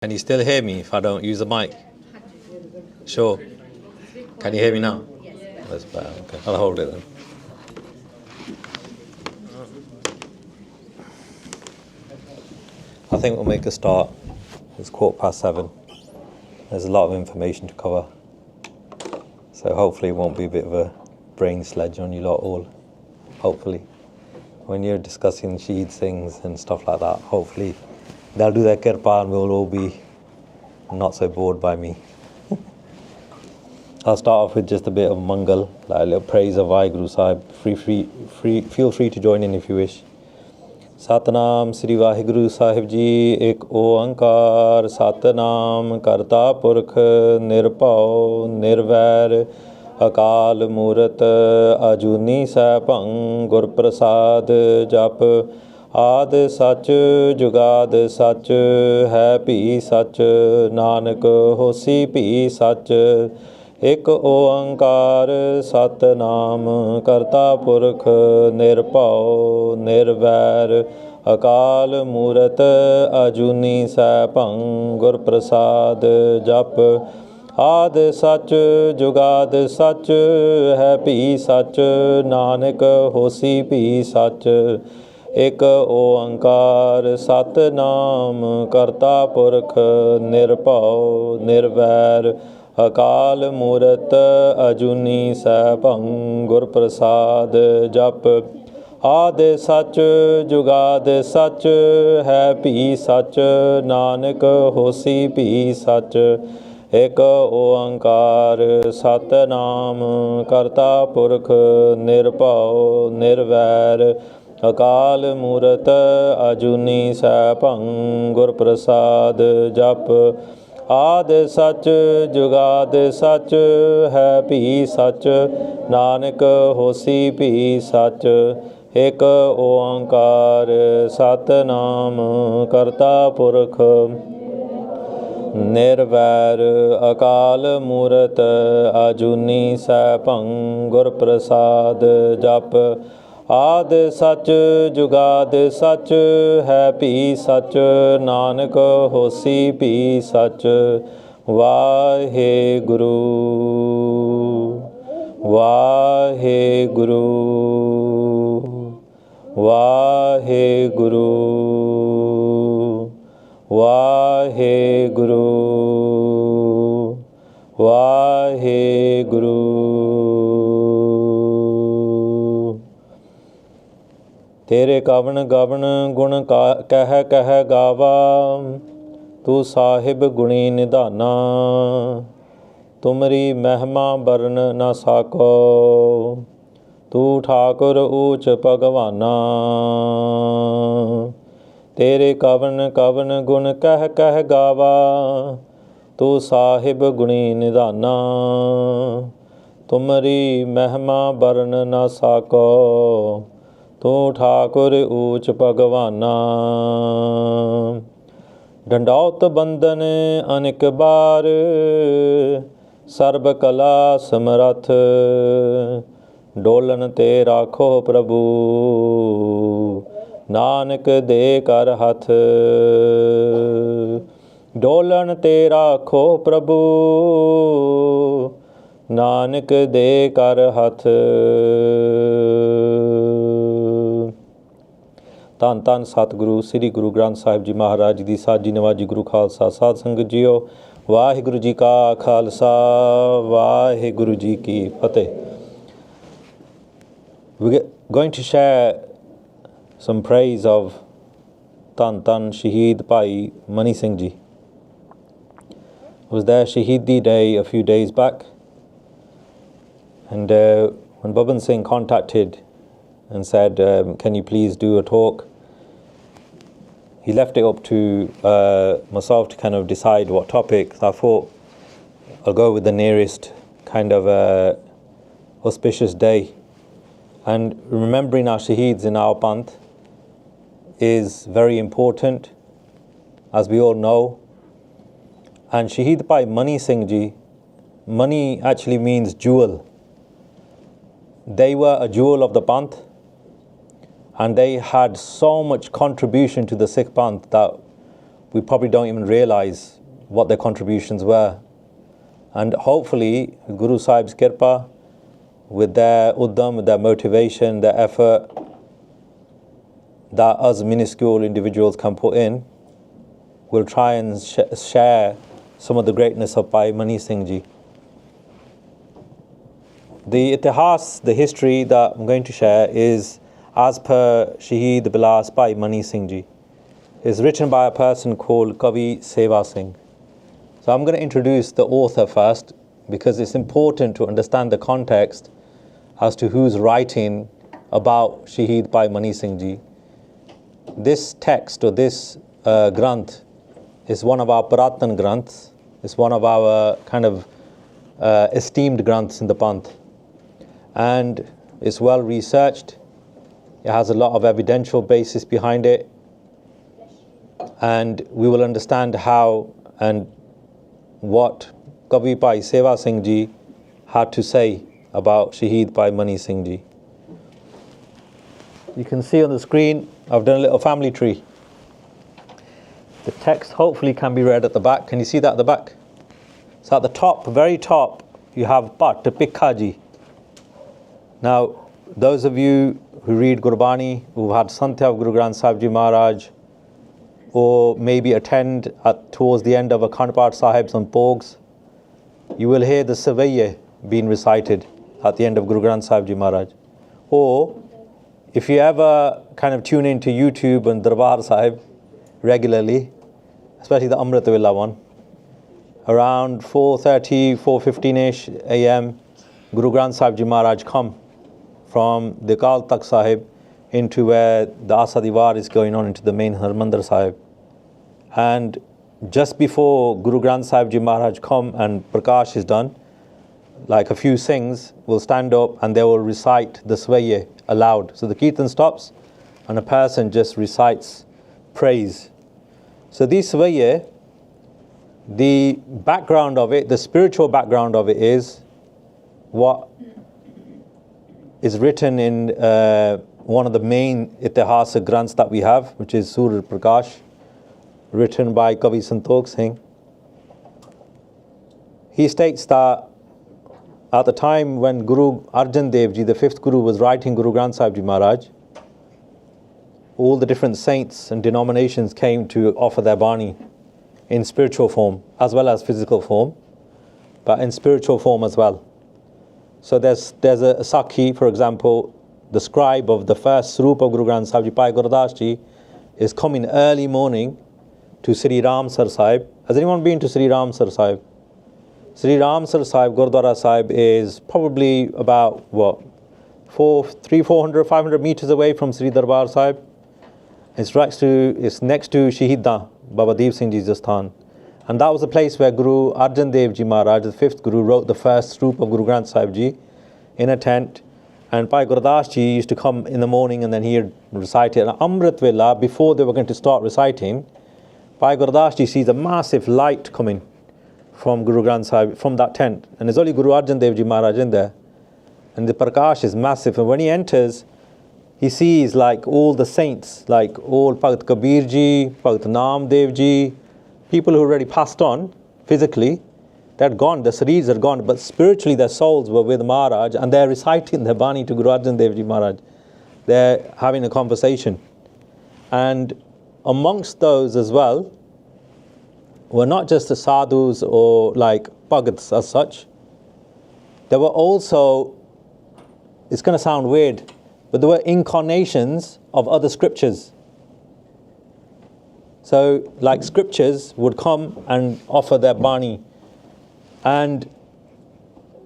Can you still hear me if I don't use the mic? Sure. Can you hear me now? Yes. That's better. Okay, I'll hold it then. I think we'll make a start. It's 7:15. There's a lot of information to cover. So hopefully it won't be a bit of a brain sledge on you lot all. Hopefully. When you're discussing Shaheed things and stuff like that, hopefully they'll do their kirpa and we'll all be not so bored by me. I'll start off with just a bit of mangal, like a little praise of WhyGuru Sahib. Feel free to join in if you wish. Satnam Sri WhyGuru Sahib Ji, Ek Oankar, Satnam Karta Purkh, Nirpao, Nirvair, Akal Murat, Ajuni Saibhang, Gur Prasad, Jap, ਆਦ ਸੱਚ ਜੁਗਾਦ ਸੱਚ ਹੈ ਭੀ ਸੱਚ ਨਾਨਕ ਹੋਸੀ ਭੀ ਸੱਚ ਇੱਕ ਓੰਕਾਰ ਸਤਨਾਮ ਕਰਤਾ ਪੁਰਖ ਨਿਰਭਉ ਨਿਰਵੈਰ ਅਕਾਲ ਮੂਰਤ ਅਜੂਨੀ ਸੈਭੰ ਗੁਰ ਪ੍ਰਸਾਦ ਜਪ ਆਦ ਸੱਚ ਜੁਗਾਦ ਸੱਚ ਹੈ ਭੀ ਸੱਚ ਨਾਨਕ ਹੋਸੀ ਭੀ ਸੱਚ ਇੱਕ ਓੰਕਾਰ ਸਤਨਾਮ ਕਰਤਾ ਪੁਰਖ ਨਿਰਭਉ ਨਿਰਵੈਰ ਅਕਾਲ ਮੂਰਤ ਅਜੂਨੀ ਸੈਭੰ ਗੁਰ ਪ੍ਰਸਾਦ ਜਪ ਆਦ ਸੱਚ ਜੁਗਾਦ ਸੱਚ ਹੈ ਭੀ ਸੱਚ ਨਾਨਕ ਹੋਸੀ ਭੀ ਸੱਚ ਇੱਕ ਓੰਕਾਰ ਸਤਨਾਮ ਕਰਤਾ ਪੁਰਖ ਨਿਰਭਉ ਨਿਰਵੈਰ ਅਕਾਲ ਮੂਰਤ ਅਜੂਨੀ ਸੈਭੰ ਗੁਰ ਪ੍ਰਸਾਦ ਜਪ ਆਦ ਸੱਚ ਜੁਗਾਦ ਸੱਚ ਹੈ ਭੀ ਸੱਚ ਨਾਨਕ ਹੋਸੀ ਭੀ ਸੱਚ ਇੱਕ ਓੰਕਾਰ ਸਤਨਾਮ ਕਰਤਾ ਪੁਰਖ ਨਿਰਵੈਰ ਅਕਾਲ ਮੂਰਤ ਅਜੂਨੀ ਸੈਭੰ ਗੁਰ ਪ੍ਰਸਾਦ ਜਪ ਆਦ ਸੱਚ ਜੁਗਾਦ ਸੱਚ ਹੈ ਭੀ ਸੱਚ ਨਾਨਕ ਹੋਸੀ ਭੀ ਸੱਚ ਵਾਹਿਗੁਰੂ ਵਾਹਿਗੁਰੂ ਵਾਹਿਗੁਰੂ ਵਾਹਿਗੁਰੂ ਵਾਹਿਗੁਰੂ ਤੇਰੇ ਕਵਣ ਗਵਣ ਗੁਣ ਕਹਿ ਕਹਿ ਗਾਵਾ ਤੂੰ ਸਾਹਿਬ ਗੁਣੀ ਨਿਧਾਨਾ ਤੁਮਰੀ ਮਹਿਮਾ ਬਰਨ ਨਾ ਸਾਕੋ ਤੂੰ ਠਾਕੁਰ ਊਚ ਭਗਵਾਨਾ ਤੇਰੇ ਕਵਣ ਕਵਣ ਗੁਣ ਕਹਿ ਕਹਿ ਗਾਵਾ ਤੂੰ ਸਾਹਿਬ ਗੁਣੀ ਨਿਧਾਨਾ ਤੁਮਰੀ ਮਹਿਮਾ ਬਰਨ ਨਾ ਸਾਕੋ ਤੂੰ ਠਾਕੁਰ ਊਚ ਭਗਵਾਨਾ ਡੰਡੌਤ ਬੰਦਨ ਅਨਿਕ ਬਾਰ ਸਰਬ ਕਲਾ ਸਮਰੱਥ ਡੋਲਨ ਤੇ ਰਾਖੋ ਪ੍ਰਭੂ ਨਾਨਕ ਦੇ ਕਰ ਹੱਥ ਡੋਲਨ ਤੇ ਰਾਖੋ ਪ੍ਰਭੂ ਨਾਨਕ ਦੇ ਕਰ ਹੱਥ ਧੰਨ ਧੰਨ ਸਤਿਗੁਰੂ ਸ੍ਰੀ ਗੁਰੂ ਗ੍ਰੰਥ ਸਾਹਿਬ ਜੀ ਮਹਾਰਾਜ ਦੀ ਸਾਜੀ ਨਵਾਜੀ ਗੁਰੂ ਖਾਲਸਾ ਸਾਧ ਸੰਗਤ ਜੀਓ ਵਾਹਿਗੁਰੂ ਜੀ ਕਾ ਖਾਲਸਾ ਵਾਹਿਗੁਰੂ ਜੀ ਕੀ ਫਤਿਹ We're going to share some praise of ਧੰਨ ਧੰਨ Shaheed Bhai Mani Singh ji. It was their Shaheedi day a few days back, and when Baban Singh contacted and said, can you please do a talk, he left it up to myself to kind of decide what topic. I thought I'll go with the nearest kind of auspicious day. And remembering our Shaheeds in our Panth is very important, as we all know. And Shaheed Bhai Mani Singh ji, Mani actually means jewel. They were a jewel of the Panth. And they had so much contribution to the Sikh Panth that we probably don't even realize what their contributions were. And hopefully, Guru Sahib's Kirpa, with their uddam, with their motivation, their effort, that us minuscule individuals can put in, will try and share some of the greatness of Bhai Mani Singh Ji. The itihas, the history that I'm going to share is as per Shaheed Bilas Bhai Mani Singh Ji. It's written by a person called Kavi Seva Singh. So I'm going to introduce the author first, because it's important to understand the context as to who's writing about Shaheed Bhai Mani Singh Ji. This text, or this Granth, is one of our Puratan Granths. It's one of our kind of esteemed Granths in the Panth. And it's well researched. It has a lot of evidential basis behind it. And we will understand how and what Kavi Bhai Seva Singh Ji had to say about Shaheed Bhai Mani Singh Ji. You can see on the screen, I've done a little family tree. The text hopefully can be read at the back. Can you see that at the back? So at the top, very top, you have Bhat Pikhaji. Now, those of you who read Gurbani, who've had Santya of Guru Granth Sahib Ji Maharaj, or maybe attend towards the end of Akhand Path Sahibs on Pogs, you will hear the Savaiye being recited at the end of Guru Granth Sahib Ji Maharaj. Or, if you ever kind of tune into YouTube and Darbar Sahib regularly, especially the Amrit Villa one, around 4:30, 4:15ish a.m., Guru Granth Sahib Ji Maharaj come from the Kal Takht Sahib into where the Asa Diwar is going on into the main Harmandir Sahib. And just before Guru Granth Sahib Ji Maharaj come and Prakash is done, like a few Singhs will stand up and they will recite the Svaiye aloud. So the Kirtan stops and a person just recites praise. So these Svaiye, the background of it, the spiritual background of it is what is written in one of the main itihasa granths that we have, which is Surya Prakash, written by Kavi Santokh Singh. He states that at the time when Guru Arjan Dev Ji, the fifth Guru, was writing Guru Granth Sahib Ji Maharaj, all the different saints and denominations came to offer their Bani in spiritual form as well as physical form, but in spiritual form as well. So there's a Sakhi, for example, the scribe of the first Swarup of Guru Granth Sahib Ji, Bhai Gurdas Ji, is coming early morning to Sri Ramsar Sahib. Has anyone been to Sri Ramsar Sahib? Sri Ramsar Sahib, Gurdwara Sahib, is probably about, 400, 500 meters away from Sri Darbar Sahib. It's next to Shaheeda, Baba Deep Singh Ji's Asthan. And that was the place where Guru Arjan Dev Ji Maharaj, the fifth Guru, wrote the first Swarup of Guru Granth Sahib Ji in a tent. And Bhai Gurdas Ji used to come in the morning and then he'd recite it. And Amrit Vela, before they were going to start reciting, Bhai Gurdas Ji sees a massive light coming from Guru Granth Sahib, from that tent. And there's only Guru Arjan Dev Ji Maharaj in there. And the Prakash is massive. And when he enters, he sees like all the saints, like all Bhagat Kabir Ji, Bhagat Nam Dev Ji, people who already passed on physically. They're gone, the Saris are gone, but spiritually their souls were with Maharaj and they're reciting their Bani to Guru Arjan Dev Ji Maharaj. They're having a conversation. And amongst those as well were not just the sadhus or like bhagats as such. There were also, it's going to sound weird, but there were incarnations of other scriptures. So like scriptures would come and offer their Bani. And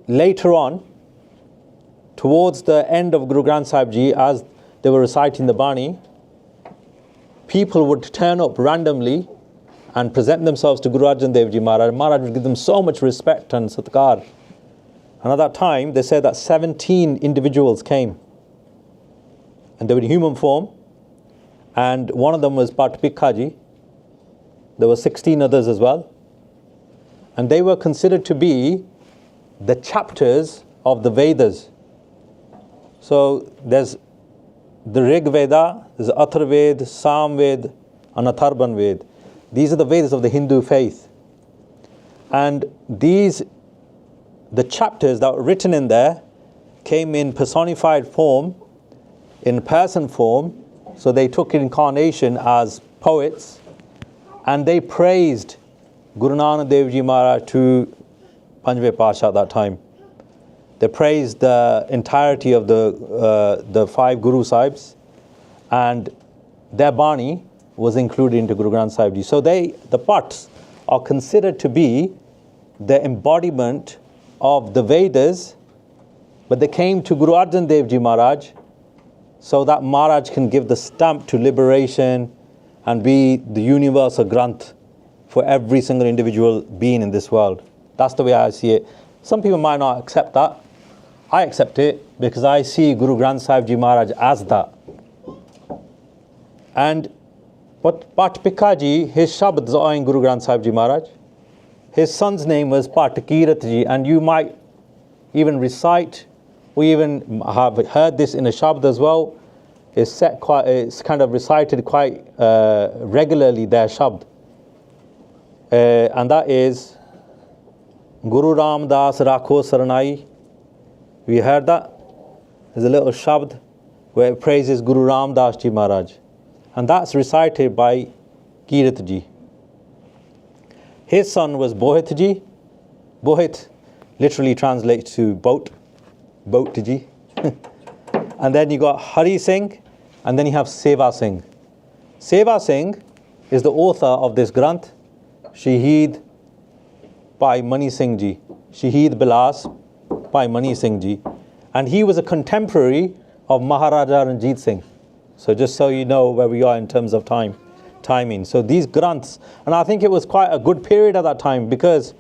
later on, towards the end of Guru Granth Sahib Ji, as they were reciting the Bani, people would turn up randomly and present themselves to Guru Arjan Dev Ji Maharaj. Maharaj would give them so much respect and satkar. And at that time, they said that 17 individuals came. And they were in human form. And one of them was Bhat Pikhaji. There were 16 others as well. And they were considered to be the chapters of the Vedas. So there's the Rig Veda, there's Athar Ved, Sam Ved, and Atharvan Ved. These are the Vedas of the Hindu faith. And the chapters that were written in there came in personified form, in person form. So they took incarnation as poets, and they praised Guru Nanak Dev Ji Maharaj to Panjve Parchar at that time. They praised the entirety of the 5 Guru Sahibs, and their Bani was included into Guru Granth Sahib Ji. So the Pats are considered to be the embodiment of the Vedas, but they came to Guru Arjan Dev Ji Maharaj so that Maharaj can give the stamp to liberation and be the universal Granth for every single individual being in this world. That's the way I see it. Some people might not accept that. I accept it because I see Guru Granth Sahib Ji Maharaj as that. And but Pat Pikaji, his Shabds are in Guru Granth Sahib Ji Maharaj. His son's name was Pat Kirat Ji, and you might even recite, or even have heard this in a Shabd as well. It's kind of recited quite regularly, their Shabd. And that is Guru Ram Das Rakho Saranai. We heard that? There's a little Shabd where it praises Guru Ram Das Ji Maharaj. And that's recited by Kirat Ji. His son was Bohit Ji. Bohit literally translates to boat Ji. And then you got Hari Singh, and then you have Seva Singh. Seva Singh is the author of this Granth, Shaheed by Mani Singh Ji. Shaheed Bilas by Mani Singh Ji. And he was a contemporary of Maharaja Ranjit Singh. So just so you know where we are in terms of timing. So these Granths, and I think it was quite a good period at that time, because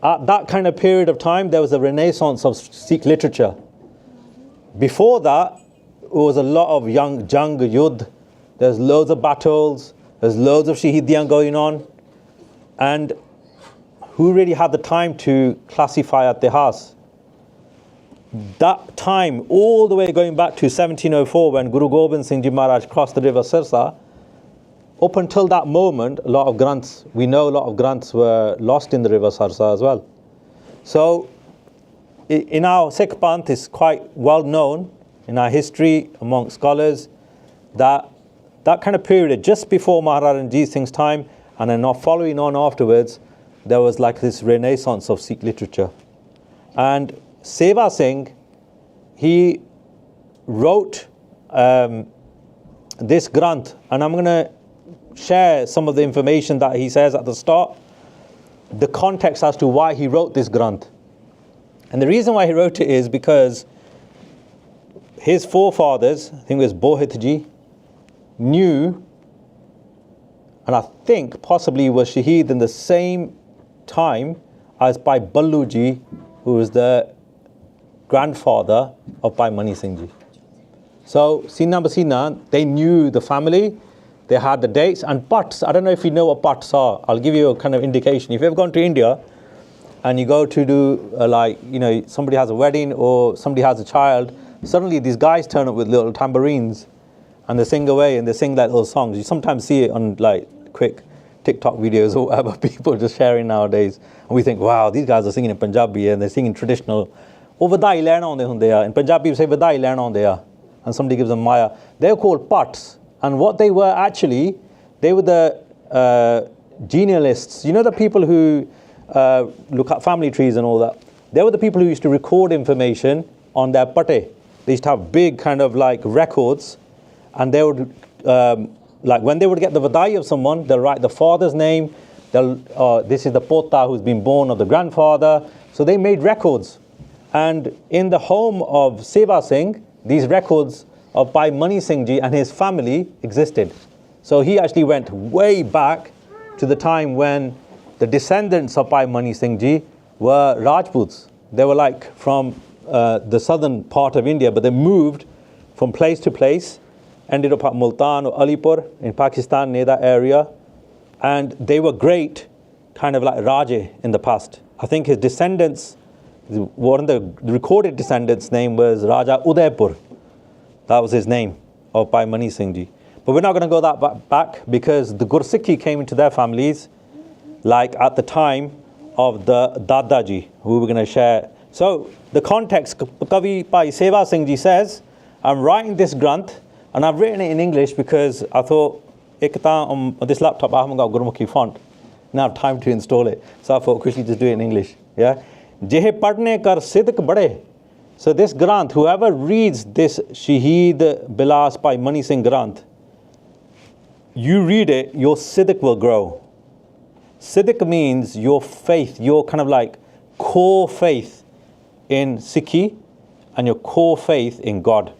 at that kind of period of time there was a renaissance of Sikh literature. Before that, it was a lot of young Jang Yudh. There's loads of battles, there's loads of Shahidiyan going on, and who really had the time to classify Ittihas? That time, all the way going back to 1704, when Guru Gobind Singh Ji Maharaj crossed the river Sirsa, up until that moment, a lot of Granths were lost in the river Sirsa as well. So, in our Sikh Panth, it's quite well known in our history among scholars that that kind of period, just before Maharaja Ranjit Singh's time, and then not following on afterwards, there was like this renaissance of Sikh literature. And Seva Singh, he wrote this Granth, and I'm going to share some of the information that he says at the start, the context as to why he wrote this Granth. And the reason why he wrote it is because his forefathers, I think it was Bohit Ji, knew, and I think possibly was Shaheed in the same time as Bhai Ballu Ji, who was the grandfather of Bhai Mani Singh Ji. So, Sina Basina, they knew the family, they had the dates, and Pats, I don't know if you know what Pats are, I'll give you a kind of indication. If you've ever gone to India, and you go to do, somebody has a wedding or somebody has a child, suddenly these guys turn up with little tambourines, and they sing away, and they sing like little songs. You sometimes see it on like quick TikTok videos or whatever, people just sharing nowadays. And we think, wow, these guys are singing in Punjabi and they're singing traditional. Oh, vadai lehna aunde hunde aa. In Punjabi we say vadai lehna aunde aa. And somebody gives them maya. They're called Pats. And what they were actually, they were the genealogists. You know the people who look at family trees and all that? They were the people who used to record information on their pate. They used to have big kind of like records, and they would like when they would get the vadai of someone, they'll write the father's name, this is the pota who's been born of the grandfather. So they made records. And in the home of Seva Singh, these records of Bhai Mani Singh Ji and his family existed. So he actually went way back to the time when the descendants of Bhai Mani Singh Ji were Rajputs. They were like from the southern part of India, but they moved from place to place, ended up at Multan or Alipur in Pakistan, near that area. And they were great, kind of like Raja in the past. I think his descendants, one of the recorded descendants' name was Raja Udaipur. That was his name, of Bhai Mani Singh Ji. But we're not going to go that back because the Gursikhi came into their families like at the time of the Dadaji, who we're going to share. So the context, Kavi Bhai Seva Singh ji says, I'm writing this Granth and I've written it in English because I thought, on this laptop I haven't got Gurmukhi font. Now I have time to install it. So I thought quickly just do it in English. Yeah. Jehe padne kar sidq bade. So this Granth, whoever reads this Shaheed Bilas by Mani Singh Granth, you read it, your sidq will grow. Sidq means your faith, your kind of like core faith in Sikhi and your core faith in God.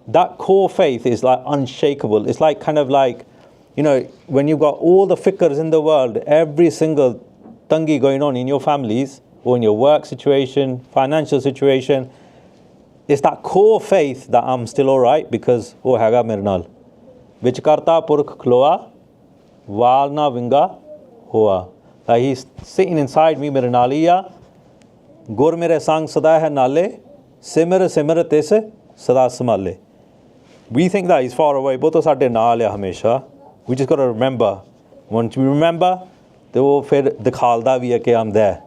That core faith is like unshakable. It's like kind of like, you know, when you've got all the fiqhs in the world, every single tangi going on in your families or in your work situation, financial situation, it's that core faith that I'm still all right because oh haga mere naal. Vichkarta purkh khloa, walna vinga hoa. Like he's sitting inside me mere naliya, gur mere sang sada hai nale, simar simar tis sada samale. We think that he's far away, but sadde naal hai hamesha. We just got to remember. Once we remember, then we'll dikhalda bhi hai ki I'm there.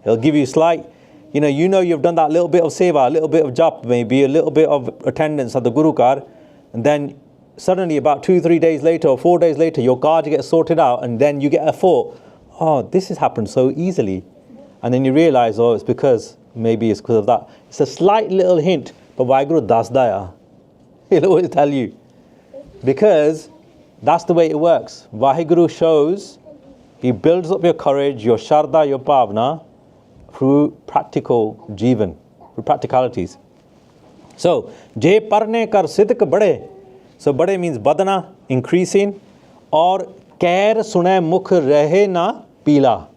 He'll give you slight, you know you've done that little bit of seva, a little bit of jap, maybe a little bit of attendance at the Guru Kar, and then suddenly about 2-3 days later or 4 days later, your card gets sorted out, and then you get a thought, oh, this has happened so easily. And then you realize, oh, maybe it's because of that. It's a slight little hint, but WhyGuru dasda ya. He'll always tell you. Because that's the way it works. WhyGuru shows, he builds up your courage, your sharda, your bhavna, through practical jivan, through practicalities. So, je parne kar sidq bade. So, bade means badana, increasing, or kair sune mukh rahe na pila.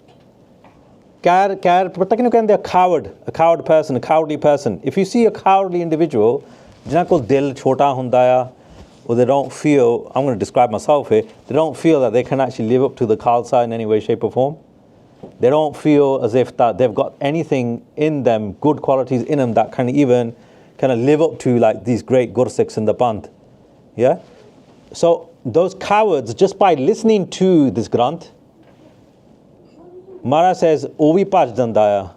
Kair, pata kinu kehande a coward person, a cowardly person. If you see a cowardly individual, jina ko dil chota hunda ya, or they don't feel, I'm going to describe myself here, they don't feel that they can actually live up to the Khalsa in any way, shape or form. They don't feel as if that they've got anything in them, good qualities in them that can even kind of live up to like these great Gursikhs in the Panth. Yeah? So those cowards, just by listening to this Granth, Mara says, Ovi Pach Dandaya.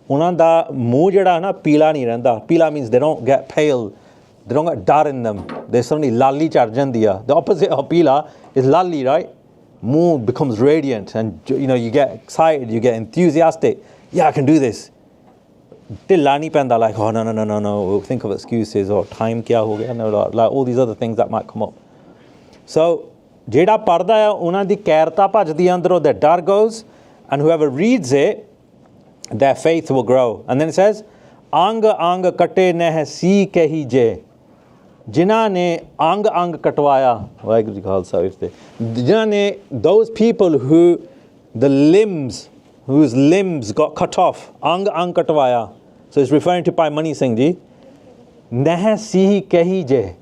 Unanda Mu jada na pila ni renda. Pila means they don't get pale. They don't get dar in them. They suddenly lali char jandiya. The opposite of pila is lali, right? Mu becomes radiant and you get excited, you get enthusiastic. Yeah, I can do this. Tilla nahi penda like, oh no. We'll think of excuses or time kya ho gaya. No, like all these other things that might come up. So, jeda parda hai, una di kairta bhajdi andro, their dar goes, and whoever reads it, their faith will grow. And then it says, Anga anga kate neh si kehi je. Jinnah ne ang katwaya, WhyGuru ji Khalsa if they, Jinnah ne, those people whose limbs got cut off, ang katwaya. So it's referring to Bhai Mani Singh ji. Neh si kehi je.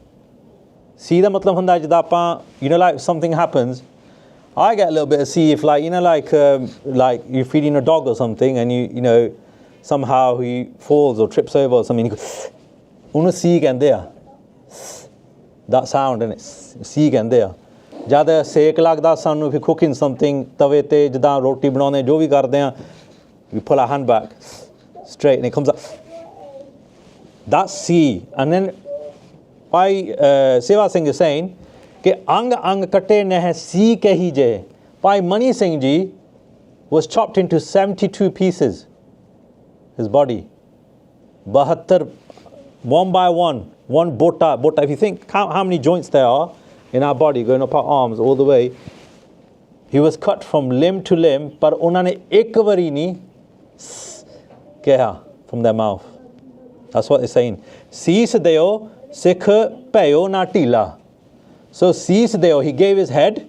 See the matlab hunda jada apa, like something happens. I get a little bit of see if like you're feeding a dog or something and somehow he falls or trips over or something. You go, Una see again there. That sound and it's see again there. Jada sek lagda sanu if you're cooking something, tawe te jada roti banaune jo bhi karde hain, we pull our hand back straight and it comes up. That's see. And then Bhai Seva Singh is saying कि अंग अंग कटे नह सी कही जे. Bhai Mani Singh ji was chopped into 72 pieces, his body. 72, one by one bota. If you think count how many joints there are in our body, going up our arms all the way, he was cut from limb to limb, par unhone ek wari nahi keha from their mouth. That's what they're saying. Sees deo sikh payo na tila. So sees deo, he gave his head,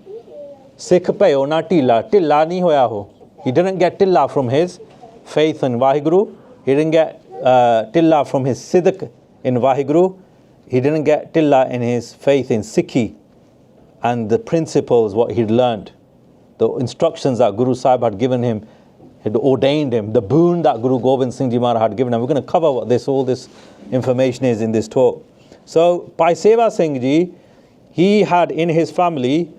sikh payo na tila. Tilla nahi hoya ho. He didn't get tilla from his faith in WhyGuru. He didn't get tilla from his sidq in WhyGuru. He didn't get tilla in his faith in Sikhi and the principles, what he'd learned, the instructions that Guru Sahib had given him, had ordained him, the boon that Guru Gobind Singh Ji Maharaj had given him. We're going to cover what all this information is in this talk. So Bhai Seva Singh Ji, he had in his family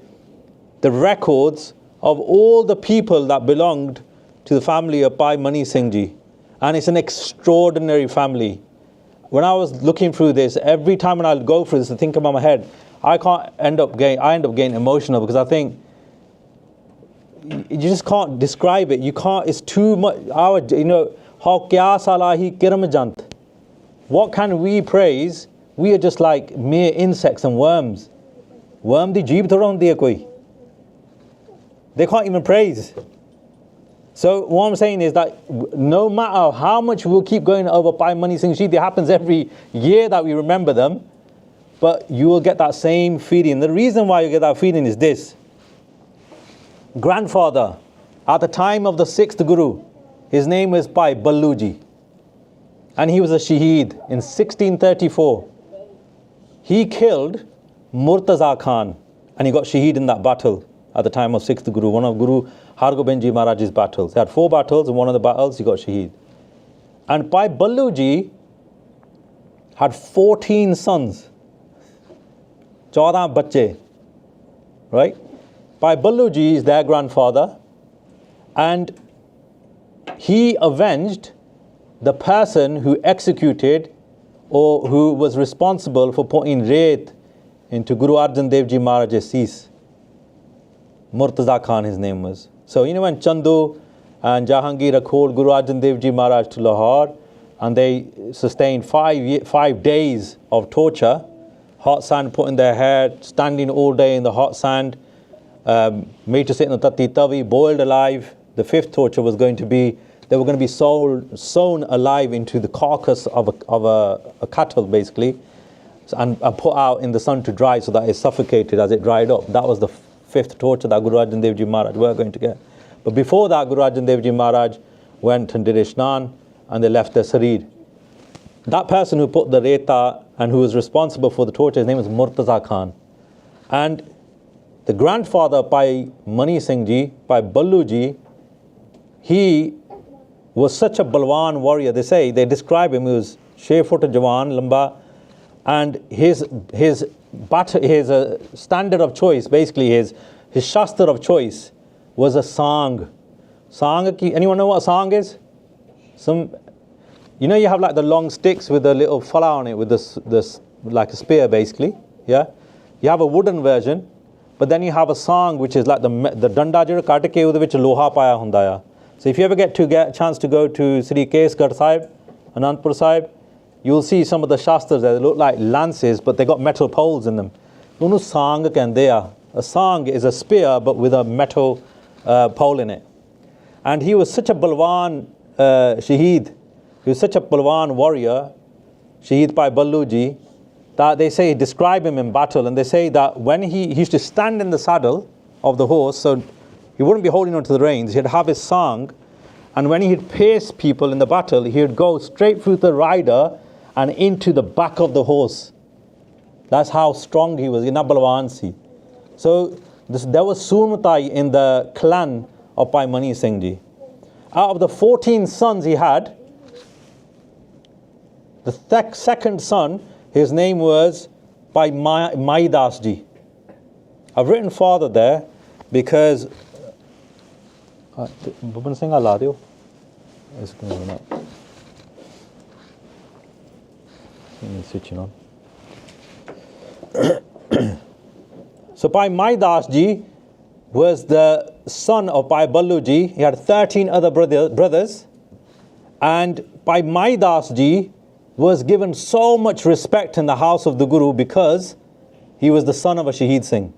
the records of all the people that belonged to the family of Bhai Mani Singh Ji. And it's an extraordinary family. When I was looking through this, every time when I go through this and think about my head, I end up getting emotional, because I think you just can't describe it. You can't, it's too much. How kya salahi kiram jant. What can we praise? We are just like mere insects and worms. Worm di jeeb thora hundi hai koi. They can't even praise. So what I'm saying is that no matter how much we'll keep going over Bhai Mani Singh Ji, it happens every year that we remember them, but you will get that same feeling. The reason why you get that feeling is this. Grandfather, at the time of the 6th Guru, his name was Bhai Ballu Ji, and he was a Shaheed in 1634. He killed Murtaza Khan, and he got Shaheed in that battle at the time of 6th Guru, one of Guru Hargobind Ji Maharaj's battles. He had 4 battles, and one of the battles he got Shaheed. And Bhai Ballu Ji had 14 sons, 14 bache, right? Bhai Ballu Ji is their grandfather, and he avenged the person who executed or who was responsible for putting Ret into Guru Arjan Dev Ji Maharaj's cease. Murtaza Khan his name was. So when Chandu and Jahangir called Guru Arjan Dev Ji Maharaj to Lahore, and they sustained 5 days of torture, hot sand put in their head, standing all day in the hot sand, made to sit in the tatti tavi, boiled alive. The 5th torture was going to be, they were going to be sewn alive into the carcass of a cattle, basically, and put out in the sun to dry so that it suffocated as it dried up. That was the 5th torture that Guru Arjan Dev Ji Maharaj were going to get. But before that, Guru Arjan Dev Ji Maharaj went and did Ishnan, and they left their sarir. That person who put the reta and who was responsible for the torture, his name was Murtaza Khan. And the grandfather Bhai Mani Singh Ji, Bhai Ballu Ji, he was such a balwan warrior. They describe him, he was 6 foot Jawan, Lamba, and his standard of choice, basically his shastra of choice was a song. Anyone know what a song is? You have like the long sticks with a little fala on it with this like a spear, basically. Yeah, you have a wooden version, but then you have a song which is like the danda jira kat ke ude vich loha paya hunda ya. So if you ever get a chance to go to Sri Kesgarh Sahib, Anandpur Sahib, you'll see some of the shastras there. They look like lances, but they got metal poles in them. Unu sang kende a. A sang is a spear, but with a metal pole in it. And he was such a balwan Shaheed. He was such a balwan warrior, Shaheed Bhai Ballu Ji, that they say, describe him in battle, and they say that when he used to stand in the saddle of the horse, so he wouldn't be holding onto the reins, he'd have his song, and when he'd pace people in the battle, he'd go straight through the rider and into the back of the horse. That's how strong he was, Ina Balwansi. So there was Surmatai in the clan of Bhai Mani Singh Ji. Out of the 14 sons he had, the second son, his name was Bhai Maidas Ji. I've written father there because Bhuban Singh ala diyo. It's going up. Switching on. So Bhai Maidas Ji was the son of Bhai Ballu Ji. He had 13 other brothers, and Bhai Maidas Ji was given so much respect in the house of the Guru because he was the son of a Shaheed Singh.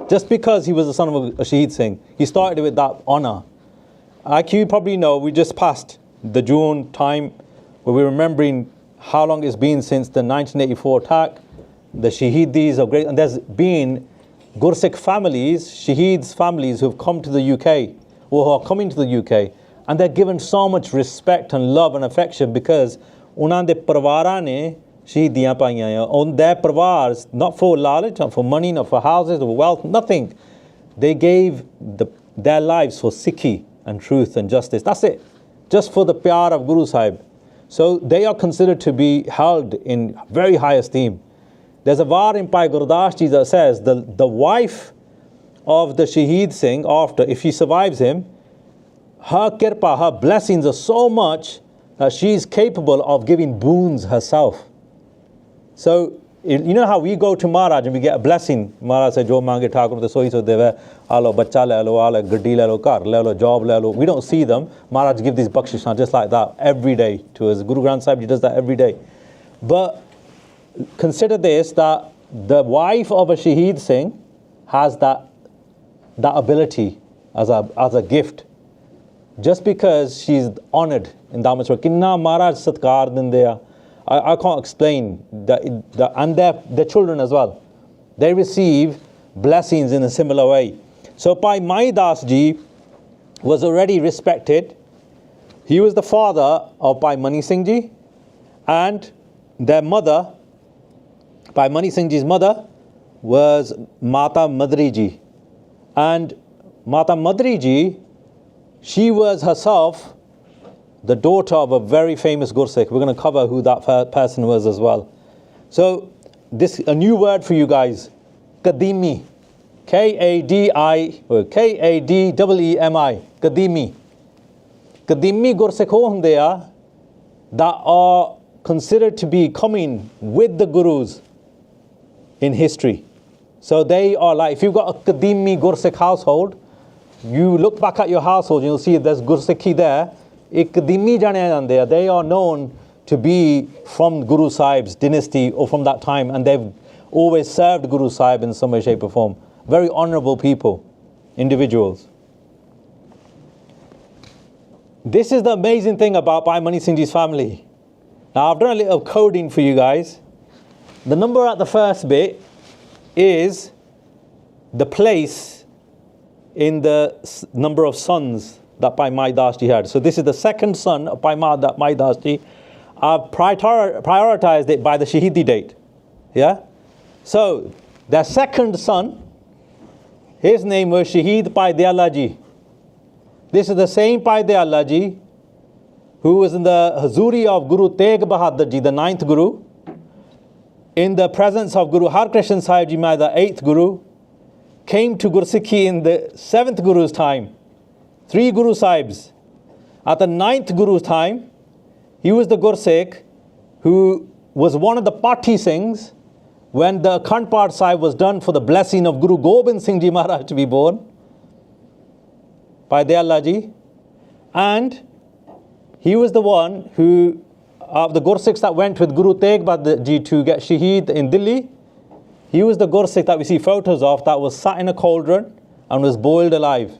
Just because he was the son of a Shaheed Singh, he started with that honor. Like you probably know, we just passed the June time where we're remembering how long it's been since the 1984 attack. The Shaheedis are great, and there's been Gursikh families, Shaheeds families who have come to the UK, or who are coming to the UK, and they're given so much respect and love and affection because ਉਹਨਾਂ ਦੇ ਪਰਿਵਾਰਾਂ ਨੇ ਸ਼ਹੀਦੀਆਂ ਪਾਈਆਂ ਆ. On their parivars, not for lalach, not for money, not for houses, or wealth, nothing. They gave their lives for Sikhi and truth and justice. That's it. Just for the pyar of Guru Sahib. So they are considered to be held in very high esteem. There's a var in Bhai Gurdas Ji that says the wife of the Shaheed Singh, after, if she survives him, her kirpa, her blessings are so much that she's capable of giving boons herself. So, you know how we go to Maharaj and we get a blessing. Maharaj says, Jo mange thakur te soi so deve, alo bacha le lo, alo gaddi le lo, kar le lo, job le lo. We don't see them. Maharaj give these bakshishna just like that every day to us. Guru Granth Sahib, he does that every day. But consider this, that the wife of a Shaheed Singh has that ability as a gift. Just because she's honoured in that much way. Kinna Maharaj satkar dinde. I can't explain that, and their children as well. They receive blessings in a similar way. So Bhai Mai Das Ji was already respected. He was the father of Bhai Mani Singh Ji, and their mother, Bhai Mani Singh Ji's mother, was Mata Madri Ji. And Mata Madri Ji, she was herself the daughter of a very famous Gursikh. We're going to cover who that person was as well. So, a new word for you guys, Kadimi. K-A-D-E-M-I, Kadimi. Kadimi Gursikh hunde a that are considered to be coming with the Gurus in history. So they are like, if you've got a Kadimi Gursikh household, you look back at your household, you'll see there's Gursikhi there. They are known to be from Guru Sahib's dynasty or from that time, and they've always served Guru Sahib in some way, shape or form. Very honourable people, individuals. This is the amazing thing about Bhai Mani Singh Ji's family. Now I've done a little coding for you guys. The number at the first bit is the place in the number of sons that Bhai Mai Das Ji had. So this is the second son of Bhai Mai Das Ji. I've prioritized it by the Shaheedi date. Yeah? So, their second son, his name was Shaheed Bhai Dayala Ji. This is the same Bhai Dayala Ji who was in the Hazuri of Guru Tegh Bahadur Ji, the 9th Guru, in the presence of Guru Har Krishan Sahib Ji, the 8th Guru, came to Gursikhi in the 7th Guru's time. 3 Guru Sahibs. At the 9th Guru's time, he was the Gursikh who was one of the Pathi Singhs when the Akhand Path Sahib was done for the blessing of Guru Gobind Singh Ji Maharaj to be born by Dayala Ji. And he was the one who, of the Gursikhs that went with Guru Tegh Bahadur Ji to get Shaheed in Delhi, he was the Gursikh that we see photos of that was sat in a cauldron and was boiled alive.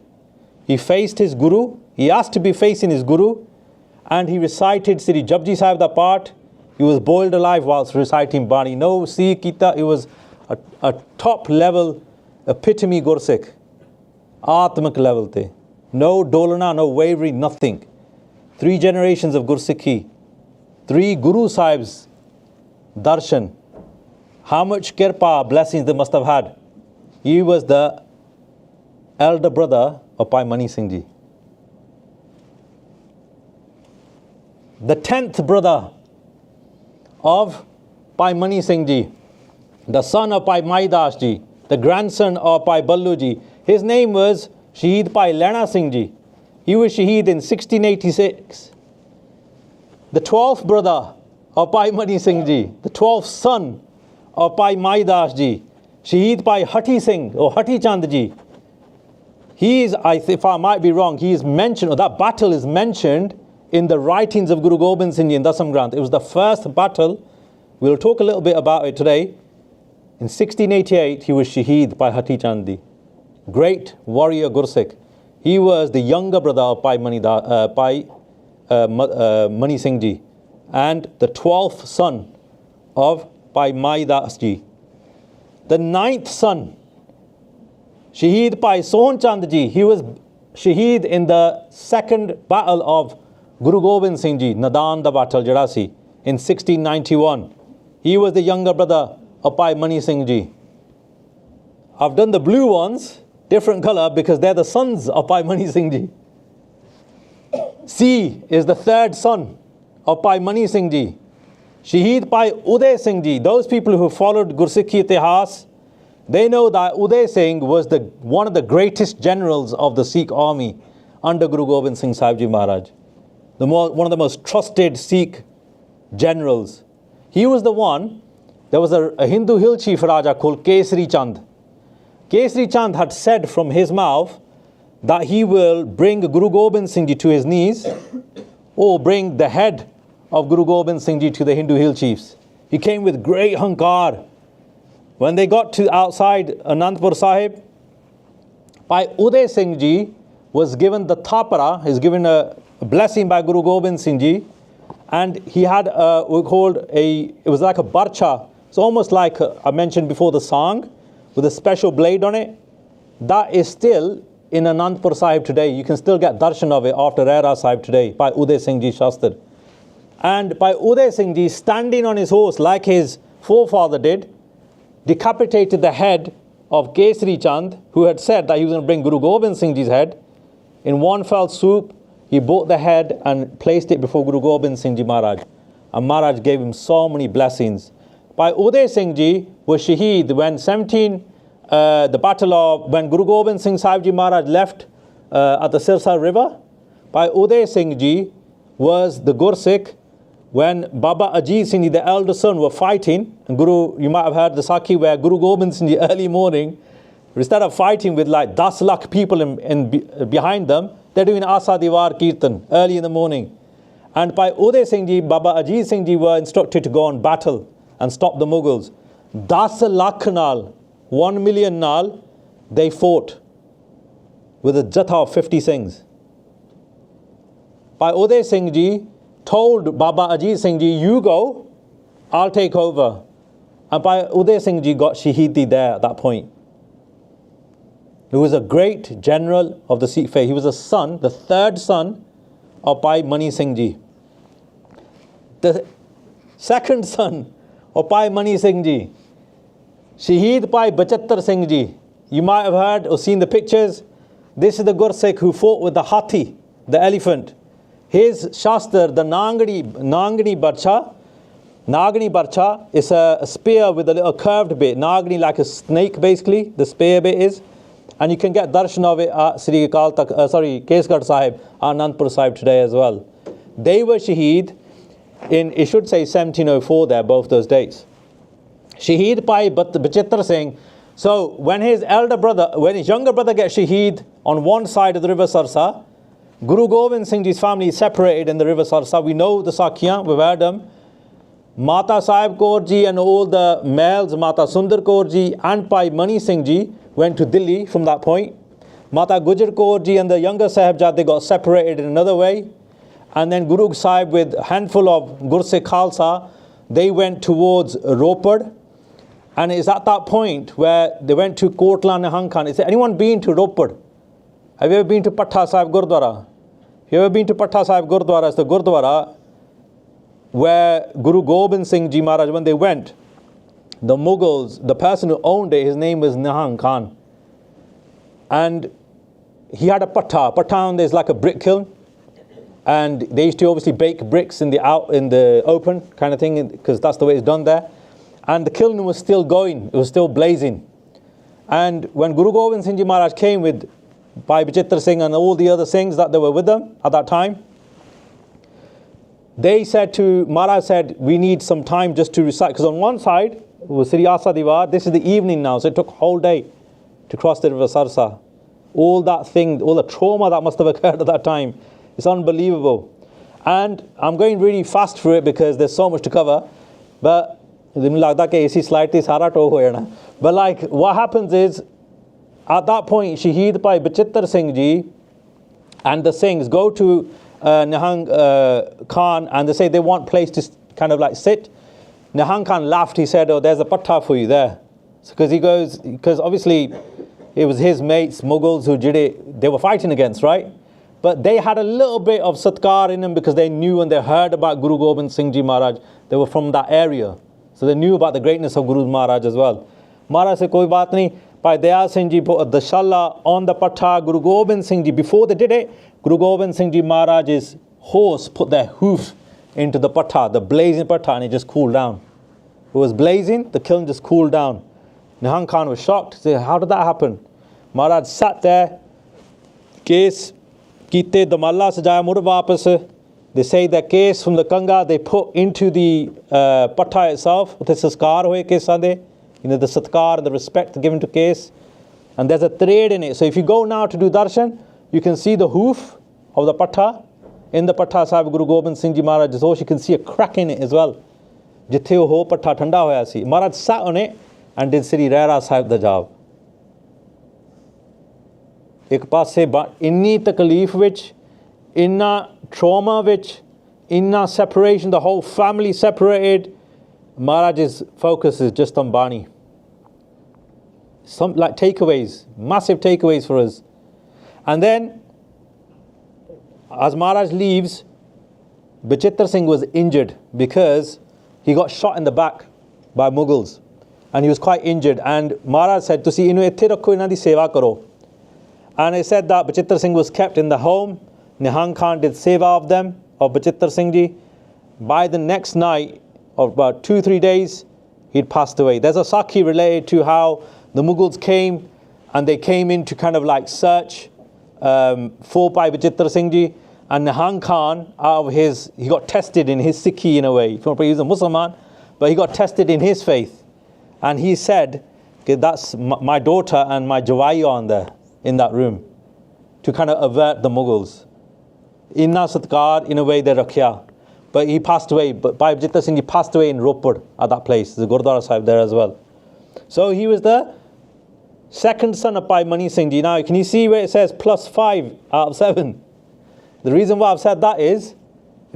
He faced his Guru, he asked to be facing his Guru, and he recited Sri Japji Sahib the part. He was boiled alive whilst reciting Bani. No Sikh Kita, it was a top level epitome Gursikh. Atmak level te. No dolana, no wavering, nothing. 3 generations of Gursikhi. 3 Guru Sahibs darshan. How much kirpa, blessings they must have had. He was the elder brother of Bhai Mani Singh Ji. The 10th brother of Bhai Mani Singh Ji, the son of Bhai Mai Das Ji, the grandson of Bhai Ballu Ji, his name was Shaheed Bhai Lehna Singh Ji. He was Shaheed in 1686. The 12th brother of Bhai Mani Singh Ji, the 12th son of Bhai Mai Das Ji, Shaheed Bhai Hati Singh or Hati Chand Ji. He is, if I might be wrong, he is mentioned, or that battle is mentioned in the writings of Guru Gobind Singh Ji in Dasam Granth. It was the first battle. We'll talk a little bit about it today. In 1688, he was Shaheed by Hati Chand Ji. Great warrior Gursikh. He was the younger brother of Bhai Mani Singh Ji and the 12th son of Bhai Mai Das Ji. The 9th son, Shaheed Bhai Sohan Chand Ji, he was Shaheed in the second battle of Guru Gobind Singh Ji, Nadan the battle Jarasi, in 1691. He was the younger brother of Bhai Mani Singh Ji. I've done the blue ones, different color, because they're the sons of Bhai Mani Singh Ji. C is the 3rd son of Bhai Mani Singh Ji. Shaheed Bhai Uday Singh Ji, those people who followed Gursikhi Itihas, they know that Uday Singh was one of the greatest generals of the Sikh army under Guru Gobind Singh Sahib Ji Maharaj. One of the most trusted Sikh generals. He was the one, there was a Hindu hill chief Raja called Kesari Chand. Kesari Chand had said from his mouth that he will bring Guru Gobind Singh Ji to his knees or bring the head of Guru Gobind Singh Ji to the Hindu hill chiefs. He came with great hankar. When they got to outside Anandpur Sahib, Bhai Uday Singh Ji was given the thapara, he's given a blessing by Guru Gobind Singh Ji, and he had it was like a Parchar. It's almost like I mentioned before, the song with a special blade on it. That is still in Anandpur Sahib today. You can still get darshan of it after Rehra Sahib today by Uday Singh Ji Shastar. And by Uday Singh Ji standing on his horse like his forefather did, decapitated the head of Kesari Chand, who had said that he was going to bring Guru Gobind Singh Ji's head. In one fell swoop, he brought the head and placed it before Guru Gobind Singh Ji Maharaj. And Maharaj gave him so many blessings. By Uday Singh Ji was Shaheed when when Guru Gobind Singh Sahib Ji Maharaj left at the Sirsa river. By Uday Singh Ji was the Gursikh when Baba Ajit Singh Ji, the elder son, were fighting. And you might have heard the Sakhi where Guru Gobind Singh Ji early morning, instead of fighting with like 10 lakh people behind them, they're doing Asa Diwar Kirtan early in the morning. And by Uday Singh Ji, Baba Ajit Singh Ji were instructed to go on battle and stop the Mughals. 10 lakh nal, 1 million nal, they fought with a jatha of 50 Singhs. By Uday Singh Ji told Baba Ajit Singh Ji, you go, I'll take over. And by Uday Singh Ji got Shaheedi there at that point. He was a great general of the Sikh faith. He was a son, the third son of Bhai Mani Singh Ji. The second son of Bhai Mani Singh Ji, Shaheed Bhai Bachattar Singh Ji. You might have heard or seen the pictures. This is the Gursikh who fought with the Hathi, the elephant. His Shastar, the Nagani Barcha is a spear with a little curved bit. Nagani like a snake basically, the spear bit is. And you can get darshan of it at Kesgarh Sahib, Anandpur Sahib today as well. They were Shaheed in, it should say 1704 there, both those dates. Shaheed Bhai Bachattar Singh. So when his younger brother gets Shaheed on one side of the river Sarsa, Guru Gobind Singh Ji's family is separated in the river Sarsa. We know the Sakhiyan, we've heard them. Mata Sahib Kaur Ji and all the males, Mata Sundar Kaur Ji and Bhai Mani Singh Ji went to Delhi from that point. Mata Gujar Kaur Ji and the younger Sahibzade got separated in another way. And then Guru Sahib with a handful of Gursikh Khalsa, they went towards Ropad. And it's at that point where they went to Kotla Nihang Khan. Is there anyone been to Ropad? Have you ever been to Patha Sahib Gurdwara? If you ever been to Patha Sahib Gurdwara, it's the Gurdwara where Guru Gobind Singh Ji Maharaj, when they went, the Mughals, the person who owned it, his name was Nihang Khan. And he had a Patha. Patha is like a brick kiln. And they used to obviously bake bricks in the open kind of thing, because that's the way it's done there. And the kiln was still going, it was still blazing. And when Guru Gobind Singh Ji Maharaj came with Bhai Bachattar Singh and all the other Singhs that they were with them at that time, Maharaj said, we need some time just to recite. Because on one side was Sri Asa Diwar, this is the evening now, so it took a whole day to cross the river Sarsa. All that thing, all the trauma that must have occurred at that time, it's unbelievable. And I'm going really fast through it because there's so much to cover. But like what happens is, at that point, Shaheed Bhai Bachattar Singh Ji and the Singhs go to Nihang Khan and they say they want place to kind of like sit. Nihang Khan laughed. He said, oh, there's a patta for you there. Because obviously it was his mates, Mughals, who they were fighting against, right? But they had a little bit of satkar in them because they knew and they heard about Guru Gobind Singh Ji Maharaj. They were from that area. So they knew about the greatness of Guru Maharaj as well. Maharaj said, koi baat nahi. Bhai Dayal Singh Ji put the shalla on the patta. Guru Gobind Singh Ji, before they did it, Guru Gobind Singh Ji Maharaj's horse put their hoof into the patta, the blazing patta, and it just cooled down. It was blazing, the kiln just cooled down. Nihang Khan was shocked. He said, how did that happen? Maharaj sat there, case, kite damalla sajaya mur wapas. They say that case from the kanga they put into the patta itself. The saskar hoye kesan de, the satkar and the respect given to case. And there's a thread in it. So if you go now to do darshan, you can see the hoof of the patta. In the patta Sahib Guru Gobind Singh Ji Maharaj Josh, you can see a crack in it as well. Jithe ho patta thanda hoya si. Maharaj sat on it and did Sri Rehra Sahib the job. Ek passe inni takleef vich, inna trauma vich, inna separation, the whole family separated. Maharaj's focus is just on Bani. Some like takeaways, massive takeaways for us. And then, as Maharaj leaves, Bachitra Singh was injured because he got shot in the back by Mughals. And he was quite injured. And Maharaj said, Tusi inu itthe rakho, inna di seva karo. And he said that Bachitra Singh was kept in the home. Nihang Khan did seva of them, of Bachitra Singh Ji. By the next night, of about 2-3 days, he'd passed away. There's a Sakhi related to how the Mughals came and they came in to kind of like search for Bhai Bachitra Singh Ji. And Nihang Khan, he got tested in his Sikhi in a way. He was a Muslim, but he got tested in his faith. And he said, okay, that's my daughter and my Jawai on there in that room to kind of avert the Mughals. Inna Satkar, in a way, they rakhya. But he passed away. But Bhai Bachitra Singh Ji passed away in Ropur at that place. There's a Gurdwara Sahib there as well. So he was the second son of Bhai Mani Singh Ji. Now, can you see where it says +5 out of 7? The reason why I've said that is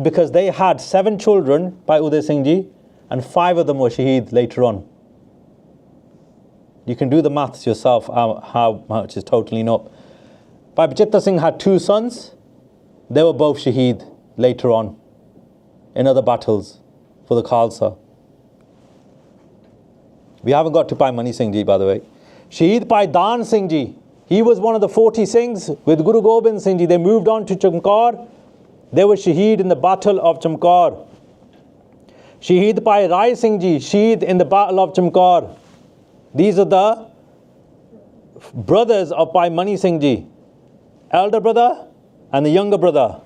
because they had 7 children by Uday Singh Ji and 5 of them were Shaheed later on. You can do the maths yourself, how much is totally not. Bhai Bachitra Singh had 2 sons. They were both Shaheed later on in other battles for the Khalsa. We haven't got to Bhai Mani Singh Ji, by the way. Shaheed Bhai Dan Singh Ji, he was one of the 40 Singhs with Guru Gobind Singh Ji. They moved on to Chamkar. They were Shaheed in the battle of Chamkar. Shaheed Bhai Rai Singh Ji, Shaheed in the battle of Chamkar. These are the brothers of Bhai Mani Singh Ji. Elder brother and the younger brother.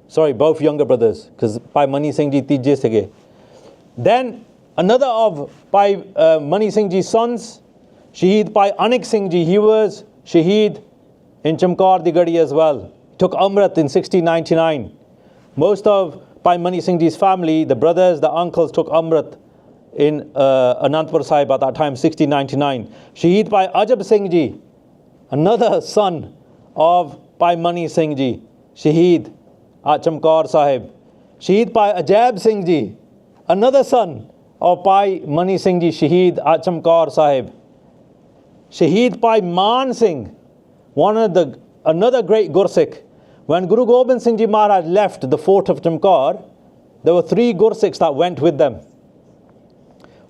Sorry, both younger brothers, because Bhai Mani Singh Ji tije sige. Then another of Bhai Mani Singh Ji's sons, Shaheed Bhai Anik Singh Ji, he was Shaheed in Chamkar di Gadi as well. Took Amrit in 1699. Most of Bhai Mani Singh Ji's family, the brothers, the uncles, took Amrit in Anandpur Sahib at that time, 1699. Shaheed Bhai Ajab Singh Ji, another son of Bhai Mani Singh Ji, Shaheed at Chamkar Sahib. Shaheed Bhai Ajaib Singh Ji, another son of Bhai Mani Singh Ji, Shaheed at Chamkar Sahib. Shaheed Bhai Man Singh, another great Gursikh. When Guru Gobind Singh Ji Maharaj left the fort of Chamkar, there were 3 Gursikhs that went with them.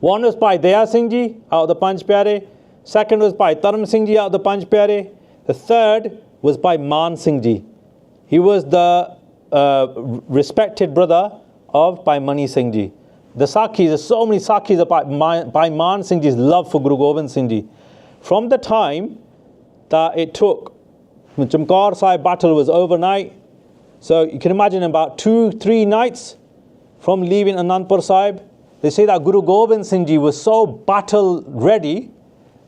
One was Bhai Daya Singh Ji out of the Panch Pyare. Second was Bhai Taram Singh Ji out of the Panch Pyare. The third was Bhai Man Singh Ji. He was the respected brother of Bhai Mani Singh Ji. The Sakhis, there's so many Sakhis about Bhai Man Singh Ji's love for Guru Gobind Singh Ji. From the time that it took, the Chamkar Sahib battle was overnight. So you can imagine about 2-3 nights from leaving Anandpur Sahib. They say that Guru Gobind Singh Ji was so battle ready,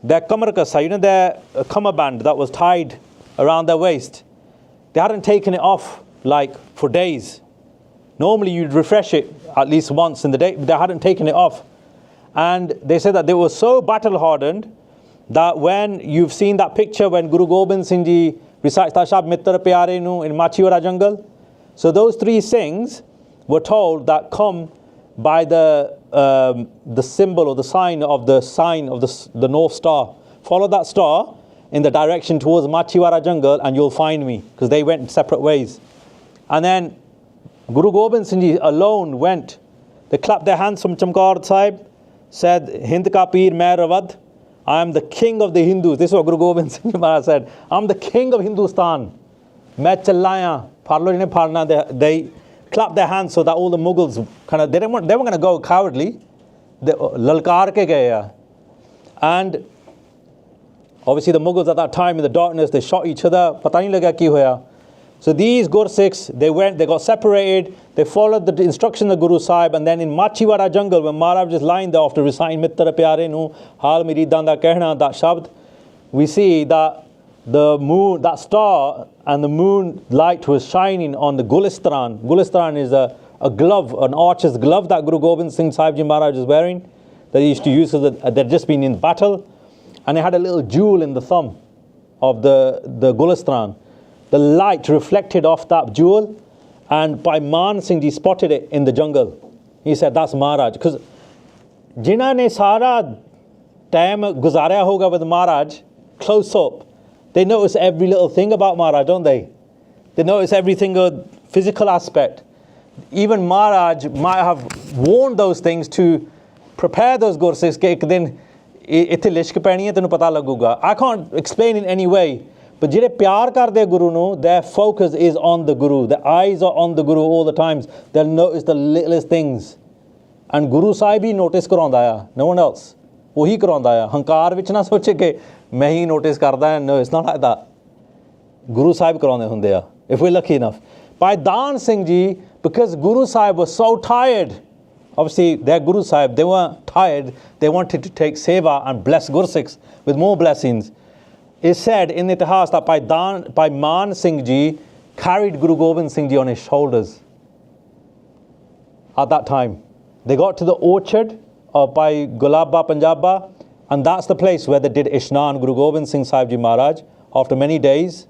their kamar kasa, their kamar band that was tied around their waist, they hadn't taken it off like for days. Normally you'd refresh it at least once in the day, but they hadn't taken it off. And they said that they were so battle hardened that when you've seen that picture when Guru Gobind Singh Ji recites Tashab Mitra Pyare Nu in Machiwara jungle, so those 3 Singhs were told that come by the symbol or the sign of the North Star. Follow that star in the direction towards Machiwara jungle and you'll find me, because they went separate ways. And then Guru Gobind Singh Ji alone went. They clapped their hands from Chamkar Sahib, said, Hind ka Peer Main Rawad, I am the king of the Hindus. This is what Guru Gobind Singh Ji Maharaj said. I am the king of Hindustan. Main challaya, Parlo jine parna, they clapped their hands so that all the Mughals kind of, they weren't going to go cowardly. They lalkar ke gaye. And obviously the Mughals at that time in the darkness, they shot each other. Pata nahi laga ki hoya. So these Gursikhs, they got separated, they followed the instructions of Guru Sahib, and then in Machiwara jungle, when Maharaj is lying there after reciting Mitra Pyare Nu, Hal Miridan da Kehna, that Shabd, we see that the moon, that star and the moon light was shining on the Gulistran. Gulistran is a glove, an archer's glove that Guru Gobind Singh Sahib Ji Maharaj is wearing, that he used to use, they'd just been in battle, and it had a little jewel in the thumb of the Gulistran. The light reflected off that jewel, and Bhai Man Singh Ji spotted it in the jungle. He said, that's Maharaj. Because Jinnah ne sara time guzarya hoga with Maharaj, close up, they notice every little thing about Maharaj, don't they? They notice every single physical aspect. Even Maharaj might have worn those things to prepare those Gursikhs ke ek din ithe lishk paini hai tenu pata laguga. I can't explain in any way. But jire pyar karde Guru nu, their focus is on the Guru. Their eyes are on the Guru all the times. They'll notice the littlest things. And Guru Sahib hi notice karaunda hai, no one else. Wahi karaunda hai. Hankar vich na soche ke main hi notice karda hai. No, it's not like that. Guru Sahib karaunde hunde hai, if we're lucky enough. By Dan Singh Ji, because Guru Sahib was so tired, obviously their Guru Sahib, they weren't tired, they wanted to take seva and bless Gursikhs with more blessings. It's said in the Itihas that Bhai Man Singh Ji carried Guru Gobind Singh Ji on his shoulders at that time. They got to the orchard of Bhai Gulabba Punjabba, and that's the place where they did Ishnan Guru Gobind Singh Sahib Ji Maharaj after many days.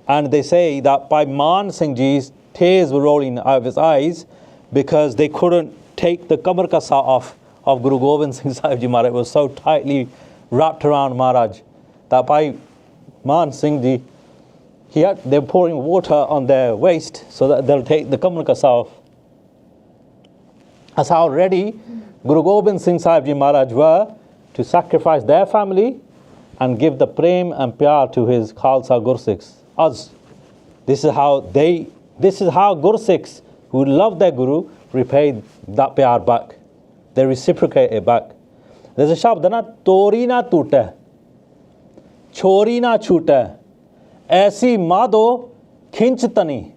And they say that Bhai Man Singh Ji's tears were rolling out of his eyes because they couldn't take the Kamar Kasa off of Guru Gobind Singh Sahib Ji Maharaj. It was so tightly wrapped around Maharaj that Bhai Man Singh Ji, they're pouring water on their waist so that they'll take the Kamar Kasa off. That's how ready Guru Gobind Singh Sahib Ji Maharaj were to sacrifice their family and give the prem and pyar to his Khalsa Gursikhs. Us. This is how Gursikhs who love their Guru repaid that pyar back. They reciprocate it back. There's a shabd na, tori na toote, chori na choote, aisi mado khinch tani.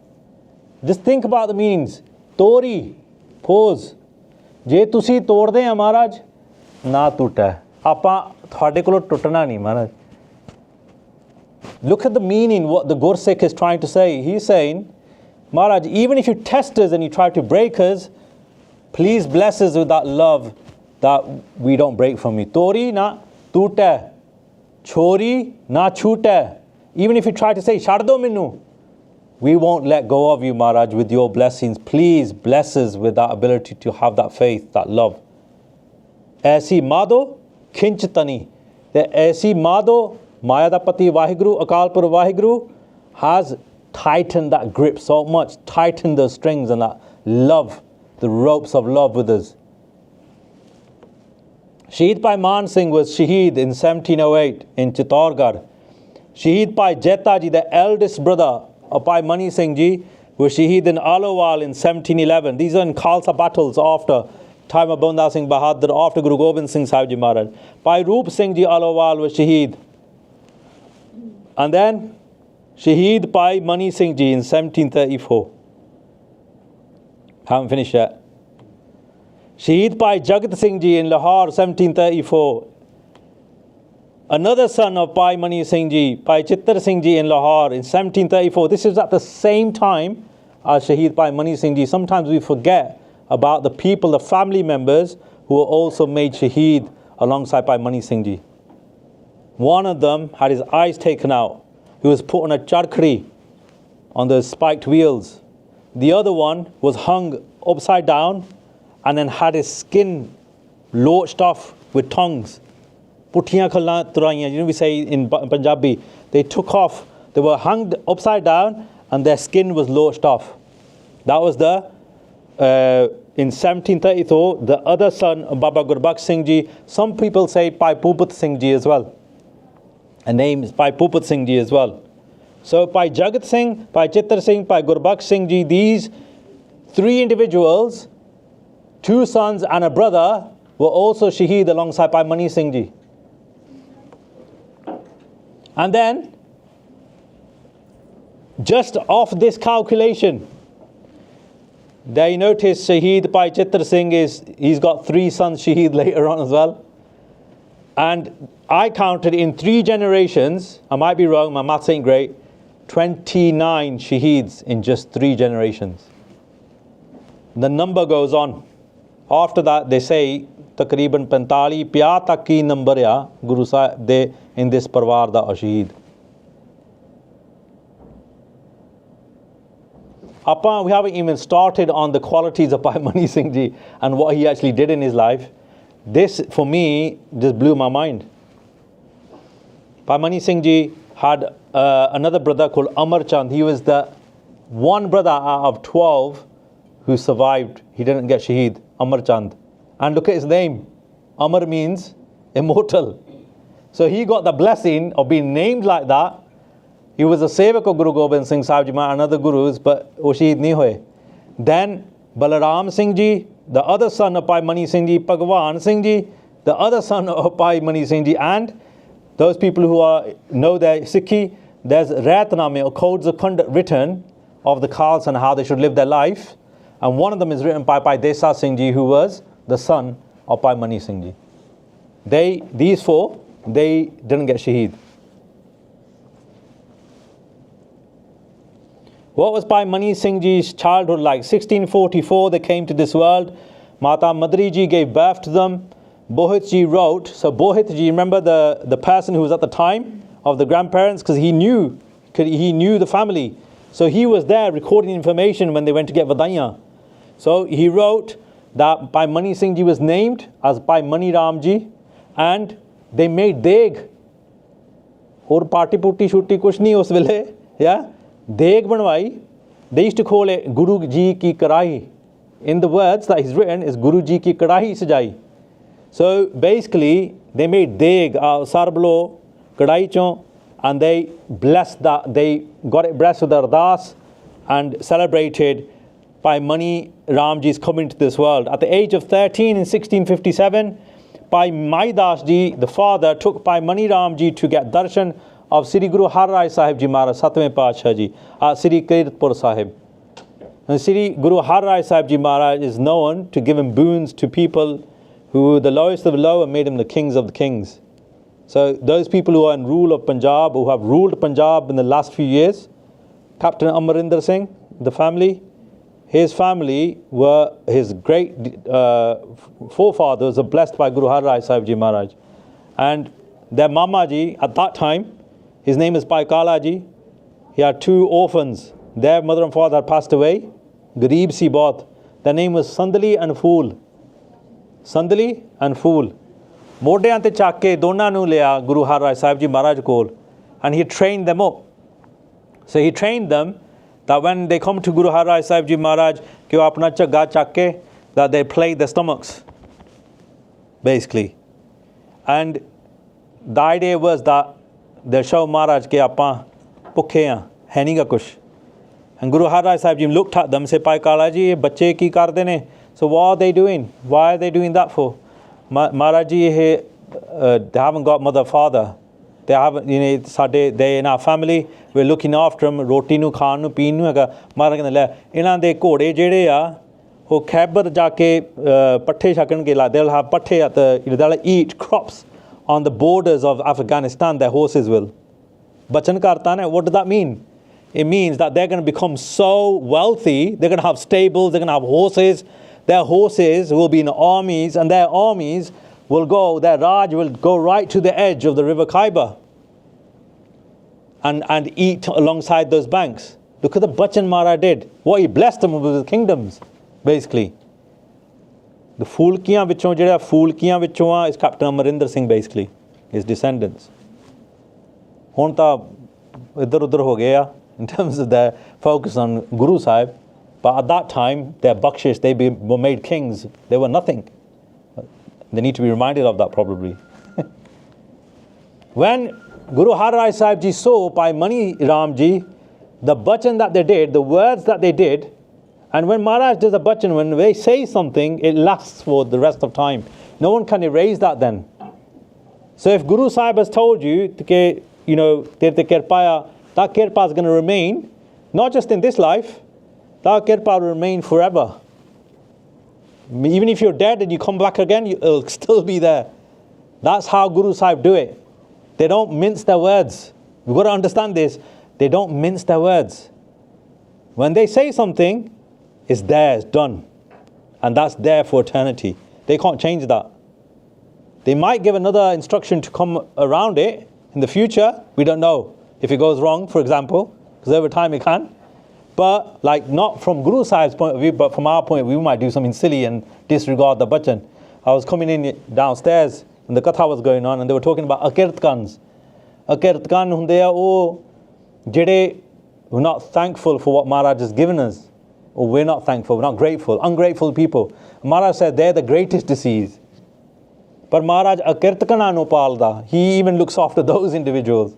Just think about the meanings. Tori, pose. Je tusi torde hai Maharaj, na toote. Apa thode kolo tutna nahi Maharaj. Look at the meaning, what the Gursikh is trying to say. He's saying, Maharaj, even if you test us and you try to break us, please bless us with that love that we don't break from you. Tori na toote, chori na choote. Even if you try to say, Shardo minnu, we won't let go of you, Maharaj, with your blessings. Please bless us with that ability to have that faith, that love. Aisi mado khinch tani. The aisi mado, Maya da Pati WhyGuru, Akalpur WhyGuru, has tightened that grip so much, tightened the strings and that love, the ropes of love with us. Shaheed Bhai Man Singh was Shaheed in 1708 in Chittorgarh. Shaheed Bhai Jeta Ji, the eldest brother of Bhai Mani Singh Ji, was Shaheed in Alowal in 1711. These are in Khalsa battles after time of Banda Singh Bahadur, after Guru Gobind Singh Sahib Ji Maharaj. Bhai Roop Singh Ji Alowal was Shaheed. And then Shaheed Bhai Mani Singh Ji in 1734. Haven't finished yet. Shaheed Bhai Jagat Singh Ji in Lahore, 1734. Another son of Bhai Mani Singh Ji, Bhai Chittar Singh Ji in Lahore in 1734. This is at the same time as Shaheed Bhai Mani Singh Ji. Sometimes we forget about the people, the family members who were also made Shaheed alongside Bhai Mani Singh Ji. One of them had his eyes taken out. He was put on a charkri on the spiked wheels. The other one was hung upside down and then had his skin loached off with tongues. Puttiyan khallan turaiyan, you know we say in Punjabi. They took off, they were hung upside down and their skin was loached off. That was in 1734, the other son of Baba Gurbakh Singh Ji. Some people say Bhai Bhupat Singh Ji as well. A name is Bhai Bhupat Singh Ji as well. So Bhai Jagat Singh, Bhai Chittar Singh, Bhai Gurbakh Singh Ji, these 3 individuals, 2 sons and a brother, were also Shaheed alongside Bhai Mani Singh Ji. And then, just off this calculation, there you notice Shaheed Bhai Chitra Singh he's got 3 sons Shaheed later on as well. And I counted in 3 generations, I might be wrong, my maths ain't great, 29 Shaheeds in just 3 generations. The number goes on. After that, they say, takriban 45-50 tak ki number ya Guru Sahib de in this parwar da Shaheed. We haven't even started on the qualities of Bhai Mani Singh Ji and what he actually did in his life. This, for me, just blew my mind. Bhai Mani Singh Ji had another brother called Amar Chand. He was the one brother out of 12 who survived. He didn't get Shaheed, Amar Chand. And look at his name. Amar means immortal. So he got the blessing of being named like that. He was a sevak of Guru Gobind Singh Sahib Ji and other gurus, but wo Shaheed nahi hoye. Then Balaram Singh Ji, the other son of Bhai Mani Singh Ji, Bhagwan Singh Ji, the other son of Bhai Mani Singh Ji, and those people who know their Sikhi, there's Raitname or codes of conduct written of the Khalsa and how they should live their life. And one of them is written by Bhai Desa Singh Ji, who was the son of Bhai Mani Singh Ji. These 4, they didn't get Shaheed. What was Bhai Mani Singh Ji's childhood like? 1644, they came to this world. Mata Madri Ji gave birth to them. Bohit Ji wrote. So Bohit Ji, remember the person who was at the time of the grandparents? Because he knew the family. So he was there recording information when they went to get Vadaiyan. So he wrote that Bhai Mani Singh Ji was named as Bhai Mani Ram Ji. And they made deg. Aur party putti shutti kuch nahi us vele. Yeah? Deg banwai, they used to call it Guru Ji ki Karahi. In the words that he's written is Guru Ji ki Karahi sajai. So basically, they made deg sarblo kadai chon, and they blessed that, they got it blessed with ardas and celebrated Bhai Mani Ram Ji's coming to this world. At the age of 13 in 1657, Bhai Maidas Ji, the father, took Bhai Mani Ram Ji to get darshan of Sri Guru Har Rai Sahib Ji Maharaj, 7th Parchar Ji, at Sri Kirtpur Sahib. And Sri Guru Har Rai Sahib Ji Maharaj is known to give him boons to people who were the lowest of the low and made him the kings of the kings. So those people who are in rule of Punjab, who have ruled Punjab in the last few years, Captain Amarinder Singh, the family, his family were his great forefathers are blessed by Guru Har Rai Sahib Ji Maharaj. And their Mama Ji, at that time, his name is Bhai Kala Ji. He had 2 orphans. Their mother and father had passed away. Gareeb si bahut. Their name was Sandali and Fool. Sandali and Fool. Modeyan te chakke dona nu liya Guru Har Rai Sahib Ji Maharaj kol. And he trained them up. So he trained them that when they come to Guru Har Rai Sahib Ji Maharaj, ki wo apna chagga chakke, that they play their stomachs. Basically. And the idea was that they show Maharaj ke apa bhukhe hain, hai nahi ga kuch. And Guru Har Rai Sahib Ji looked at them and said, Bhai Kala Ji, ye bacche ki karde ne? So what are they doing? Why are they doing that for? Maharaj Ji, they haven't got mother, father. They haven't, they in our family, we're looking after them, roti nu khan nu peen nu hega. Maharaj kehndे le, inan de घोड़े ਜਿਹੜੇ ਆ ਉਹ Khyber ਜਾ ਕੇ ਪੱਠੇ ਛਕਣਗੇ ਲਾ, they'll have ਪੱਠੇ at the, they'll eat crops on the borders of Afghanistan, their horses will. Bachan karta na, what does that mean? It means that they're going to become so wealthy, they're going to have stables, they're going to have horses. Their horses will be in armies, and their armies will go, their Raj will go right to the edge of the river Khyber and eat alongside those banks. Look at the Bachan Maharaj did. What he blessed them with his kingdoms, basically. The Fulkiyan vichon, jehड़ा Fulkiyan vichon is Captain Amarinder Singh, basically, his descendants. Hon ta idhar udhar ho gaya in terms of their focus on Guru Sahib. But at that time, their bakshish, they were made kings. They were nothing. They need to be reminded of that probably. When Guru Har Rai Sahib Ji saw Bhai Mani Ram Ji, the bachan that they did, the words that they did, And when Maharaj does a bachan, when they say something, it lasts for the rest of time. No one can erase that then. So if Guru Sahib has told you, that kirpa is going to remain, not just in this life, that kirpa will remain forever. Even if you're dead and you come back again, it'll still be there. That's how Guru Sahib do it. They don't mince their words. We've got to understand this. They don't mince their words. When they say something, it's there, it's done. And that's there for eternity. They can't change that. They might give another instruction to come around it in the future. We don't know if it goes wrong, for example, because over time it can. But like not from Guru Sahib's point of view, but from our point of view, we might do something silly and disregard the bachan. I was coming in downstairs and the katha was going on and they were talking about akirtkans. Akirtkan hunde a oh jede we're not thankful for what Maharaj has given us. Or we're not thankful, we're not grateful. Ungrateful people. Maharaj said they're the greatest disease. But Maharaj akirtkana no palda. He even looks after those individuals.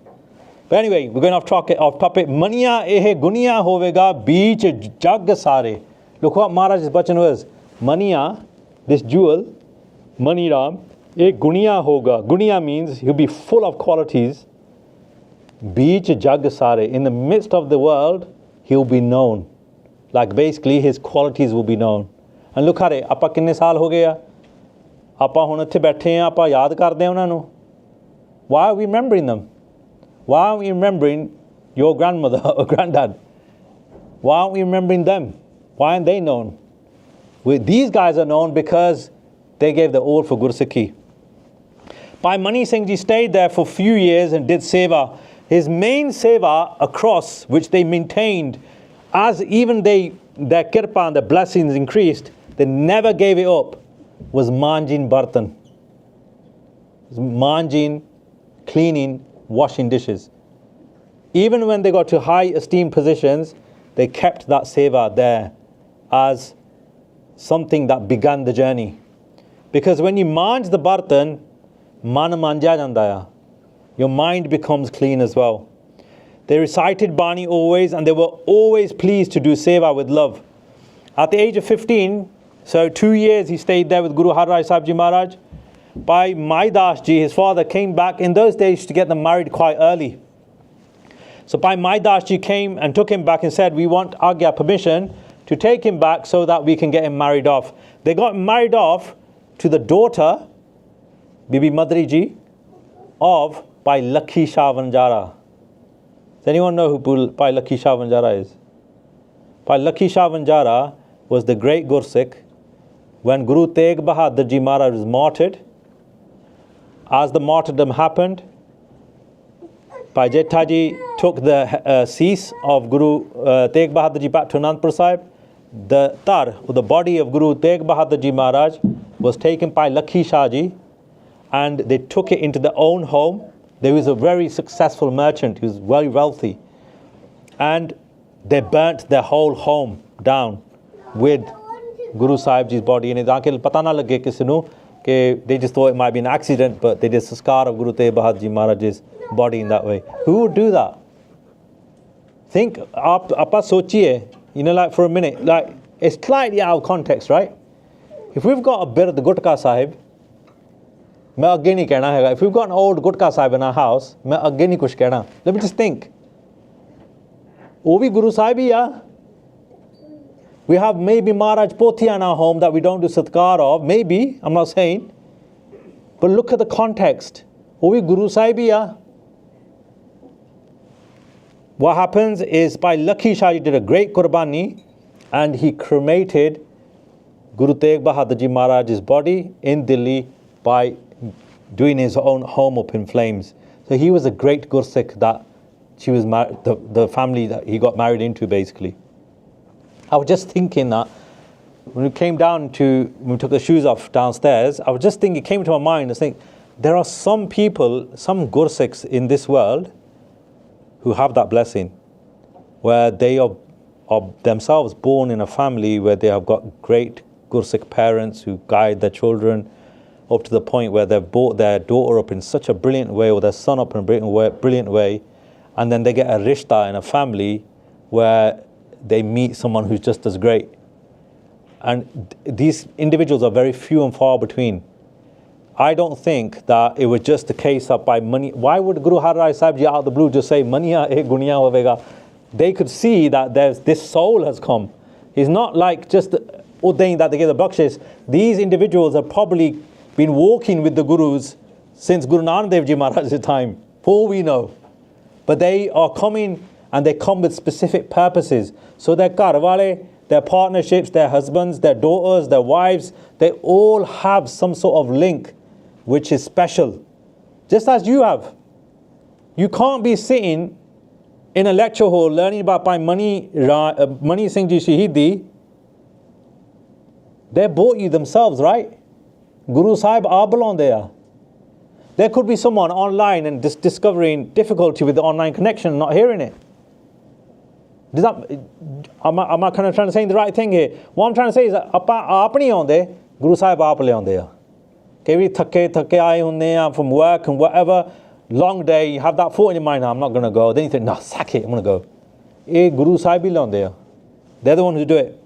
But anyway, we're going off topic. Maniya ehe guniya hovega beech jag sare. Look what Maharaj's bachan was. Maniya, this jewel, Mani Ram, eh guniya hoga. Guniya means he'll be full of qualities. Beech jag sare. In the midst of the world, he'll be known. Like basically his qualities will be known. And look at it. Apa kinne saal ho gaya? Apa hun ithe baithe hain, apa yaad karde hain unna nu. Why are we remembering them? Why aren't we remembering your grandmother or granddad? Why aren't we remembering them? Why aren't they known? These guys are known because they gave the all for Gursikhi. Bhai Mani Singh Ji stayed there for a few years and did seva. His main seva across, which they maintained, as even their kirpa and their blessings increased, they never gave it up, was manjin bartan. Manjin, cleaning, washing dishes. Even when they got to high esteemed positions, they kept that seva there as something that began the journey. Because when you manj the bartan, man manja janda hai. Your mind becomes clean as well. They recited Bani always and they were always pleased to do seva with love. At the age of 15, so 2 years he stayed there with Guru Har Rai Sahib Ji Maharaj. Bhai Mai Das Ji, his father, came back. In those days to get them married quite early. So Bhai Mai Das Ji came and took him back and said, we want Agya permission to take him back so that we can get him married off. They got married off to the daughter, Bibi Madri Ji, of Bhai Lakhi Shah Vanjara. Does anyone know who Bhai Lakhi Shah Vanjara is? Bhai Lakhi Shah Vanjara was the great Gursikh. When Guru Tegh Bahadur Ji Maharaj was martyred, as the martyrdom happened, Bhai Jetha Ji took the cease of Guru Tegh Bahadur Ji back to Anandpur Sahib. The tar, or the body of Guru Tegh Bahadur Ji Maharaj, was taken by Lakhi Shah Ji and they took it into their own home. There was a very successful merchant who was very wealthy. And they burnt their whole home down with Guru Sahib Ji's body. And they just thought it might be an accident, but they did sanskar of Guru Tegh Bahadur Ji Maharaj's body in that way. Who would do that? Think, apa sochiye, like for a minute, like it's slightly out of context, right? If we've got a bit of the Gutka Sahib, if we've got an old Gutka Sahib in our house, let me just think. Ovi Guru Sahib ya. We have maybe Maharaj Pothia in our home that we don't do satkar of. Maybe, I'm not saying. But look at the context. Ovi Guru Sahib ya. What happens is Bhai Lakhi Shah Ji did a great Qurbani and he cremated Guru Tegh Bahadur Ji Maharaj's body in Delhi by doing his own home up in flames. So he was a great Gursikh that she was the family that he got married into basically. I was just thinking that when we came down when we took the shoes off downstairs, I was just thinking, it came to my mind, I think there are some people, some Gursikhs in this world who have that blessing, where they are themselves born in a family where they have got great Gursikh parents who guide their children up to the point where they've brought their daughter up in such a brilliant way or their son up in a brilliant way, and then they get a rishta in a family where they meet someone who's just as great. And these individuals are very few and far between. I don't think that it was just the case of by money. Why would Guru Har Rai Sahib Ji out of the blue just say, Maniya ek guniya hovega? They could see that this soul has come. It's not like just ordaining that they give the bakshish. These individuals have probably been walking with the Gurus since Guru Nanak Dev Ji Maharaj's time, for all we know. But they are coming, and they come with specific purposes. So their karwale, their partnerships, their husbands, their daughters, their wives, they all have some sort of link which is special. Just as you have. You can't be sitting in a lecture hall learning about Bhai Mani Singh Ji Shaheedi. They bought you themselves, right? Guru Sahib Abel on there. There could be someone online and discovering difficulty with the online connection and not hearing it. Am I kind of trying to say the right thing here? What I'm trying to say is that apni aunde, Guru Sahib aap le aunde. Kevi thakke aaye hunde from work and whatever, long day, you have that thought in your mind, I'm not going to go. Then you think, no, sack it, I'm going to go. Guru Sahib le aunde. They're the ones who do it.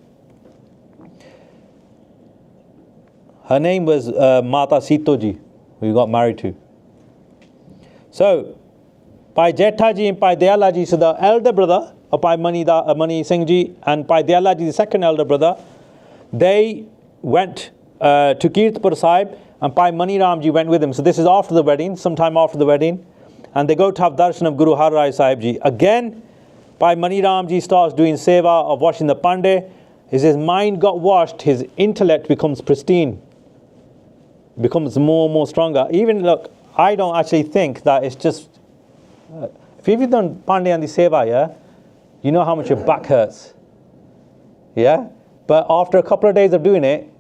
Her name was Mata Sito Ji, who you got married to. So, Bhai Jetha Ji and Bhai Dayala Ji, so the elder brother of Bhai Mani Singh Ji and Bhai Dayala Ji, the second elder brother, they went to Kirtpur Sahib, and Bhai Mani Ram Ji went with him. So this is after the wedding, sometime after the wedding. And they go to have darshan of Guru Har Rai Sahib Ji. Again, Bhai Mani Ram Ji starts doing seva of washing the pande. As his mind got washed, his intellect becomes pristine, becomes more and more stronger. Even, look, I don't actually think that it's just... if you've done pande and the seva, yeah, you know how much your back hurts. Yeah? But after a couple of days of doing it,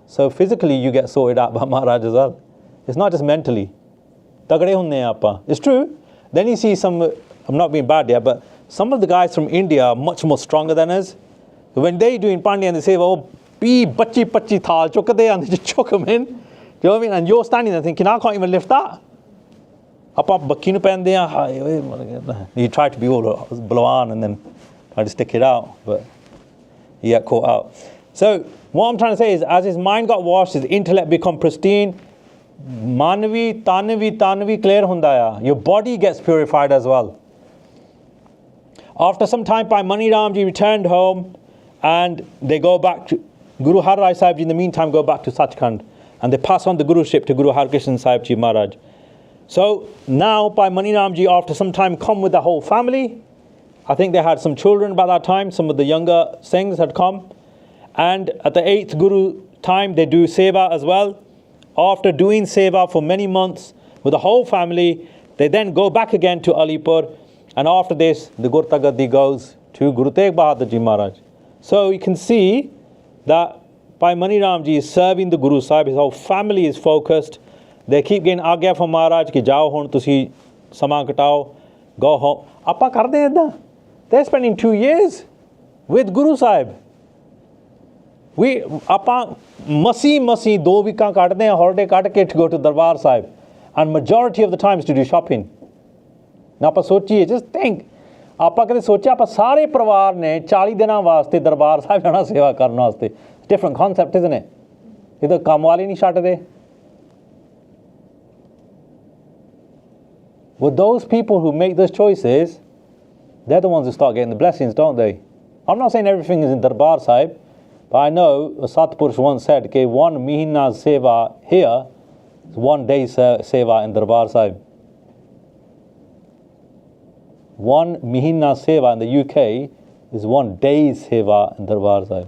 so physically you get sorted out by Maharaj as well. It's not just mentally. It's true. Then you see some, I'm not being bad here, but some of the guys from India are much more stronger than us. When they doing pandi and they say, oh, be bachi thal, chukade, and they just chuck them in. Do you know what I mean? And you're standing there thinking, I can't even lift that. You try to be all blow and then try to stick it out, but he got caught out. So what I'm trying to say is, as his mind got washed, his intellect become pristine, manvi, tanvi clear hundaya. Your body gets purified as well. After some time, Bhai Mani Ram Ji returned home, and they go back to Guru Har Rai Sahib Ji. In the meantime, go back to Sachkhand, and they pass on the Guruship to Guru Har Krishan Sahib Ji Maharaj. So now Bhai Mani Ram Ji, after some time, come with the whole family. I think they had some children by that time. Some of the younger Singhs had come. And at the 8th Guru time, they do seva as well. After doing seva for many months with the whole family, they then go back again to Alipur. And after this, the Gurtagadi goes to Guru Tegh Bahadur Ji Maharaj. So you can see that Bhai Mani Ram Ji is serving the Guru Sahib. His whole family is focused. They keep getting agya from Maharaj ki jao hon tusi sama katao, go home. Appa karde edda. They're spending 2 years with Guru Sahib. We appa masi 2 weeks kadde hain holiday kad ke to go to Darbar Sahib, and majority of the times to do shopping. Now appa sochiye, just think. Appa kade socha appa sare parivar ne 40 dina vaste Darbar Sahib jana seva karan vaste. Different concept, isn't it? Idhar kam wale nahi chhatde. With those people who make those choices, they're the ones who start getting the blessings, don't they? I'm not saying everything is in Darbar Sahib, but I know a Satpurush once said, okay, 1 Mahina seva here is 1 day seva in Darbar Sahib. 1 Mahina seva in the UK is 1 day's seva in Darbar Sahib.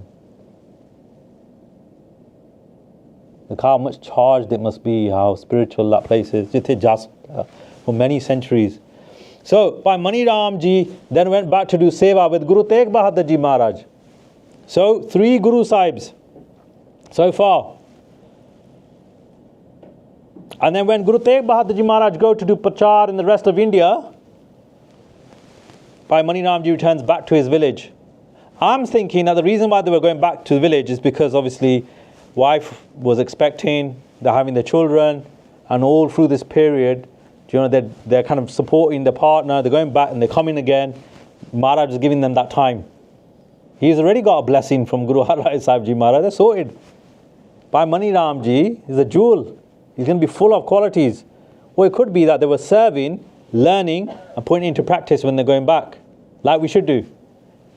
Look how much charged it must be, how spiritual that place is. Just for many centuries. So, Bhai Mani Ram Ji then went back to do seva with Guru Tegh Bahadur Ji Maharaj. So, 3 Guru Sahibs so far. And then when Guru Tegh Bahadur Ji Maharaj go to do Parchar in the rest of India, Bhai Mani Ram Ji returns back to his village. I'm thinking that the reason why they were going back to the village is because obviously wife was expecting, they're having their children, and all through this period, you know, they're kind of supporting the partner, they're going back and they're coming again. Maharaj is giving them that time. He's already got a blessing from Guru Har Rai Sahib Ji Maharaj. They're sorted. Bhai Mani Ram Ji is a jewel. He's going to be full of qualities. Or it could be that they were serving, learning, and putting it into practice when they're going back. Like we should do.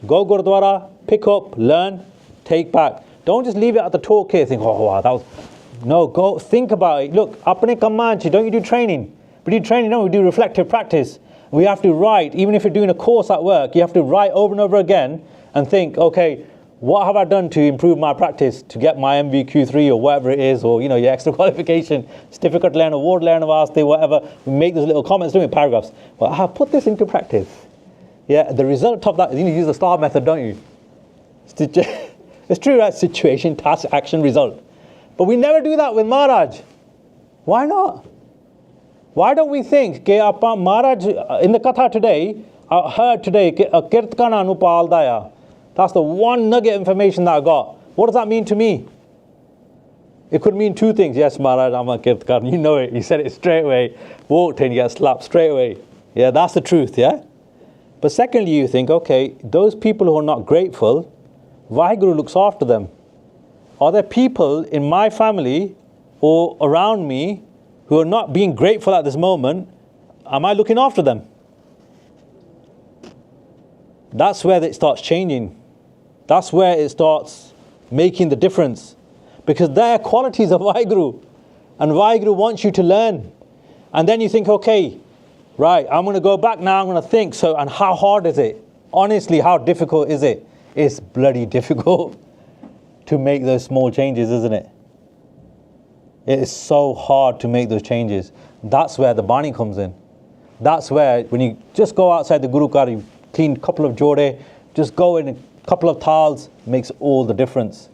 Go Gurdwara, pick up, learn, take back. Don't just leave it at the talk here, think, oh wow, that was... No, go think about it. Look, apne kammanchi, don't you do training? We do training, no, we do reflective practice. We have to write, even if you're doing a course at work, you have to write over and over again and think, okay, what have I done to improve my practice, to get my MVQ3 or whatever it is, or your extra qualification, certificate learner, award learner, whatever. We make those little comments, don't we, paragraphs. Well, I have put this into practice. Yeah, the result of that, you use the STAR method, don't you? It's true, right? Situation, task, action, result. But we never do that with Maharaj. Why not? Why don't we think, Maharaj, in the Katha today, I heard today, Kirtan Anupal Daya. That's the one nugget of information that I got. What does that mean to me? It could mean two things. Yes, Maharaj, I'm a Kirtan. You know it. You said it straight away. Walked in, you get slapped straight away. Yeah, that's the truth, yeah? But secondly, you think, okay, those people who are not grateful, WhyGuru looks after them. Are there people in my family or around me who are not being grateful at this moment? Am I looking after them? That's where it starts changing. That's where it starts making the difference. Because there are qualities of WhyGuru. And WhyGuru wants you to learn. And then you think, okay, right, I'm going to go back now, I'm going to think. So, and how hard is it? Honestly, how difficult is it? It's bloody difficult to make those small changes, isn't it? It is so hard to make those changes. That's where the Bani comes in. That's where, when you just go outside the Guru Car, you clean a couple of jode, just go in a couple of towels, makes all the difference.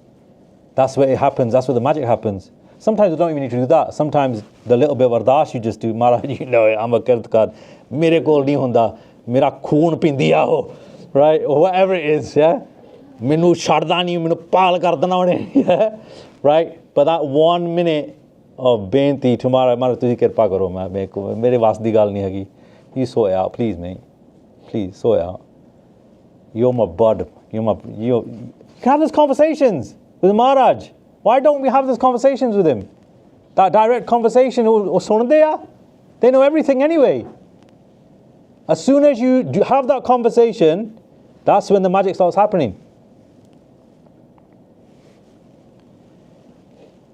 That's where it happens. That's where the magic happens. Sometimes you don't even need to do that. Sometimes the little bit of ardas you just do. Maharaj, you know it, I'm a kirtkar. Mere kol nahi hunda. Mera khoon pindiya ho. Right? Or whatever it is, yeah? Minu chadda nahi, minu paal kar dena one. Yeah? Right? But that 1 minute of benti, tomorrow, Maharaj, tuji kirpa karo. Mere vaas di gal nahi hagi. You sort it out, please, mate. Please, sort it out. You're my bud. You can have those conversations with Maharaj. Why don't we have those conversations with him? That direct conversation, they know everything anyway. As soon as you have that conversation, that's when the magic starts happening.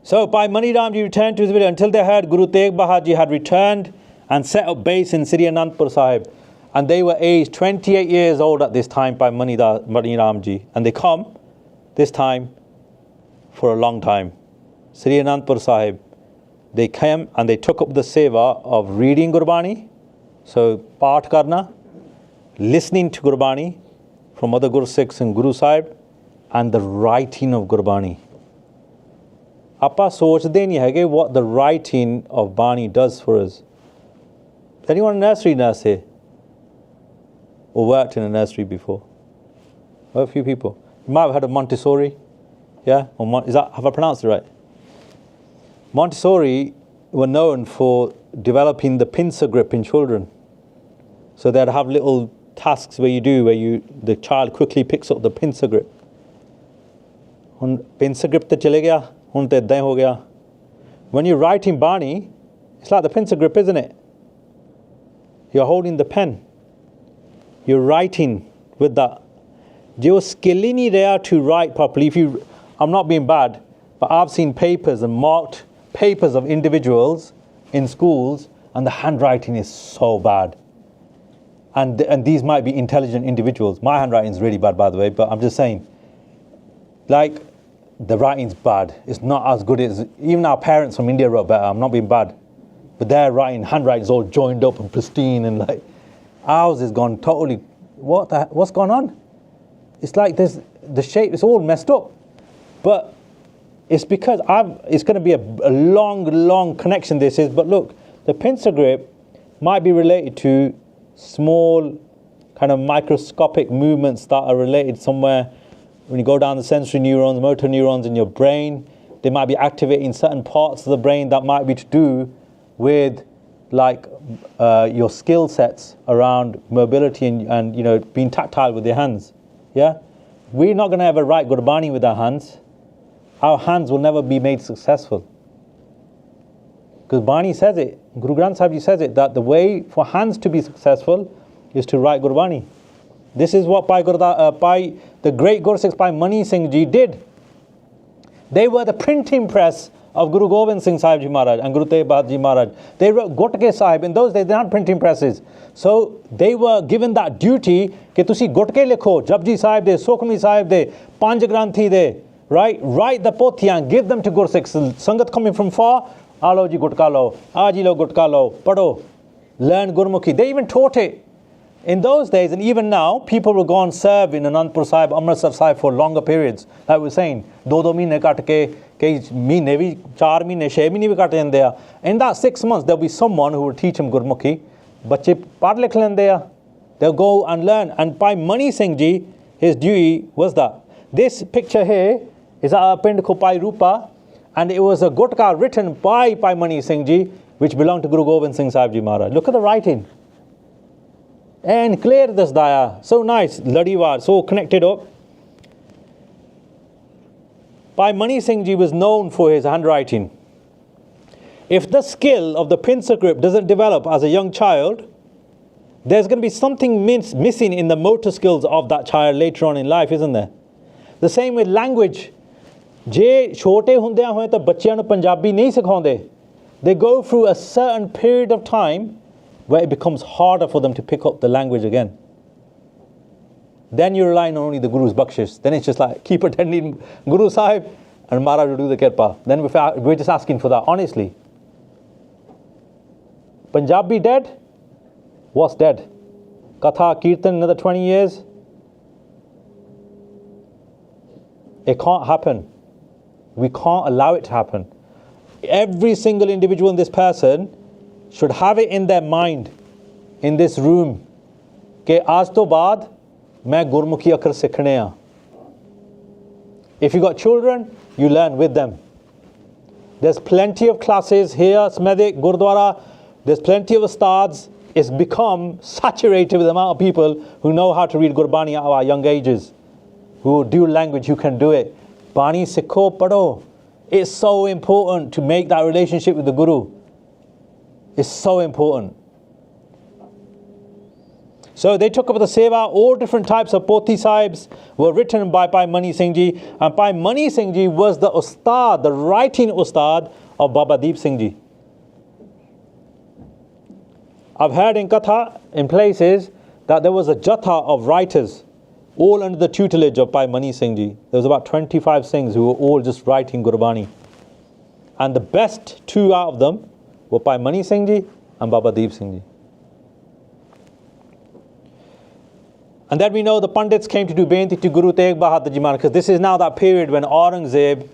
So by Mani Ramji returned to his village until they heard Guru Tegh Bahadur had returned and set up base in Sri Anandpur Sahib. And they were aged 28 years old at this time by Mani Ramji. And they come this time for a long time. Sri Anandpur Sahib, they came and they took up the seva of reading Gurbani, so Path Karna, listening to Gurbani from other Guru Sikhs and Guru Sahib, and the writing of Gurbani. Appa sochde nahi hai what the writing of Bani does for us. Is anyone in nursery nurse here? Or worked in a nursery before? Well, a few people. You might have heard of Montessori. Yeah? Or have I pronounced it right? Montessori were known for developing the pincer grip in children. So they'd have little tasks where the child quickly picks up the pincer grip. Pincer grip te chale gaya, hun te iddain ho gaya. When you're writing Bani, it's like the pincer grip, isn't it? You're holding the pen. You're writing with that. Jo skill hi nahi reha to write properly. I'm not being bad, but I've seen papers and marked papers of individuals in schools, and the handwriting is so bad. And these might be intelligent individuals. My handwriting is really bad, by the way, but I'm just saying, like, the writing's bad. It's not as good as, even our parents from India wrote better. I'm not being bad. But their handwriting is all joined up and pristine, and like, ours is gone totally, what's gone on? It's like the shape, it's all messed up. But it's because it's going to be a long connection this is, but look, the pincer grip might be related to small kind of microscopic movements that are related somewhere. When you go down the sensory neurons, motor neurons in your brain, they might be activating certain parts of the brain that might be to do with like your skill sets around mobility and being tactile with your hands. Yeah? we're not going to ever write Gurbani with our hands will never be made successful. Because Bani says it, Guru Granth Sahib Ji says it, that the way for hands to be successful is to write Gurbani. This is what Bhai the great Gursikhs Bhai Mani Singh Ji did. They were the printing press of Guru Gobind Singh Sahib Ji Maharaj and Guru Tegh Bahadur Ji Maharaj. They wrote Gutke Sahib. In those days, they had printing presses. So they were given that duty कि तुसी Gutke लिखो, Japji Sahib de, Sukhmani Sahib de, Panj Granthi de, right? Write the pothiyan, give them to Gursikhs. Sangat coming from far, Alo ji Gutka lo, Aji lo Gutka lo, Pado, learn Gurmukhi. They even taught it. In those days, and even now, people will go and serve in Anandpur Sahib, Amritsar Sahib for longer periods. Like we're saying, 2 mahine cut ke, kei mahine bhi, 4 mahine, 6 mahine bhi cut lende a. In that 6 months, there'll be someone who will teach him Gurmukhi. Bache pad likh lende a. They'll go and learn. And by Mani Singh Ji, his duty was that. This picture here is a pind ko Pai Rupa, and it was a Gutka written by Mani Singh Ji, which belonged to Guru Gobind Singh Sahib Ji Maharaj. Look at the writing. And clear this daya, so nice, ladiwar, so connected up. Bhai Mani Singh Ji was known for his handwriting. If the skill of the pencil grip doesn't develop as a young child, there's going to be something missing in the motor skills of that child later on in life, isn't there? The same with language. Je chote hundeyan hoye ta bachchiyan nu Punjabi nahi sikhaunde. They go through a certain period of time where it becomes harder for them to pick up the language again. Then you're relying on only the Guru's bakshish. Then it's just like, keep attending Guru Sahib and Maharaj will do the kirpa. Then we're just asking for that, honestly. Punjabi dead? What's dead? Katha, Kirtan, another 20 years? It can't happen. We can't allow it to happen. Every single individual in this person should have it in their mind, in this room, कि आज तो बाद मैं गुरमुखी अखर सीखने आ. If you got children, you learn with them. There's plenty of classes here, Smedik, Gurdwara, there's plenty of ustads. It's become saturated with the amount of people who know how to read Gurbani at our young ages, who do language, who can do it. Bani Sikho Pado. It's so important to make that relationship with the Guru. It's so important. So they took up the seva. All different types of Pothi Sahibs were written by Mani Singh Ji. And Bhai Mani Singh Ji was the ustad, the writing ustad of Baba Deep Singh Ji. I've heard in Katha, in places, that there was a jatha of writers, all under the tutelage of Bhai Mani Singh Ji. There was about 25 Singhs who were all just writing Gurbani. And the best 2 out of them were Bhai Mani Singh Ji and Baba Deep Singh Ji. And then we know the Pandits came to do Benti to Guru Tegh Bahadur Ji Maharaj, because this is now that period when Aurangzeb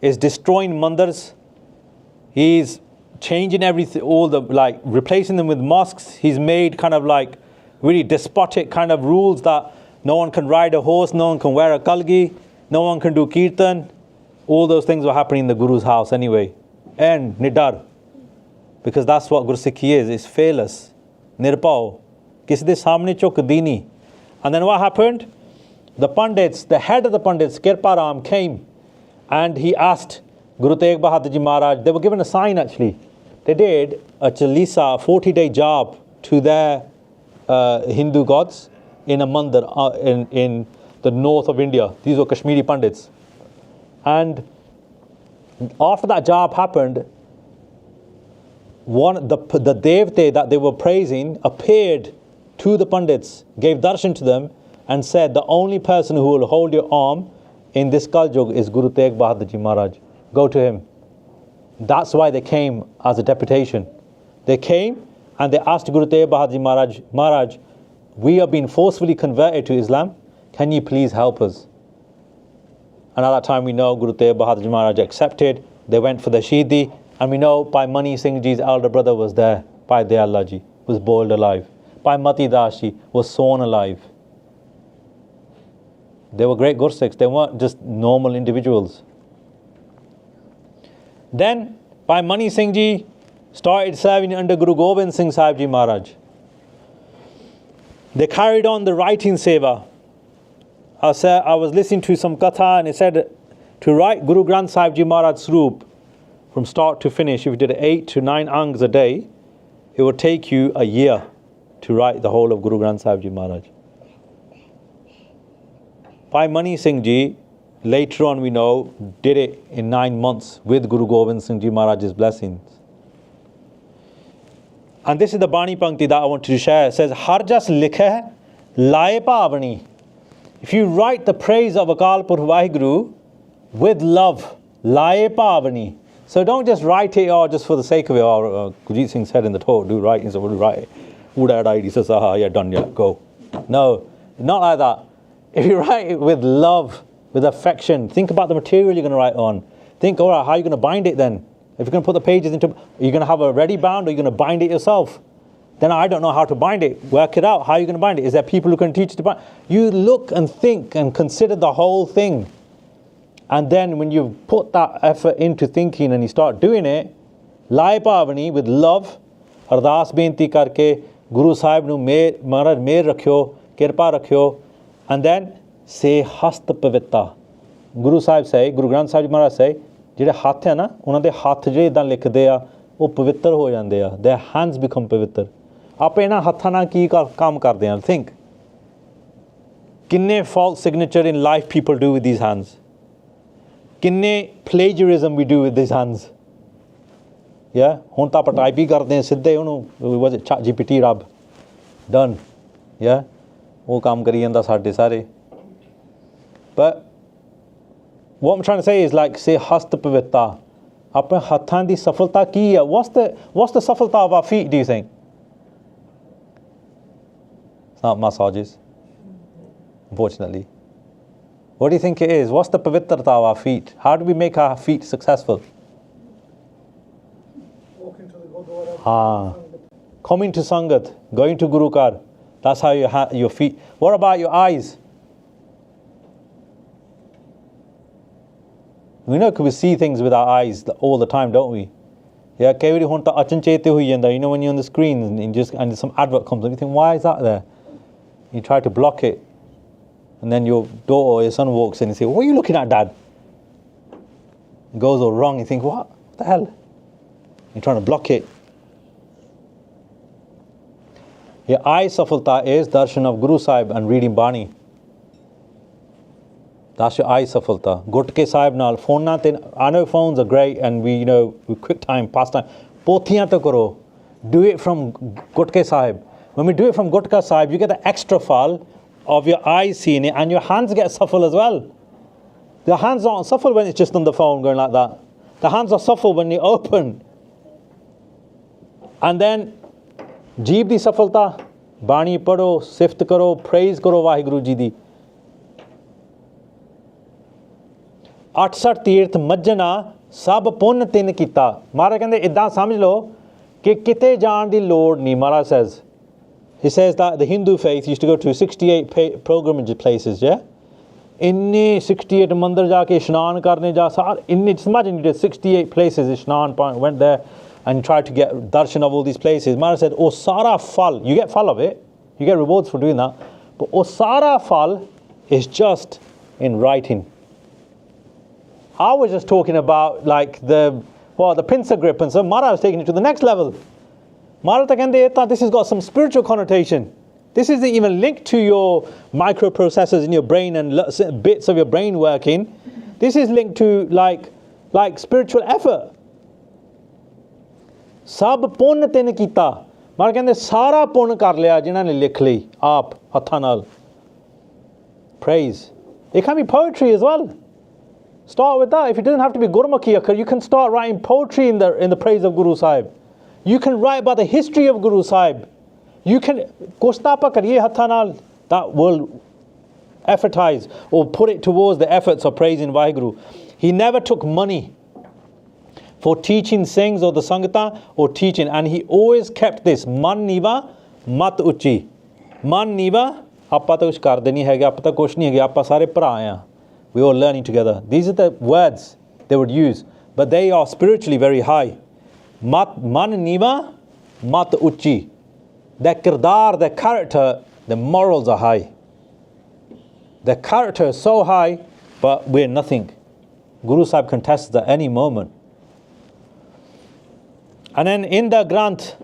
is destroying mandars. He's changing everything, replacing them with mosques. He's made kind of like really despotic kind of rules that no one can ride a horse, no one can wear a kalgi, no one can do kirtan. All those things were happening in the Guru's house anyway. And Nidar. Because that's what Gursikhi is. It's fearless. Nirpao. Kisi de samne chok dini. And then what happened? The Pandits, the head of the Pandits, Kirparam, came and he asked Guru Tegh Bahadur Ji Maharaj, they were given a sign actually. They did a Chalisa, a 40-day job to their Hindu gods in a mandir in the north of India. These were Kashmiri Pandits. And after that job happened, the Devte that they were praising appeared to the Pandits, gave darshan to them and said, the only person who will hold your arm in this Kaljug is Guru Tegh Bahadur Ji Maharaj. Go to him. That's why they came as a deputation. They came and they asked Guru Tegh Bahadur Ji Maharaj, Maharaj, we have been forcefully converted to Islam. Can you please help us? And at that time we know Guru Tegh Bahadur Ji Maharaj accepted. They went for the Shaheedi. And we know Bhai Mani Singh Ji's elder brother was there. Bhai Dayallah Ji was boiled alive. Bhai Mati Das Ji was sewn alive. They were great Gursikhs. They weren't just normal individuals. Then Bhai Mani Singh Ji started serving under Guru Gobind Singh Sahib Ji Maharaj. They carried on the writing seva. I was listening to some katha and it said to write Guru Granth Sahib Ji Maharaj Swaroop from start to finish, if you did 8 to 9 angs a day, it would take you a year to write the whole of Guru Granth Sahib Ji Maharaj. Bhai Mani Singh Ji, later on we know, did it in 9 months with Guru Gobind Singh Ji Maharaj's blessings. And this is the Bani Pankti that I wanted to share. It says, Har jas likhe laye pavani. If you write the praise of Akal Purkh WhyGuru with love, laye pavani. So don't just write it just for the sake of it. Or Kuljit Singh said in the talk, do write. He said, what do you write? Uda died. He says, yeah, done, yeah, go. No, not like that. If you write it with love, with affection, think about the material you're going to write on. Think, all right, how are you going to bind it then? If you're going to put the pages into, are you going to have a ready bound or are you going to bind it yourself? Then I don't know how to bind it. Work it out. How are you going to bind it? Is there people who can teach you to bind? You look and think and consider the whole thing. And then when you put that effort into thinking and you start doing it, Lai Pavani with love, Ardas Benti Karke, Guru Sahib nu Maharaj Mer Rakhyo, Kirpa Rakhyo, and then say Hast Pavita. Guru Sahib say, Guru Granth Sahib Maharaj say, ਜਿਹੜੇ ਹੱਥ ਹੈ ਨਾ ਉਹਨਾਂ ਦੇ ਹੱਥ ਜਿਹੜੇ ਇਦਾਂ ਲਿਖਦੇ ਆ ਉਹ ਪਵਿੱਤਰ ਹੋ ਜਾਂਦੇ ਆ their hands become ਪਵਿੱਤਰ ਆਪਾਂ ਇਹਨਾਂ ਹੱਥਾਂ ਨਾਲ ਕੀ ਕੰਮ ਕਰਦੇ ਆ think ਕਿੰਨੇ false signature in life people do with these hands ਕਿੰਨੇ plagiarism we do with these hands yeah ਹੁਣ ਤਾਂ ਆਪਾਂ ਟਾਈਪ ਹੀ ਕਰਦੇ ਆ ਸਿੱਧੇ ਉਹਨੂੰ was it ChatGPT ਰੱਬ done yeah ਉਹ ਕੰਮ ਕਰੀ ਜਾਂਦਾ ਸਾਡੇ ਸਾਰੇ but what I'm trying to say is like say hast pavita apne hathan di safalta ki hai what's the safalta of our feet do you think it's not massages unfortunately what do you think it is what's the pavitrata of our feet how do we make our feet successful walking to the Gurdwara coming to sangat going to Guru Kar that's how your feet what about your eyes we know we see things with our eyes all the time, don't we? Yeah, you know when you're on the screen and some advert comes up, you think, why is that there? You try to block it, and then your daughter or your son walks in and say, what are you looking at, Dad? It goes all wrong, you think, what the hell? You're trying to block it. Your eye safalta is darshan of Guru Sahib and reading Bani. That's your eye safalta. Gutke Sahib naal phone na I know phones are great and we quick time, past time. Pothiyan to karo. Do it from Gutke Sahib. When we do it from Gutka Sahib, you get the extra fall of your eyes seeing it and your hands get shuffle as well. The hands aren't shuffle when it's just on the phone going like that. The hands are shuffle when you open. And then jeeb di safalta. Bani padho, sift karo, praise karo WhyGuru Ji di. 68 ਤੀਰਥ ਮੱਝਣਾ ਸਭ ਪੁੰਨ ਤਿੰਨ ਕੀਤਾ ਮਹਾਰਾਜ ਕਹਿੰਦੇ ਇਦਾਂ ਸਮਝ ਲਓ ਕਿ ਕਿਤੇ ਜਾਣ ਦੀ ਲੋੜ ਨਹੀਂ ਮਹਾਰਾਜ says he says that the Hindu faith used to go to 68 pilgrimage places yeah ਇੰਨੇ 68 ਮੰਦਰ ਜਾ ਕੇ ਇਸ਼ਨਾਨ ਕਰਨੇ ਜਾ ਇੰਨੇ just imagine you did 68 places ਇਸ਼ਨਾਨ went there and tried to get darshan of all these places Maharaj said oh sara phal you get phal of it you get rewards for doing that but oh sara phal is just in writing I was just talking about like the pincer grip and so Maharaj was taking it to the next level. Maharaj thought this has got some spiritual connotation. This isn't even linked to your microprocessors in your brain and bits of your brain working. This is linked to like spiritual effort. Sab punn tin kita. Maharaj kehndे सारा पुण्य कर लिया जिन्हां ने लिख ਲਈ ਆਪ ਹੱਥਾਂ ਨਾਲ. Praise. It can be poetry as well. Start with that. If it doesn't have to be Gurmukhi, you can start writing poetry in the praise of Guru Sahib. You can write about the history of Guru Sahib. You can kostapa kariye hatha naal. That will effortize or put it towards the efforts of praising WhyGuru. He never took money for teaching Singhs or the Sangata or teaching, and he always kept this man niva mat uchi. Man niva ਆਪਾਂ ਤਾਂ ਕੁਛ ਕਰਦੇ ਨਹੀਂ ਹੈਗੇ ਆਪਾਂ ਤਾਂ ਕੁਛ ਨਹੀਂ ਹੈਗੇ ਆਪਾਂ ਸਾਰੇ ਭਰਾ ਆ We all learning together. These are the words they would use, but they are spiritually very high. Man niva, mat uchi. Their kirdar, their character, their morals are high. Their character is so high, but we're nothing. Guru Sahib contests at any moment. And then in the Granth,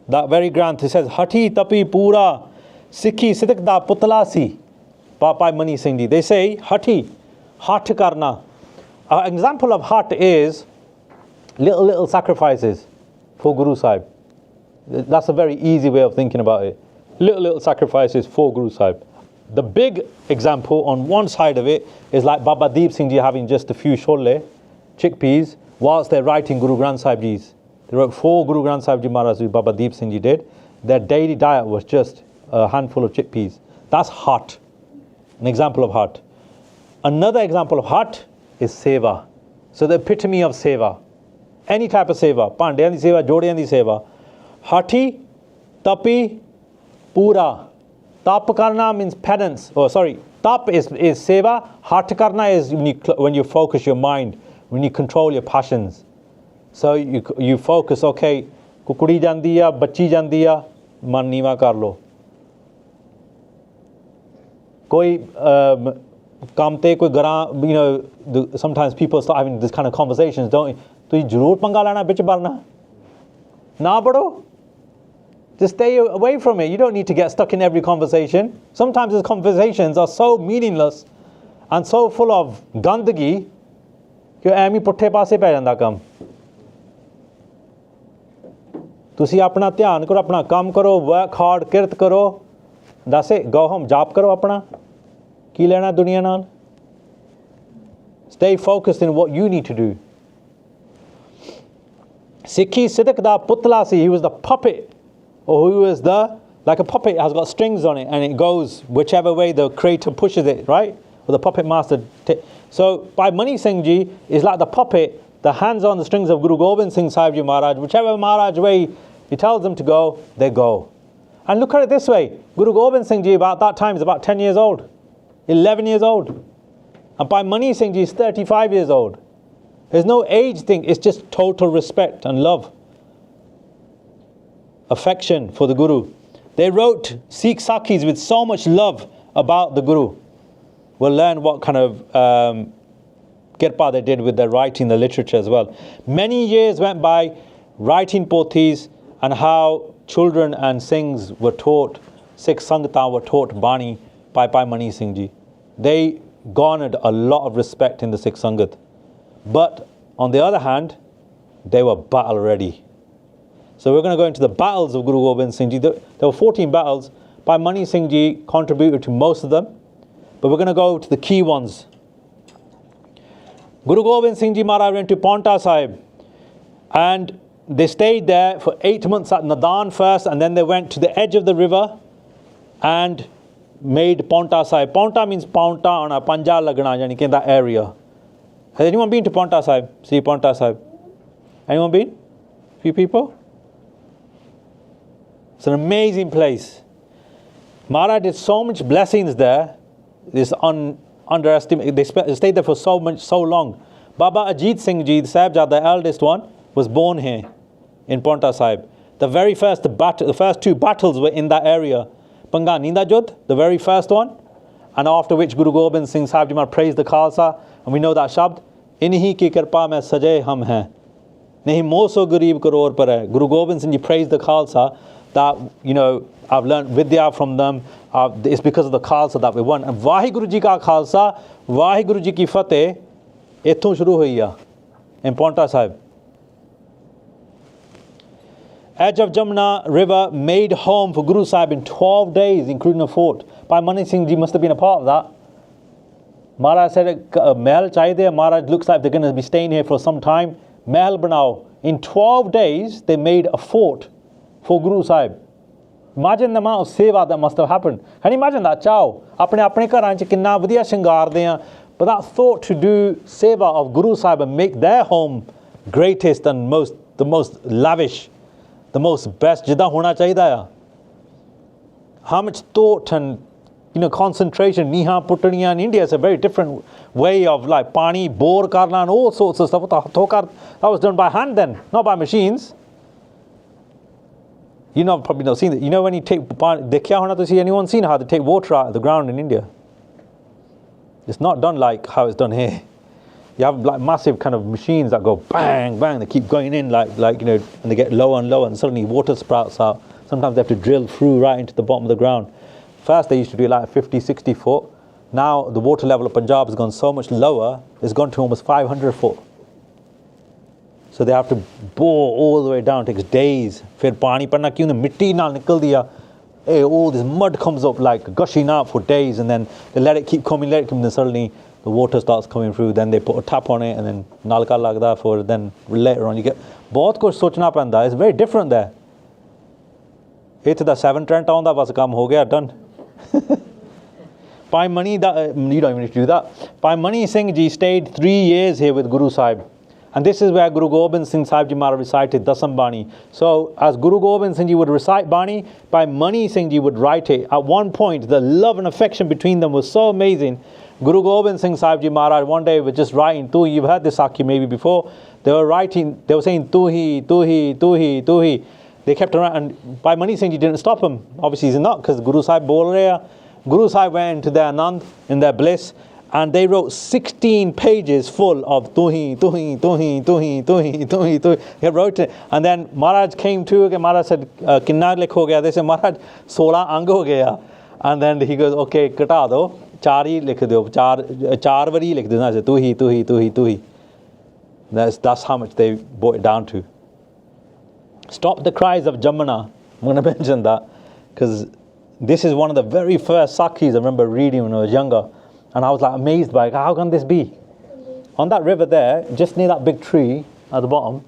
that very Granth, it says, Hati tapi pura, Sikhi sidik da putla si. By Mani Singh Ji. They say, Hati, hat karna. An example of hat is little sacrifices for Guru Sahib. That's a very easy way of thinking about it. Little sacrifices for Guru Sahib. The big example on one side of it is like Baba Deep Singh Ji having just a few chole, chickpeas, whilst they're writing Guru Granth Sahib Ji's. They wrote 4 Guru Granth Sahib Ji Maharaj, which Baba Deep Singh Ji did. Their daily diet was just a handful of chickpeas. That's heart. An example of heart. Another example of heart is seva. So the epitome of seva. Any type of seva. Pandyan di seva, Jodyan di seva. Hati, tapi, pura. Tap karna means penance. Tap is seva. Hat karna is when you focus your mind, when you control your passions. So you focus, okay, kukudi jandiya, bachi jandiya, man niwa kar lo. Koi kamte koi gara, sometimes people start having this kind of conversations, don't you? Tu jarur panga lana bich barna. Na bado. Just stay away from it. You don't need to get stuck in every conversation. Sometimes the conversations are so meaningless and so full of gandagi कि ऐमी पुट्ठे पासे पै जांदा कम. तुसी अपना ध्यान करो, अपना काम करो, वर्क हार्ड, किरत करो. That's it. Go home, जाप करो अपना. की लेना दुनिया नाल. Stay focused in what you need to do. Sikhi Siddiq da putla si, he was the puppet, or who was like a puppet has got strings on it and it goes whichever way the creator pushes it, right? Or the puppet master. So by Mani Singh Ji is like the puppet, the hands on the strings of Guru Gobind Singh Sahib Ji Maharaj. Whichever Maharaj way he tells them to go, they go. And look at it this way. Guru Gobind Singh Ji about that time is about 10 years old, 11 years old. And by Mani Singh Ji is 35 years old. There's no age thing, it's just total respect and love. Affection for the Guru. They wrote Sikh Sakhis with so much love about the Guru. We'll learn what kind of kirpa they did with their writing, the literature as well. Many years went by writing pothis and how children and Singhs were taught, Sikh Sangta were taught Bani by Mani Singh Ji. They garnered a lot of respect in the Sikh Sangat. But on the other hand, they were battle ready. So we're going to go into the battles of Guru Gobind Singh Ji. There were 14 battles. Bhai Mani Singh Ji contributed to most of them. But we're going to go to the key ones. Guru Gobind Singh Ji Maharaj went to Paonta Sahib. And they stayed there for 8 months at Nadan first. And then they went to the edge of the river and made Paonta Sahib. Paonta means Paonta on a Panja Lagana, yani in that area. Has anyone been to Paonta Sahib? See Paonta Sahib? Anyone been? Few people? It's an amazing place. Maharaj did so much blessings there. This underestimated. They stayed there for so long. Baba Ajit Singh Ji, the Sahibzada, the eldest one, was born here in Paonta Sahib. The first 2 battles were in that area. Panga Ninda Jod, the very first one, and after which Guru Gobind Singh Sahib Ji Maharaj praised the Khalsa, and we know that Shabd, Inhi ki kirpa mein saje hum hain. Nahi moso garib karor par hai. Guru Gobind Singh Ji praised the Khalsa that, I've learned Vidya from them. It's because of the Khalsa that we won. And WhyGuru Ji ka Khalsa, WhyGuru Ji ki Fateh, ithon shuru hui hai in Paonta Sahib. Edge of Jamuna River made home for Guru Sahib in 12 days, including a fort. Bhai Mani Singh Ji must have been a part of that. Maharaj said, Mahal chahiye. Maharaj looks like they're going to be staying here for some time. Mahal banao. In 12 days, they made a fort for Guru Sahib. Imagine the amount of seva that must have happened. And imagine that, chao. Apne gharan ch kinna vadiya shingar de hain. But that thought to do seva of Guru Sahib and make their home greatest and the most lavish, the most best, jida hona chahiye hai. How much thought and concentration, niha putaniya in India is a very different way of like pani, bore karna and all sorts of stuff. That was done by hand then, not by machines. Probably not seen that. When you take, anyone seen how they take water out of the ground in India? It's not done like how it's done here. You have like massive kind of machines that go bang, bang, they keep going in like you know, and they get lower and lower, and suddenly water sprouts out. Sometimes they have to drill through right into the bottom of the ground. First they used to do like 50, 60 foot. Now the water level of Punjab has gone so much lower, it's gone to almost 500 foot. So they have to bore all the way down, it takes days. Fir pani panna ki hunda mitti naal nikal diya. All this mud comes up like gushing out for days, and then they let it keep coming, then suddenly the water starts coming through. Then they put a tap on it, and then nalka lagda for, then later on you get bahut kuch sochna penda. It's very different there. It's the 7 Trent aunda bas kam ho gaya, done. Bhai Mani, you don't even need to do that. Bhai Mani Singh ji stayed 3 years here with Guru Sahib. And this is where Guru Gobind Singh Sahib Ji Maharaj recited Dasam Bani. So as Guru Gobind Singh Ji would recite Bani, Bhai Mani Singh Ji would write it. At one point, the love and affection between them was so amazing. Guru Gobind Singh Sahib Ji Maharaj one day was just writing, Tu, you've heard this Sakhi maybe before. They were writing, they were saying, Tu hi, Tu hi, Tu hi, Tu hi. They kept around, and Bhai Mani Singh Ji didn't stop him. Obviously he's not, because Guru Sahib bol rahe hai. Guru Sahib went into their Anand, in their bliss, and they wrote 16 pages full of Tuhi, Tuhi, Tuhi, Tuhi, Tuhi, Tuhi, Tuhi. He wrote it. And then Maharaj came to again. Maharaj said, Kinna likh ho gaya? They said, Maharaj, 16 ang ho gaya. And then he goes, okay, kata do. 4 hi likh do. 4 vari likh do. I said, Tuhi, Tuhi, Tuhi, Tuhi. That's how much they brought it down to. Stop the cries of Jamuna. I'm going to mention that, because this is one of the very first Sakhis I remember reading when I was younger. And I was like amazed by it. How can this be? On that river there, just near that big tree at the bottom,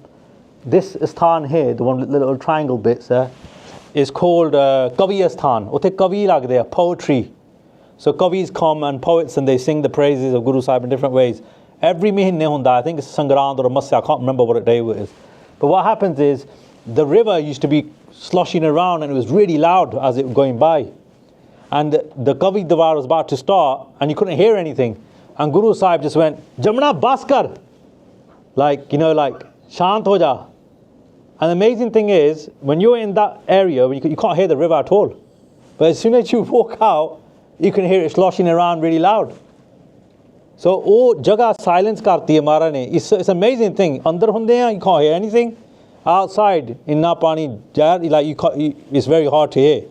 this Asthan here, the one with the little triangle bits there, is called Kavi Asthan. Utte Kavi lag there, poetry. So Kavis come and poets, and they sing the praises of Guru Sahib in different ways. Every Mahinne hunda, I think it's Sangrand or a Masya, I can't remember what day it is. But what happens is, the river used to be sloshing around, and it was really loud as it was going by. And the Kavi Dawar was about to start, and you couldn't hear anything. And Guru Sahib just went, Jamuna Bhaskar! Like, you know, like, Shant ho ja. And the amazing thing is, when you're in that area, you can't hear the river at all. But as soon as you walk out, you can hear it sloshing around really loud. So, oh, jaga silence karti hai Maharaj ne. It's an amazing thing. Andar hunde hain, you can't hear anything. Outside, inna pani, like it's very hard to hear.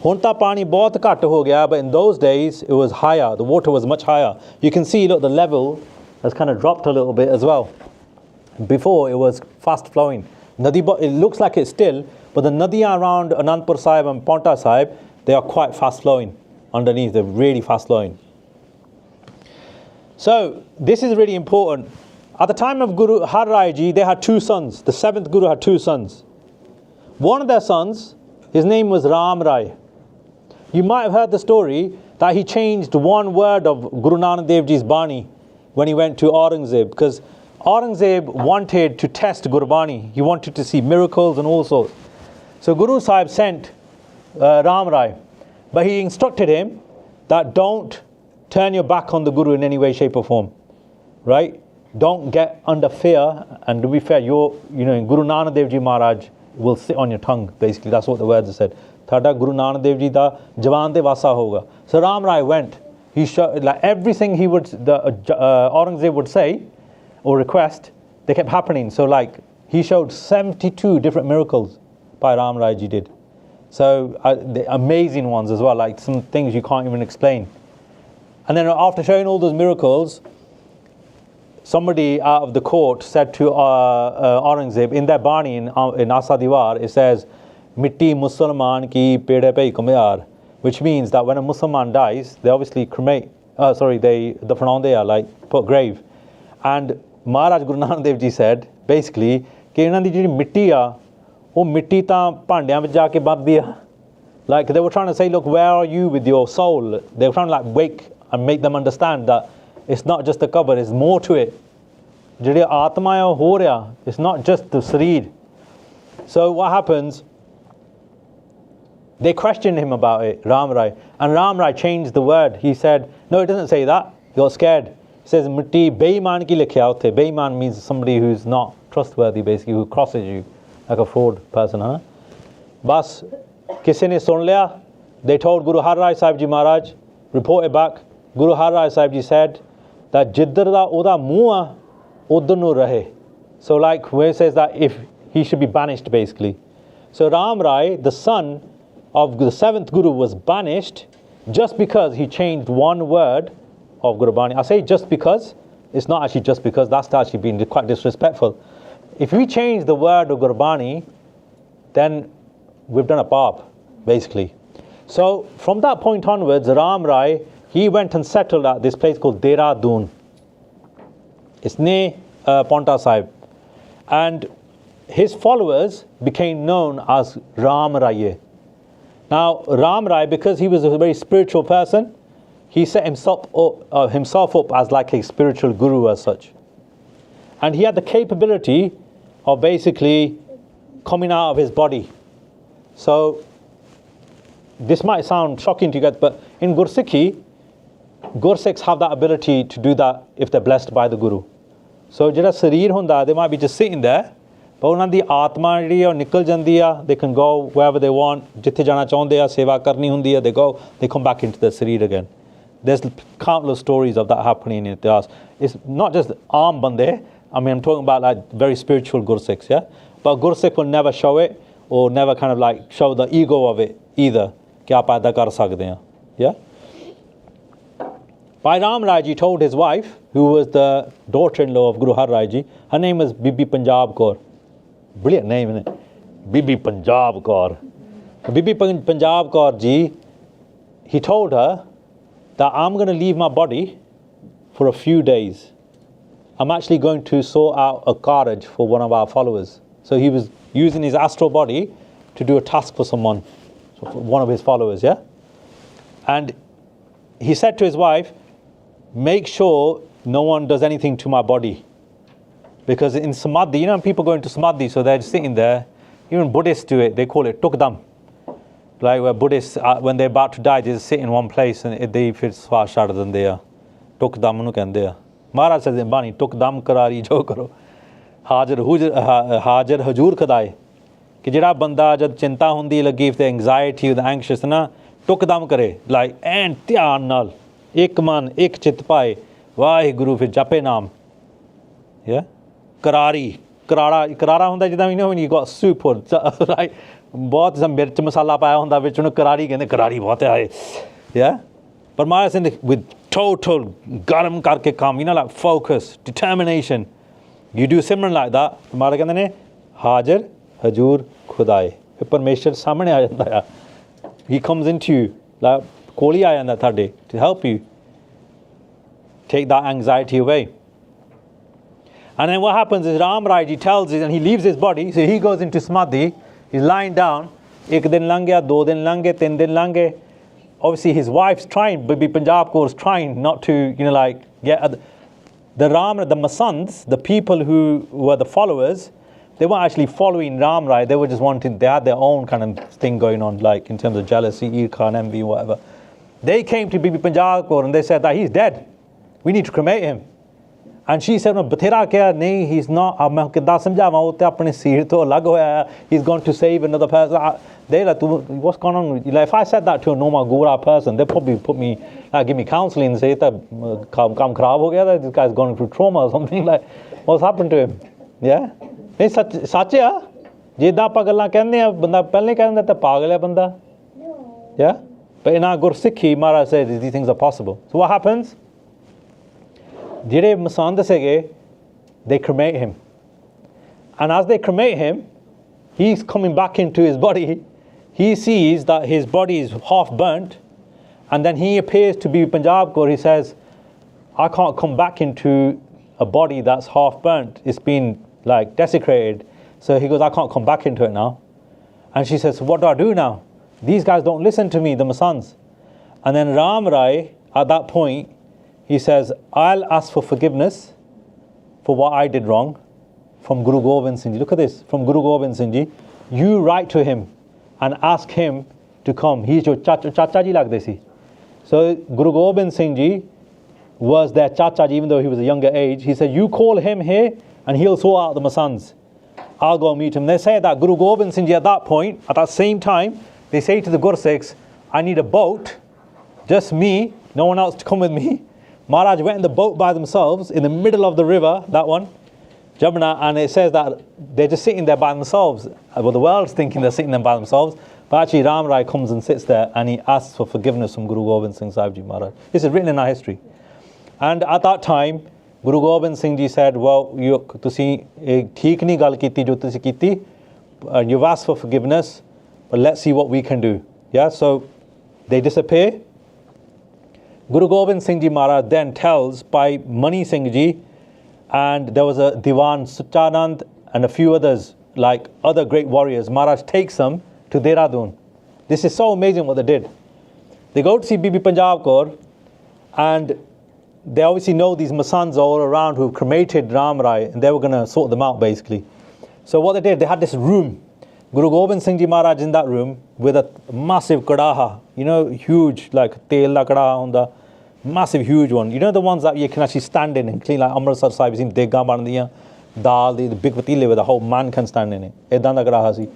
Hunta pani bahut ghat ho gaya, but in those days it was higher. The water was much higher. You can see, look, the level has kind of dropped a little bit as well. Before it was fast flowing. Nadi, it looks like it's still, but the nadiyan around Anandpur Sahib and Paonta Sahib, they are quite fast flowing underneath. They're really fast flowing. So this is really important. At the time of Guru Har Rai Ji, they had 2 sons. The 7th Guru had 2 sons. One of their sons, his name was Ram Rai. You might have heard the story that he changed one word of Guru Nanak Dev Ji's Bani when he went to Aurangzeb, because Aurangzeb wanted to test Gurbani. He wanted to see miracles and all sorts. So Guru Sahib sent Ram Rai, but he instructed him that don't turn your back on the Guru in any way, shape or form, right? Don't get under fear, and to be fair, Guru Nanak Dev Ji Maharaj will sit on your tongue, basically. That's what the words said. Thada Guru Nanak Dev Ji da jawan de vasa hoga. So Ram Rai went. He showed, like, everything he would, Aurangzeb would say or request, they kept happening. So like, he showed 72 different miracles by Ram Rai Ji did. So the amazing ones as well, like some things you can't even explain. And then after showing all those miracles, somebody out of the court said to Aurangzeb, in their Bani, in Asa Diwar, it says, Mitti Musalman ki pede pe kumyar, which means that when a Musliman dies, they obviously cremate, they dafnaunde, like put grave. And Maharaj Guru Nanak Dev Ji said, basically, कि इन्हां दी जिहड़ी मिट्टी आ, वो मिट्टी तां भांडियां विच जाके बरदी आ. Like they were trying to say, look, where are you with your soul? They were trying to like wake and make them understand that it's not just the cover, it's more to it. Jehड़ी आत्मा है हो रहा, it's not just the sareer. So what happens? They questioned him about it, Ram Rai, and Ram Rai changed the word. He said, no, it doesn't say that. He got scared. He says, mitti beiman ki likhya hote. Beiman means somebody who's not trustworthy, basically, who crosses you, like a fraud person, huh? Bas, kisi ne sun liya. They told Guru Har Rai Sahib Ji Maharaj, reported back. Guru Har Rai Sahib Ji said that Jiddar da oda muah udhar nu rahe. So like where it says that if he should be banished basically. So Ram Rai, the son of the 7th Guru, was banished just because he changed one word of Gurbani. I say just because, it's not actually just because, that's actually being quite disrespectful. If we change the word of Gurbani, then we've done a paap, basically. So from that point onwards, Ram Rai, he went and settled at this place called Dehradun. It's near Paonta Sahib. And his followers became known as Ram Rai. Now Ram Rai, because he was a very spiritual person, he set himself up as like a spiritual guru as such. And he had the capability of basically coming out of his body. So this might sound shocking to you guys, but in Gursikhi, Gursikhs have that ability to do that if they're blessed by the Guru. So jehda sareer hunda, they might be just sitting there, but unhan di atma jehdi o nikal jandi a, they can go wherever they want, jithe jana chaਹੁੰਦੇ a, seva karni hundi a, they go, they come back into the sareer again. There's countless stories of that happening in Ityas. It's not just aam bande, I mean I'm talking about like very spiritual Gursikhs, yeah? But Gursikh will never show it, or never kind of like show the ego of it either. Ki aap aida kar sakde hain, yeah? Bhai Ram Rai Ji told his wife, who was the daughter-in-law of Guru Har Rai Ji, her name was Bibi Punjab Kaur. Brilliant name, isn't it? Bibi Punjab Kaur. Bibi Punjab Kaur Ji, he told her that I'm going to leave my body for a few days. I'm actually going to sort out a carriage for one of our followers. So he was using his astral body to do a task for someone, so for one of his followers, yeah? And he said to his wife, make sure no one does anything to my body. Because in Samadhi, you know, people go into Samadhi, so they're just sitting there. Even Buddhists do it, they call it Tukdam. Like where Buddhists, when they're about to die, they just sit in one place and they feel swash out than they are. Tukdam nu kehande a. Maharaj says in Bani, Tukdam karari jo karo. Hajar hajur khadaye. Ki jehda banda jad chinta hundi lagi, if the anxiety or the anxious na, Tukdam kare, like and dhyan nal. Ek man, ek chit paye. WhyGuru fir jape naam. Yeah? Karari. Karara hunda jida, you know, when you got soup or like bahut sa mirch masala paya hunda vich onu karari kehinde, karari bahut hai. Yeah? But Maharaj said with total garam karke kaam, you know, like focus, determination. You do Simran like that, Maharaj kehinde ne Hajar Hajur Khudaye. Fir Parmeshwar samne aa janda hai. He comes into you, like koli aa janda thade to help you take that anxiety away. And then what happens is Ram Rai Ji tells it, and he leaves his body, so he goes into Samadhi, he's lying down, ek din lang gaya, do din lang gaye, tin din lang gaye. Obviously his wife's trying, Bibi Punjab Kaur is trying not to, you know, like get the Masands, the people who were the followers, they weren't actually following Ram Rai, they were just wanting, they had their own kind of thing going on, like in terms of jealousy, irkha and envy, whatever. They came to Bibi Punjab Kaur and they said that he's dead, we need to cremate him. And she said, Bathera kya, nahi, he's not, he's going to save another person. They're like, what's going on? Like, if I said that to a normal Gora person, they'd probably put me, give me counseling and say, this guy's going through trauma or something. Like, what's happened to him? Yeah? It's such a, jeda pagala kehne banda pehle kehne ta pagal hai banda. Yeah? But in our Gursikhi, Maharaj said these things are possible. So what happens? Jire Masand sege, they cremate him. And as they cremate him, he's coming back into his body. He sees that his body is half burnt, and then he appears to be Punjab Kaur. He says, I can't come back into a body that's half burnt. It's been like desecrated. So he goes, I can't come back into it now. And she says, what do I do now? These guys don't listen to me, the Masands. And then Ram Rai, at that point, he says, I'll ask for forgiveness for what I did wrong from Guru Gobind Singh Ji. Look at this, from Guru Gobind Singh Ji. You write to him and ask him to come. He's your Chacha Ji lagde si. So Guru Gobind Singh Ji was their Chacha Ji, even though he was a younger age. He said, you call him here and he'll sort out the Masands. I'll go meet him. They say that Guru Gobind Singh Ji at that point, at that same time, they say to the Gursikhs, I need a boat, just me no one else to come with me. Maharaj went in the boat by themselves in the middle of the river, that one, Jamuna, and it says that they're just sitting there by themselves. Well, the world's thinking they're sitting there by themselves, but actually Ram Rai comes and sits there and he asks for forgiveness from Guru Gobind Singh Sahib Ji Maharaj. This is written in our history. And at that time, Guru Gobind Singh Ji said, well, you've asked for forgiveness, but let's see what we can do. Yeah, so they disappear. Guru Gobind Singh Ji Maharaj then tells by Mani Singh Ji, and there was a Diwan Suchanand and a few others, like other great warriors. Maharaj takes them to Dehradun. This is so amazing what they did. They go to see Bibi Punjab Kaur, and they obviously know these Masands all around who cremated Ram Rai, and they were going to sort them out basically. So what they did, they had this room. Guru Gobind Singh Ji Maharaj in that room with a massive kadaha, huge, like tel la kadaha on the massive huge one. The ones that you can actually stand in and clean, like Amritsar Sahib, you've seen degga bandiyan, dal, the big patile where the whole man can stand in it. Edan da kadaha si.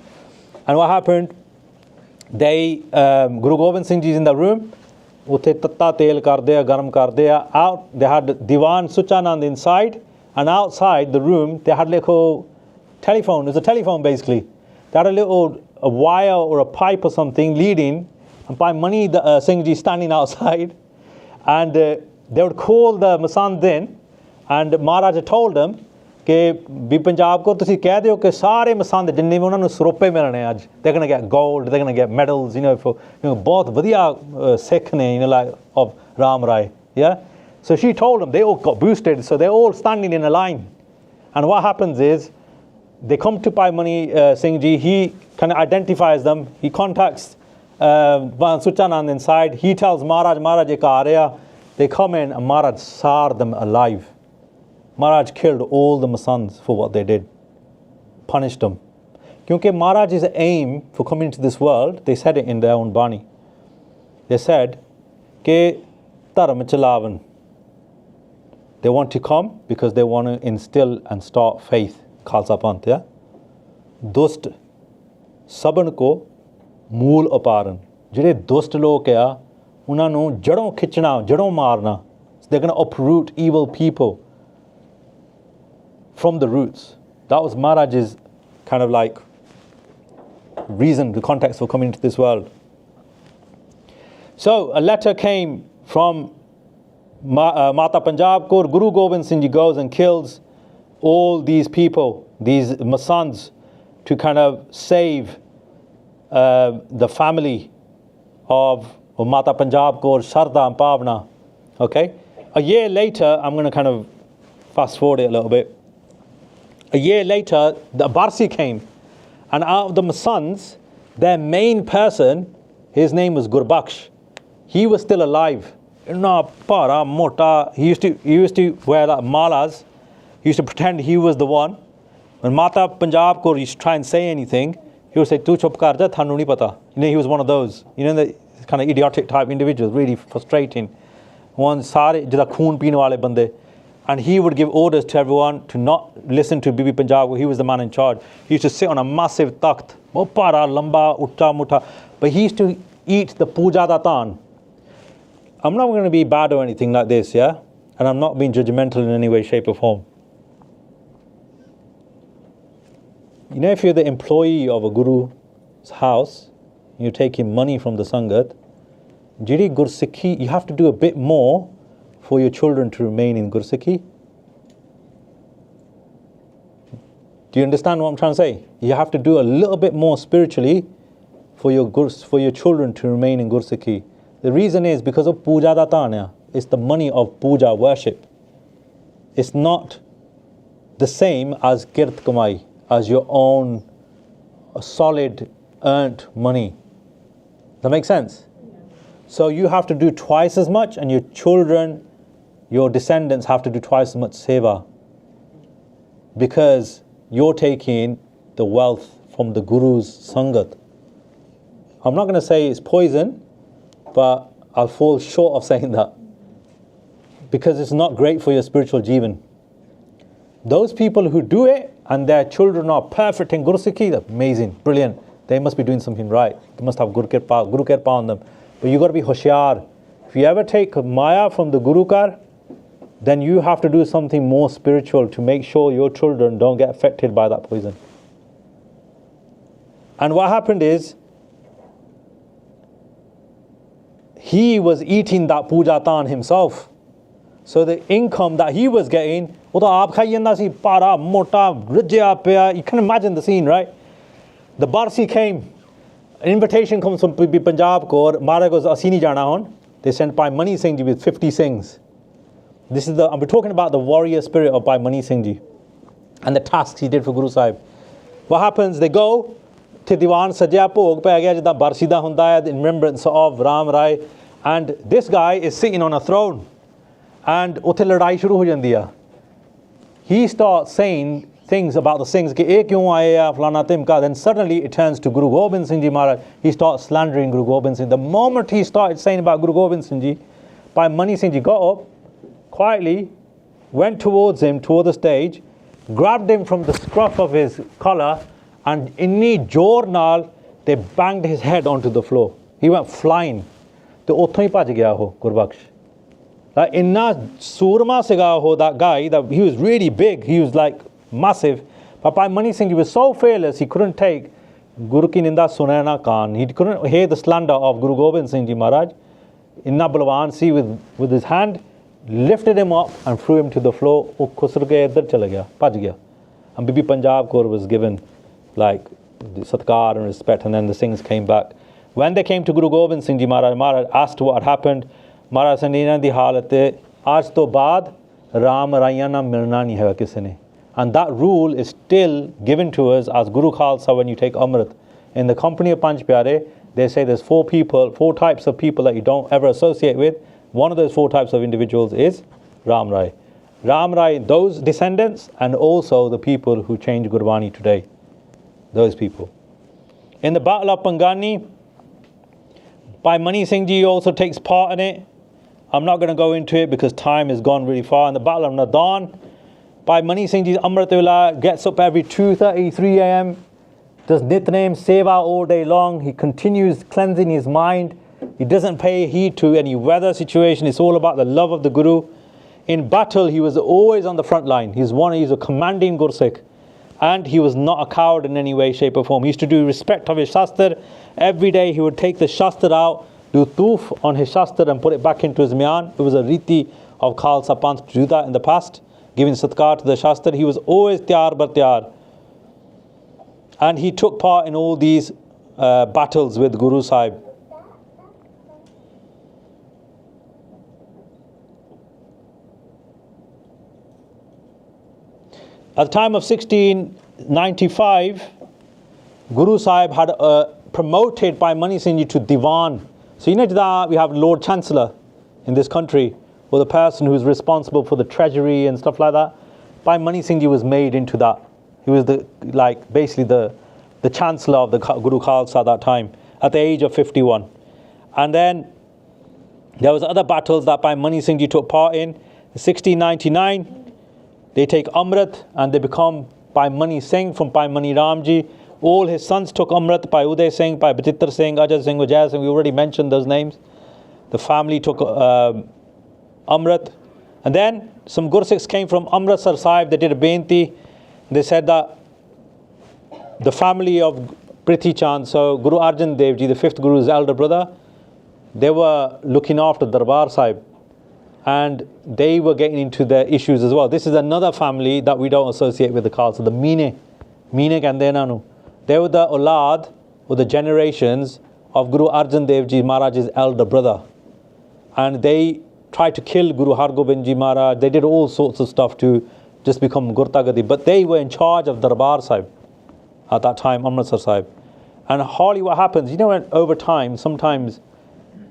And what happened, Guru Gobind Singh Ji is in the room, utte tatta tel karde, garam karde, out, they had Diwan Suchanand inside, and outside the room, they had like a telephone. It was a telephone basically. They had a wire or a pipe or something leading, and by Mani Singh Ji standing outside, and they would call the Masand in, and Maharaj had told them, कि भी पंजाब को तुसी कह दियो कि सारे मसंद जिन्ने भी उन्होंने सरोपे मिलने आज, they're going to get gold, they're going to get medals, for बहुत वधिया Sikh ने, like of Ram Rai, yeah. So she told them, they all got boosted, so they're all standing in a line, and what happens is, they come to Pai Mani Singh Ji, he kind of identifies them, he contacts Suchanand inside, he tells Maharaj ek aa raha. They come in and Maharaj sar them alive. Maharaj killed all the Masands for what they did, punished them. Because Maharaj's aim for coming into this world, they said it in their own Bani. They said, ke dharam chalavan. They want to come because they want to instill and start faith. Khalsa Panth, yeah? Dust saban ko mool uparan. Jehde dust log hai, unhan nu jadon khichna, jadon marna. They're going to uproot evil people from the roots. That was Maharaj's kind of like reason, the context for coming into this world. So a letter came from Mata Punjab Kaur. Guru Gobind Singh Ji goes and kills all these people, these Masands, to kind of save the family of Mata Punjab Kaur, Sharda and Pavna. Okay? A year later, I'm going to kind of fast forward it a little bit. A year later, the Barsi came, and out of the Masands, their main person, his name was Gurbaksh. He was still alive. He used to wear like malas. He used to pretend he was the one. When Mata Punjab Kaur used to try and say anything, he would say, "Tu chup kar ja, thanu nahi pata." He was one of those. The kind of idiotic type individuals, really frustrating. One sare jada khoon peene wale bande. And he would give orders to everyone to not listen to Bibi Punjab. He was the man in charge. He used to sit on a massive takht, para lamba, utta mutta. But he used to eat the puja datan. I'm not going to be bad or anything like this, yeah? And I'm not being judgmental in any way, shape or form. If you're the employee of a guru's house, you're taking money from the Sangat, Jiri Gursikhi, you have to do a bit more for your children to remain in Gursikhi. Do you understand what I'm trying to say? You have to do a little bit more spiritually for your children to remain in Gursikhi. The reason is because of puja datanya. It's the money of puja, worship. It's not the same as kirt kamai, as your own solid earned money. Does that make sense? So you have to do twice as much, and your children, your descendants have to do twice as much seva, because you're taking the wealth from the Guru's Sangat. I'm not going to say it's poison, but I'll fall short of saying that, because it's not great for your spiritual jivan. Those people who do it and their children are perfect in Guru Sikhi, that's amazing, brilliant. They must be doing something right. They must have Guru Kirpa on them. But you've got to be Hoshyar. if you ever take Maya from the Guru Kar, then you have to do something more spiritual to make sure your children don't get affected by that poison. And what happened is, he was eating that puja tan himself. So the income that he was getting, you can imagine the scene, right? The Barsi came, an invitation comes from Punjab ko, Mara goes, Asini jana hon. They sent Bhai Mani Singh Ji with 50 Singhs. This is we're talking about the warrior spirit of Bhai Mani Singh Ji and the tasks he did for Guru Sahib. What happens? They go to Diwan Sajya Bhog pe gaya jida Barsi da hunda hai, in remembrance of Ram Rai, and this guy is sitting on a throne, and utte ladai shuru ho jandi hai. He starts saying things about the Singhs, ki ek kyun aaye ya flana timka. Then suddenly it turns to Guru Gobind Singh Ji Maharaj. He starts slandering Guru Gobind Singh. The moment he started saying about Guru Gobind Singh Ji, Bhai Mani Singh Ji got up quietly, went towards him, toward the stage, grabbed him from the scruff of his collar, and inni jor nal, they banged his head onto the floor. He went flying. Te uthon hi bhaj gaya ho Gurbakhsh. Like inna surma siga ho, that guy, that he was really big, he was like massive. But Bhai Mani Singh Ji was so fearless, he couldn't take Guru ki ninda sunana kaan. He couldn't hear the slander of Guru Gobind Singh Ji Maharaj. Inna balwan si with his hand, lifted him up and threw him to the floor. Oh, khusr ke idhar chala gaya, bhaj gaya. And Bibi Punjab Kaur was given like satkar and respect, and then the Singhs came back. When they came to Guru Gobind Singh Ji Maharaj, Maharaj asked what had happened. Maharaj said, "Inna di halat hai, aaj to baad Ram Raiyan na milna nahi hai kisi ne." And that rule is still given to us as Guru Khalsa when you take Amrit. In the company of Panch Pyare, they say there's four types of people that you don't ever associate with. One of those four types of individuals is Ram Rai. Ram Rai, those descendants, and also the people who change Gurbani today. Those people. In the Battle of Pangani, Bhai Mani Singh Ji also takes part in it. I'm not going to go into it because time has gone really far. In the Battle of Nadan, Bhai Mani Singh Ji's Amritullah gets up every 2:30, 3 a.m., does Nitnem, Seva all day long. He continues cleansing his mind. He doesn't pay heed to any weather situation. It's all about the love of the Guru. In battle, he was always on the front line. He's a commanding Gursikh. And he was not a coward in any way, shape or form. He used to do respect of his Shastra. Every day he would take the Shastra out, do toof on his Shastra and put it back into his Myan. It was a riti of Khalsa Panth to do that in the past, giving satkar to the Shastra. He was always tiyar bar tiyar. And he took part in all these battles with Guru Sahib. At the time of 1695, Guru Sahib had promoted Bhai Mani Singh Ji to Diwan. So you know that we have Lord Chancellor in this country, or the person who is responsible for the treasury and stuff like that. Bhai Mani Singh Ji was made into that. He was basically the Chancellor of the Guru Khalsa at that time, at the age of 51. And then there was other battles that Bhai Mani Singh Ji took part in. In 1699, they take Amrit and they become Bhai Mani Singh from Bhai Mani Ramji. All his sons took Amrit, Bhai Uday Singh, Bhai Bachittar Singh, Ajay Singh, Vijay Singh. We already mentioned those names. The family took Amrit. And then some Gursikhs came from Amritsar Sahib. They did a beinti. They said that the family of Prithi Chand, so Guru Arjan Dev Ji, the fifth Guru's elder brother, they were looking after Darbar Sahib. And they were getting into their issues as well. This is another family that we don't associate with the Khalsa, the Meene kande nanu. They were the Olad, or the generations of Guru Arjan Dev Ji Maharaj's elder brother. And they tried to kill Guru Hargobind Ji Maharaj. They did all sorts of stuff to just become Gurtagadi. But they were in charge of Darbar Sahib at that time, Amritsar Sahib. And hardly what happens, you know, when over time, sometimes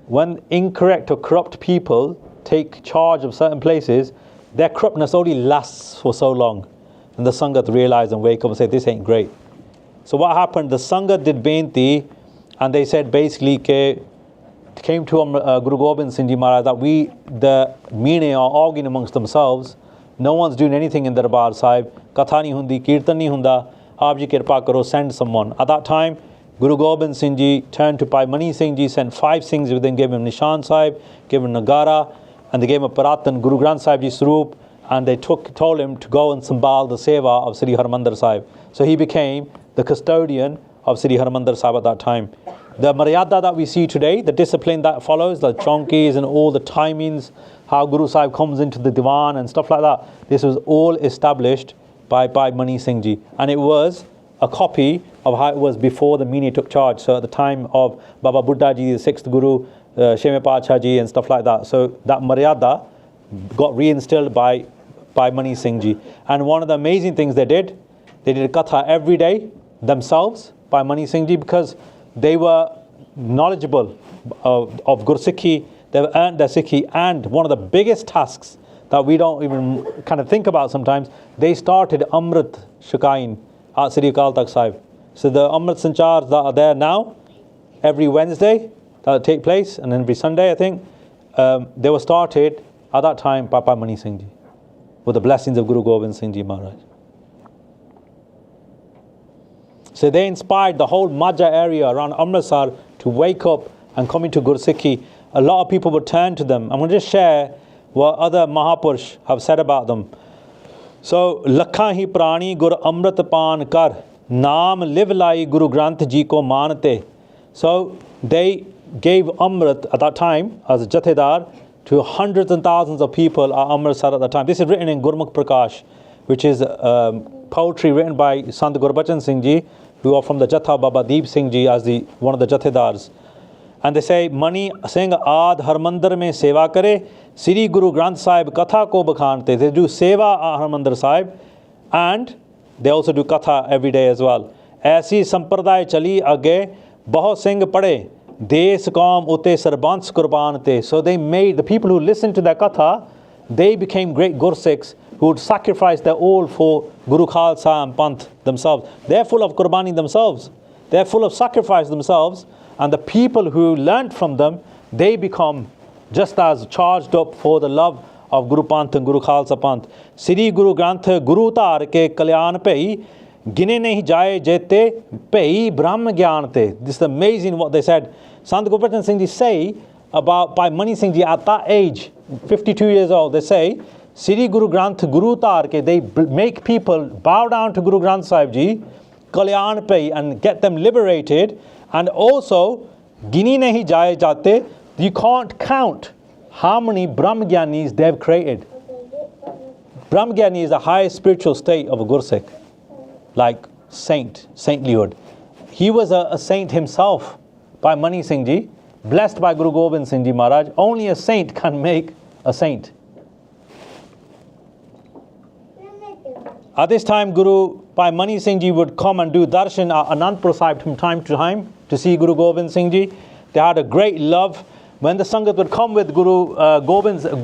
when incorrect or corrupt people take charge of certain places, their corruptness only lasts for so long. And the Sangat realize and wake up and say, this ain't great. So what happened, the Sangat did beinti, and they said basically, came to Guru Gobind Singh Ji Maharaj that the Meene are arguing amongst themselves. No one's doing anything in Darbar Sahib. Katha nahi hundi, Kirtan nahi hunda. Aap ji kirpa karo, send someone. At that time, Guru Gobind Singh Ji turned to Bhai Mani Singh Ji, sent 5 Singhs with him, gave him Nishan Sahib, gave him Nagara, and they gave him a Paratan Guru Granth Sahib Ji Swaroop, and they told him to go and sambal the seva of Sri Harmandir Sahib. So he became the custodian of Sri Harmandir Sahib at that time. The Maryada that we see today, the discipline that follows, the chaunkis and all the timings, how Guru Sahib comes into the divan and stuff like that, this was all established by Mani Singh Ji, and it was a copy of how it was before the Meanie took charge. So at the time of Baba Buddha Ji, the 6th Guru, Sheme Parchar Ji and stuff like that. So that Maryada got reinstilled by Mani Singh Ji. And one of the amazing things they did a katha every day themselves by Mani Singh Ji, because they were knowledgeable of Gursikhi, they've earned their Sikhi, and one of the biggest tasks that we don't even kind of think about sometimes, they started Amrit Shakain at Sri Akal Takht Sahib. So the Amrit Sanchars that are there now, every Wednesday that take place, and every Sunday I think, they were started at that time by Mani Singh Ji, with the blessings of Guru Gobind Singh Ji Maharaj. So they inspired the whole Majha area around Amritsar to wake up and come into Gursikhi. A lot of people would turn to them. I'm going to just share what other Mahapurush have said about them. So, Lakha hi prani gur amrit pan kar, naam liv lai Guru Granth Ji ko manate. So they gave Amrit at that time as a Jathedar to hundreds and thousands of people at Amritsar at that time. This is written in Gurmukh Prakash, which is poetry written by Sant Gurbachan Singh Ji, who are from the Jatha Baba Deep Singh Ji as one of the Jathedars. And they say, Mani Singh Aad Harmandir mein seva kare, Sri Guru Granth Sahib Katha ko bakhante. They do seva at Harmandir Sahib, and they also do Katha every day as well. Aisi sampradaya chali age, bahut Singh pade, Des Kaum ute sarbans kurban te. So they made, the people who listened to their Katha, they became great Gursikhs who would sacrifice their all for Guru Khalsa and Panth themselves. They're full of Qurbani themselves. They're full of sacrifice themselves. And the people who learnt from them, they become just as charged up for the love of Guru Panth and Guru Khalsa Panth. Sri Guru Granth Guru Tar ke Kalyan Pei, Gine nahi jaye jete Pei Brahm Gyan te. This is amazing what they said. Sant Gurbachan Singh Ji say about by Mani Singh Ji at that age, 52 years old, they say, Sri Guru Granth Guru Tar ke, they make people bow down to Guru Granth Sahib Ji, Kalyan Pei, and get them liberated. And also, Gini nahi jaye jate, you can't count how many Brahmagyanis they have created. Brahmagyani is the highest spiritual state of a Gursikh, like saintlyhood. He was a saint himself by Mani Singh Ji, blessed by Guru Gobind Singh Ji Maharaj. Only a saint can make a saint. At this time, Guru by Mani Singh Ji would come and do darshan at Anandpur Sahib from time to time to see Guru Gobind Singh Ji. They had a great love. When the Sangat would come with Guru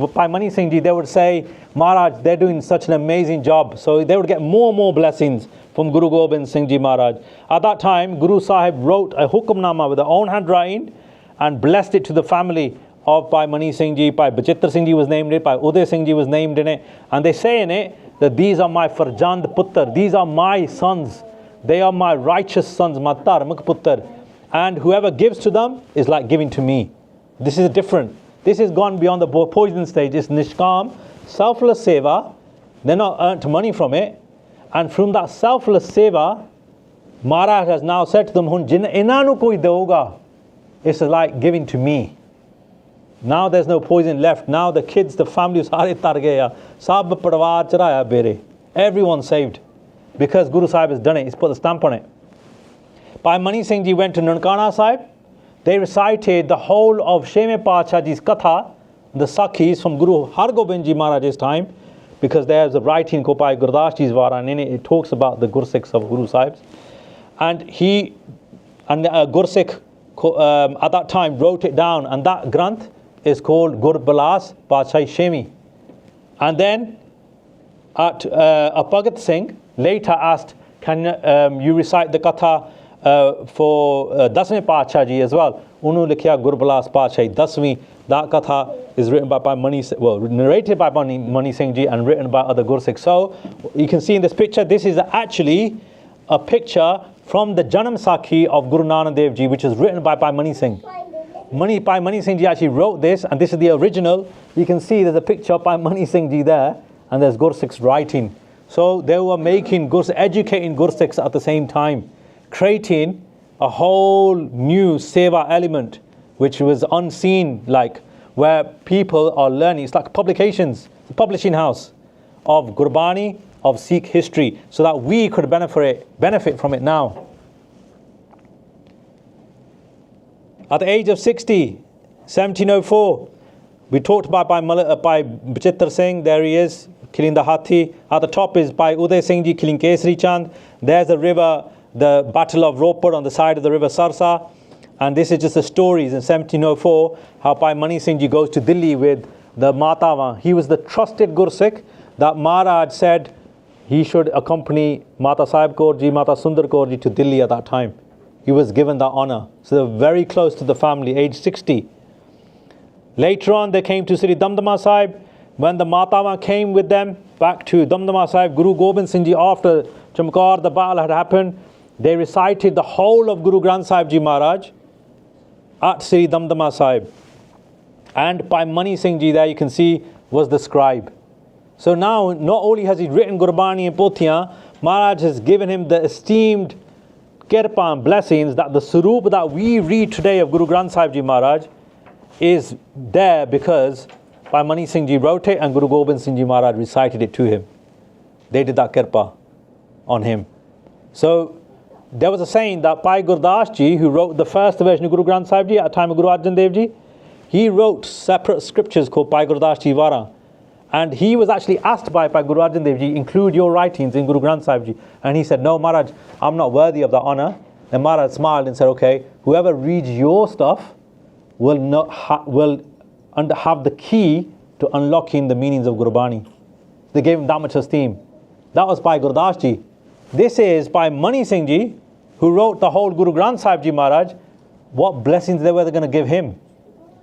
by Mani Singh Ji, they would say, Maharaj, they're doing such an amazing job. So they would get more and more blessings from Guru Gobind Singh Ji Maharaj. At that time, Guru Sahib wrote a hukamnama with their own handwriting and blessed it to the family of Bhai Mani Singh Ji. Bhai Bachitra Singh Ji was named in it, Bhai Uday Singh Ji was named in it. And they say in it that these are my Farjand Puttar, these are my sons, they are my righteous sons, my Dharmak Puttar. And whoever gives to them is like giving to me. This is different. This has gone beyond the poison stage. It's Nishkam, selfless seva. They're not earned money from it. And from that selfless seva, Maharaj has now said to them, Inanu koi deoga. It's like giving to me. Now there's no poison left. Now the kids, the family, sare tar gaya. Sab parwar charaya bere. Everyone's saved. Because Guru Sahib has done it. He's put the stamp on it. Bhai Mani Singh Ji went to Nankana Sahib. They recited the whole of Sheme Parchar Ji's Katha, the Sakhis from Guru Har Gobind Ji Maharaj's time, because there's a writing Kopai Gurdas Ji's Vara, and in it talks about the Gursikhs of Guru Sahibs. And Gursikh at that time wrote it down, and that Granth is called Gurbalas Parchai Shemi. And then Bhagat Singh later asked, can you recite the Katha for Dasme Parchar Ji as well? Unu likhya Gurbalas Parchai Dasmi. That Katha is written by narrated by Mani Singh Ji and written by other Gursikhs. So you can see in this picture, this is actually a picture from the Janam Sakhi of Guru Nanak Dev Ji, which is written by Bhai Mani Singh. Bhai Mani Singh Ji actually wrote this, and this is the original. You can see there's a picture of Bhai Mani Singh Ji there, and there's Gursikhs writing. So they were making educating Gursikhs at the same time, creating a whole new seva element, which was unseen, like where people are learning. It's like publications, a publishing house of Gurbani, of Sikh history, so that we could benefit from it now. At the age of 60, 1704, we talked about by Bachittar Singh. There he is, killing the Hathi. At the top is by Uday Singh Ji killing Kesari Chand. There's the river, the Battle of Ropar on the side of the river Sarsa. And this is just the stories in 1704, how Bhai Mani Singh Ji goes to Delhi with the Matawa. He was the trusted Gursikh that Maharaj said he should accompany Mata Sahib Kaur Ji, Mata Sundar Kaur Ji to Delhi at that time. He was given that honor. So they were very close to the family, age 60. Later on, they came to Sri Damdama Sahib. When the Matawa came with them back to Damdama Sahib, Guru Gobind Singh Ji, after Chamkar, the battle had happened, they recited the whole of Guru Granth Sahib Ji Maharaj at Sri Damdama Sahib. And Bhai Mani Singh Ji, there you can see, was the scribe. So now, not only has he written Gurbani and Pothiyan, Maharaj has given him the esteemed kirpa and blessings that the Surup that we read today of Guru Granth Sahib Ji Maharaj is there because Bhai Mani Singh Ji wrote it and Guru Gobind Singh Ji Maharaj recited it to him. They did that kirpa on him. So there was a saying that Bhai Gurdas Ji, who wrote the first version of Guru Granth Sahib Ji at the time of Guru Arjan Dev Ji, he wrote separate scriptures called Bhai Gurdas Ji Vara. And he was actually asked by Guru Arjan Dev Ji, include your writings in Guru Granth Sahib Ji. And he said, no Maharaj, I'm not worthy of that honor. And Maharaj smiled and said, okay, whoever reads your stuff will have the key to unlocking the meanings of Gurbani. They gave him that much esteem. That was by Gurdas Ji. This is by Mani Singh Ji, who wrote the whole Guru Granth Sahib Ji Maharaj. What blessings they were going to give him.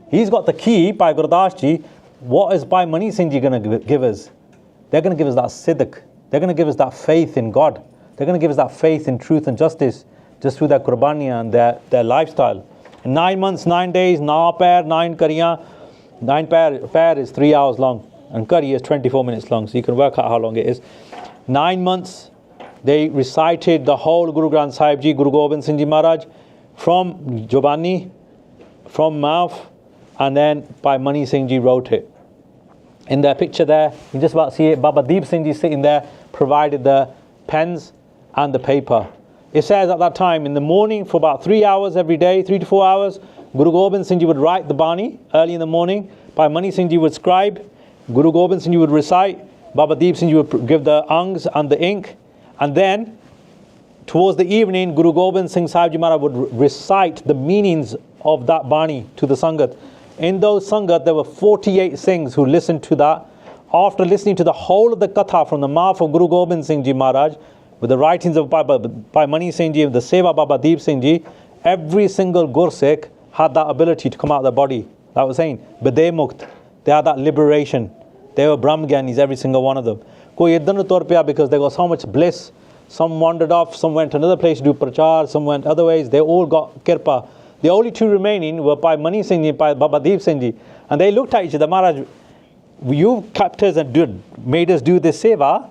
He's got the key by Gurdas Ji. What is Bhai Mani Singh Ji going to give us? They're going to give us that siddiq. They're going to give us that faith in God. They're going to give us that faith in truth and justice just through their qurbani and their lifestyle. In 9 months, 9 days, 9 pair, 9 kariyan. 9 pair is 3 hours long and kari is 24 minutes long. So you can work out how long it is. 9 months, they recited the whole Guru Granth Sahib Ji, Guru Gobind Singh Ji Maharaj from Jobani, from mouth, and then Bhai Mani Singh Ji wrote it. In their picture there, you can just about see it, Baba Deep Singh Ji sitting there, provided the pens and the paper. It says at that time, in the morning for about 3 hours every day, 3 to 4 hours, Guru Gobind Singh Ji would write the Bani early in the morning, Bhai Mani Singh Ji would scribe, Guru Gobind Singh Ji would recite, Baba Deep Singh Ji would give the angs and the ink, and then towards the evening, Guru Gobind Singh Sahib Ji Maharaj would recite the meanings of that Bani to the Sangat. In those Sangat, there were 48 Singhs who listened to that. After listening to the whole of the Katha from the mouth of Guru Gobind Singh Ji Maharaj, with the writings of Bhai Mani Singh Ji and the Seva Baba Deep Singh Ji, every single Gursikh had that ability to come out of their body. That was saying, Bade Mukt, they had that liberation. They were Brahmgyanis, every single one of them. Koi iddan tor paya because they got so much bliss. Some wandered off, some went to another place to do Parchar, some went other ways. They all got kirpa. The only two remaining were Bhai Mani Singh Ji and Bhai Baba Deep Singh Ji. And they looked at each other, Maharaj, you kept us and made us do this seva.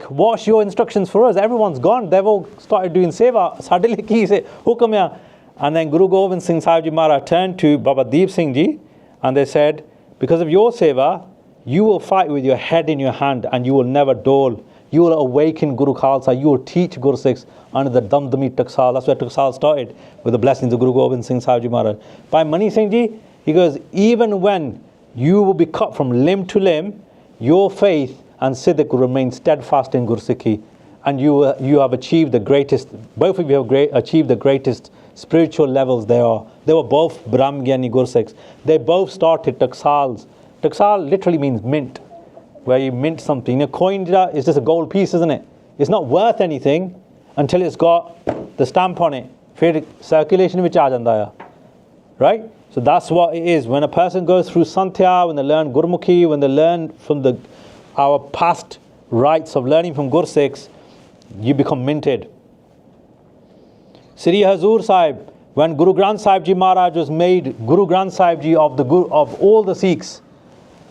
What's your instructions for us? Everyone's gone. They've all started doing seva. Suddenly he said, Hukam ya. And then Guru Gobind Singh Sahib Ji Maharaj turned to Baba Deep Singh Ji and they said, because of your seva, you will fight with your head in your hand and you will never dole. You will awaken Guru Khalsa. You will teach Guru Sikhs under the Damdami Taksal. That's where Taksal started, with the blessings of Guru Gobind Singh Sahib Ji Maharaj. Bhai Mani Singh Ji, he goes, even when you will be cut from limb to limb, your faith and siddiq will remain steadfast in Guru Sikhi. And you have achieved the greatest, both of you have achieved the greatest spiritual levels there are. They were both Brahmgyani Guru Sikhs. They both started Taksals. Taksal literally means mint, where you mint something. A coin is just a gold piece, isn't it? It's not worth anything until it's got the stamp on it. Fir circulation vich aa janda hai. Right? So that's what it is. When a person goes through Santhya, when they learn Gurmukhi, when they learn from our past rites of learning from Guru Sikhs, you become minted. Sri Hazur Sahib, when Guru Granth Sahib Ji Maharaj was made Guru Granth Sahib Ji of all the Sikhs,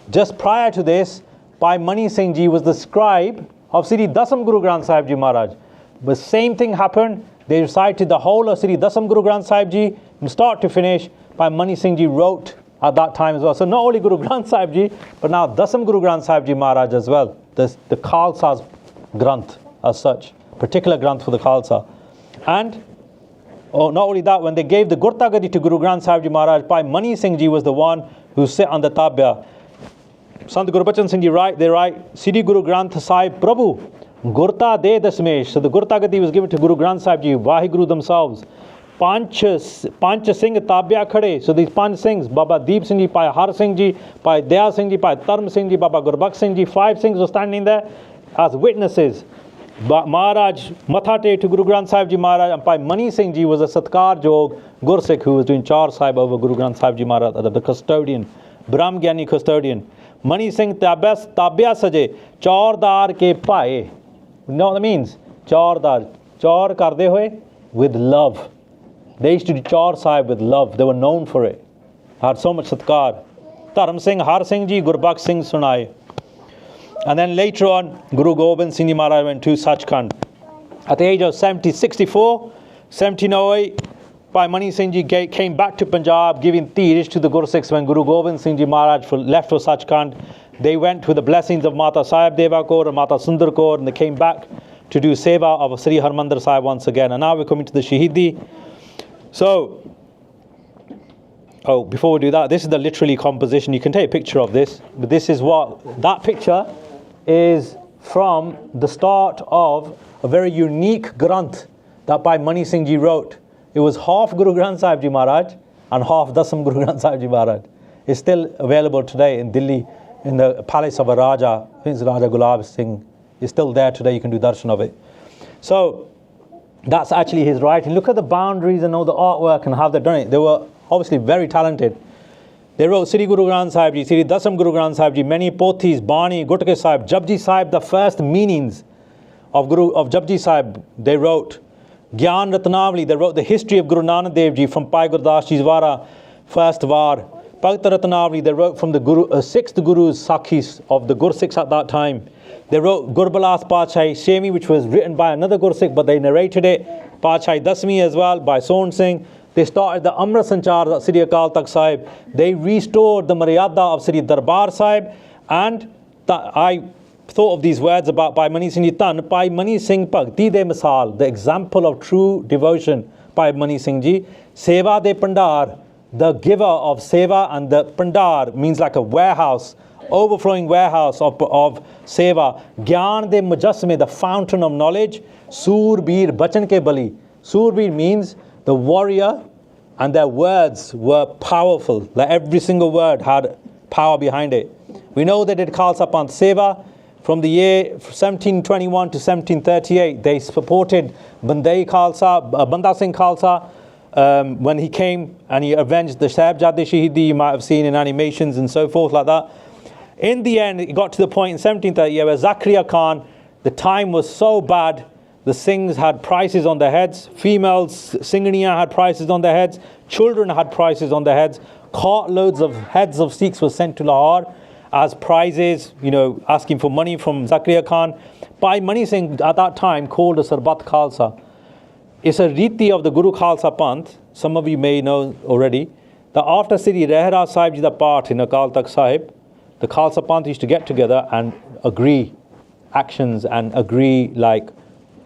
just prior to this, Bhai Mani Singh Ji was the scribe of Sri Dasam Guru Granth Sahib Ji Maharaj. But same thing happened. They recited the whole of Sri Dasam Guru Granth Sahib Ji from start to finish. Bhai Mani Singh Ji wrote at that time as well. So not only Guru Granth Sahib Ji, but now Dasam Guru Granth Sahib Ji Maharaj as well. The Khalsa's Granth as such, particular Granth for the Khalsa. And not only that, when they gave the Gurta Gadi to Guru Granth Sahib Ji Maharaj, Bhai Mani Singh Ji was the one who sit on the tabya. Sant Guru Bachan Singh Ji they write, Sri Guru Granth Sahib Prabhu, Gurta De Dasmesh. So the Gurta Gadi was given to Guru Granth Sahib Ji, WhyGuru themselves. Panch Singh Tabya Khade. So these Panch Singhs, Baba Deep Singh Ji, Bhai Har Singh Ji, Bhai Daya Singh Ji, Bhai Dharm Singh Ji, Baba Gurbakh Singh Ji, 5 Singhs were standing there as witnesses. Maharaj Mathate to Guru Granth Sahib Ji Maharaj, and Bhai Mani Singh Ji was a Satkar Jog Gursikh who was doing Char Sahib over Guru Granth Sahib Ji Maharaj, the custodian, Brahm Gyani custodian. Mani Singh Tabya Saje, Chaurdar Ke Pae. You know what that means? Chaurdar. Chaur Karde Hoye with love. They used to do Char Sahib with love. They were known for it. Had so much Satkar. Dharm Singh, Har Singh Ji, Gurbakh Singh Sunai. And then later on, Guru Gobind Singh Ji Maharaj went to Sachkhand. At the age of 64, 1708, Bhai Mani Singh Ji came back to Punjab, giving Teerish to the Gursikhs. When Guru Gobind Singh Ji Maharaj left for Sachkhand, they went with the blessings of Mata Sahib Deva Kaur and Mata Sundar Kaur, and they came back to do Seva of Sri Harmandir Sahib once again. And now we're coming to the Shaheedi. So, before we do that, this is the literally composition. You can take a picture of this, but this is what, that picture is from the start of a very unique Granth that Bhai Mani Singh Ji wrote. It was half Guru Granth Sahib Ji Maharaj and half Dasam Guru Granth Sahib Ji Maharaj. It's still available today in Delhi, in the palace of a Raja. I think it's Raja Gulab Singh. It's still there today. You can do darshan of it. So that's actually his writing. Look at the boundaries and all the artwork and how they've done it. They were obviously very talented. They wrote Sri Guru Granth Sahib Ji, Sri Dasam Guru Granth Sahib Ji, many pothis, Bani, Gutke Sahib, Japji Sahib, the first meanings of Japji Sahib, they wrote. Gyan Ratnavali, they wrote the history of Guru Nanak Dev Ji from Bhai Gurdas Ji's Vara, first Var. Bhakt Ratnavali, they wrote from the 6th Guru's Sakhis of the Gursikhs at that time. They wrote Gurbalas Parchar Shemi, which was written by another Gursikh, but they narrated it. Parchar Dasmi as well, by Son Singh. They started the Amrit Sanchar at Sri Akal Takht Sahib. They restored the Maryada of Sri Darbar Sahib. And I thought of these words about Bhai Mani Singh Ji Tan, Bhai Mani Singh Bhakti De Misal, the example of true devotion, Bhai Mani Singh Ji. Seva De Pandar, the giver of Seva, and the Pandar means like a warehouse, overflowing warehouse of Seva. Gyan De Mujassme, the fountain of knowledge. Surbir Bachan Ke Bali. Surbir means the warrior, and their words were powerful. Like every single word had power behind it. We know they did Khalsa Panth Seva. From the year 1721 to 1738, they supported Banda Singh Khalsa when he came and he avenged the Sahibzade Shaheedi. You might have seen in animations and so forth like that. In the end, it got to the point in 1738 where Zakaria Khan, the time was so bad, the Singhs had prices on their heads, females, Singhaniya had prices on their heads, children had prices on their heads, cartloads of heads of Sikhs were sent to Lahore as prizes, asking for money from Zakaria Khan. Bhai Mani Singh at that time called a Sarbat Khalsa. It's a riti of the Guru Khalsa Panth, some of you may know already, that after Sri Rehra Sahib Ji da Path in Akal Takht Sahib, the Khalsa Panth used to get together and agree actions and agree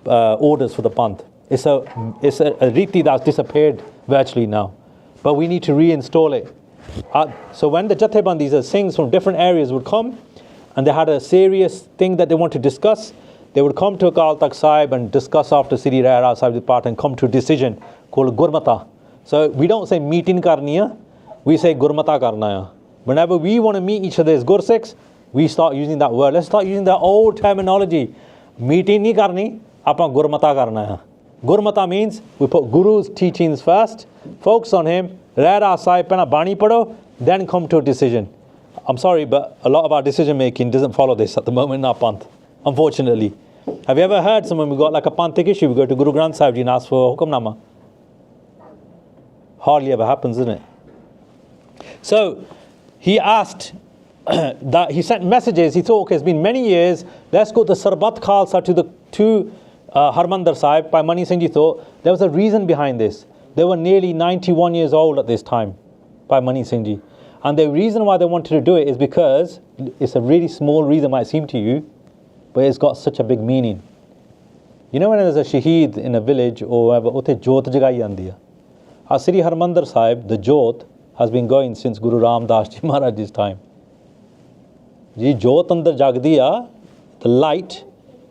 orders for the Panth. It's a riti that's disappeared virtually now, but we need to reinstall it. So when the Jathebandis, the Singhs from different areas would come and they had a serious thing that they want to discuss, they would come to Akal Takht Sahib and discuss after Sri Rehra Sahib's part and come to a decision called Gurmata. So we don't say meeting karniya, we say Gurmata karnaya. Whenever we want to meet each other as Gursikhs, we start using that word. Let's start using the old terminology. Meeting nahi karni, apa Gurmata karnaya. Gurmata means we put Guru's teachings first, focus on him, Rehra Sahib pena bani pado, then come to a decision. I'm sorry, but a lot of our decision making doesn't follow this at the moment in our Panth, unfortunately. Have you ever heard someone, we got like a Panthic issue, we go to Guru Granth Sahib Ji and ask for Hukamnama? hardly ever happens, isn't it? So he asked, that he sent messages. He thought, okay, it's been many years, let's go to Sarbat Khalsa to Harmandir Sahib. Bhai Mani Singh Ji thought there was a reason behind this. They were nearly 91 years old at this time, Bhai Mani Singh Ji. And the reason why they wanted to do it is because it's a really small reason, might seem to you, but it's got such a big meaning. You know when there's a shaheed in a village or wherever, utte jyot jagai jandi hai. At Sri Harmandir Sahib, the jyot has been going since Guru Ram Das Ji Maharaj's time. Ji jyot andar jagdi hai, the light,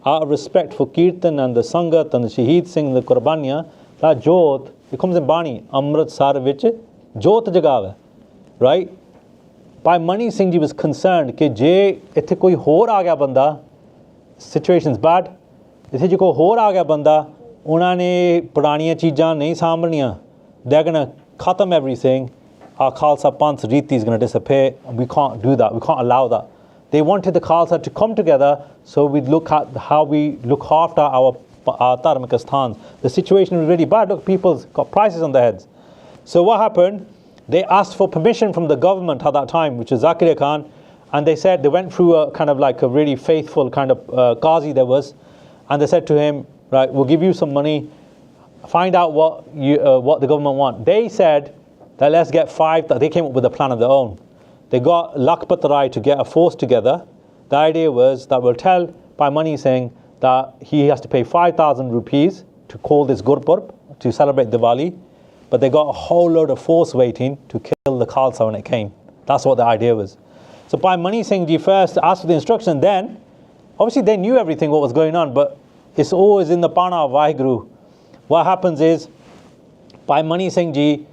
out of respect for Kirtan and the Sangat and the Shaheed Singh, the Qurbaniya, that jyot, it comes in Bani, Amrit Sar vich jyot jagave, right? Bhai Mani Singh Ji was concerned कि जे इत्थे कोई होर आ गया बंदा, situation's bad, इत्थे जो कोई होर आ गया बंदा, उन्होंने पुरानियां चीज़ां नहीं सांभनियां, they're going to khatam everything, our Khalsa Panth Riti is going to disappear, and we can't do that, we can't allow that. They wanted the Khalsa to come together, so we'd look at how we look after our dharmic sthans. The situation was really bad, look, people's got prices on their heads. So what happened? They asked for permission from the government at that time, which is Zakir Khan, and they said, they went through a kind of like a really faithful kind of Qazi there was, and they said to him, right, we'll give you some money, find out what the government want. They said that let's get they came up with a plan of their own. They got Lakhpat Rai to get a force together. The idea was that we'll tell Bhai Mani Singh that he has to pay 5,000 rupees to call this Gurpurb, to celebrate Diwali, but they got a whole load of force waiting to kill the Khalsa when it came. That's what the idea was. So Bhai Mani Singh Ji first asked for the instruction, then, obviously they knew everything what was going on, but it's always in the Pana of WhyGuru. What happens is, Bhai Mani Singh Ji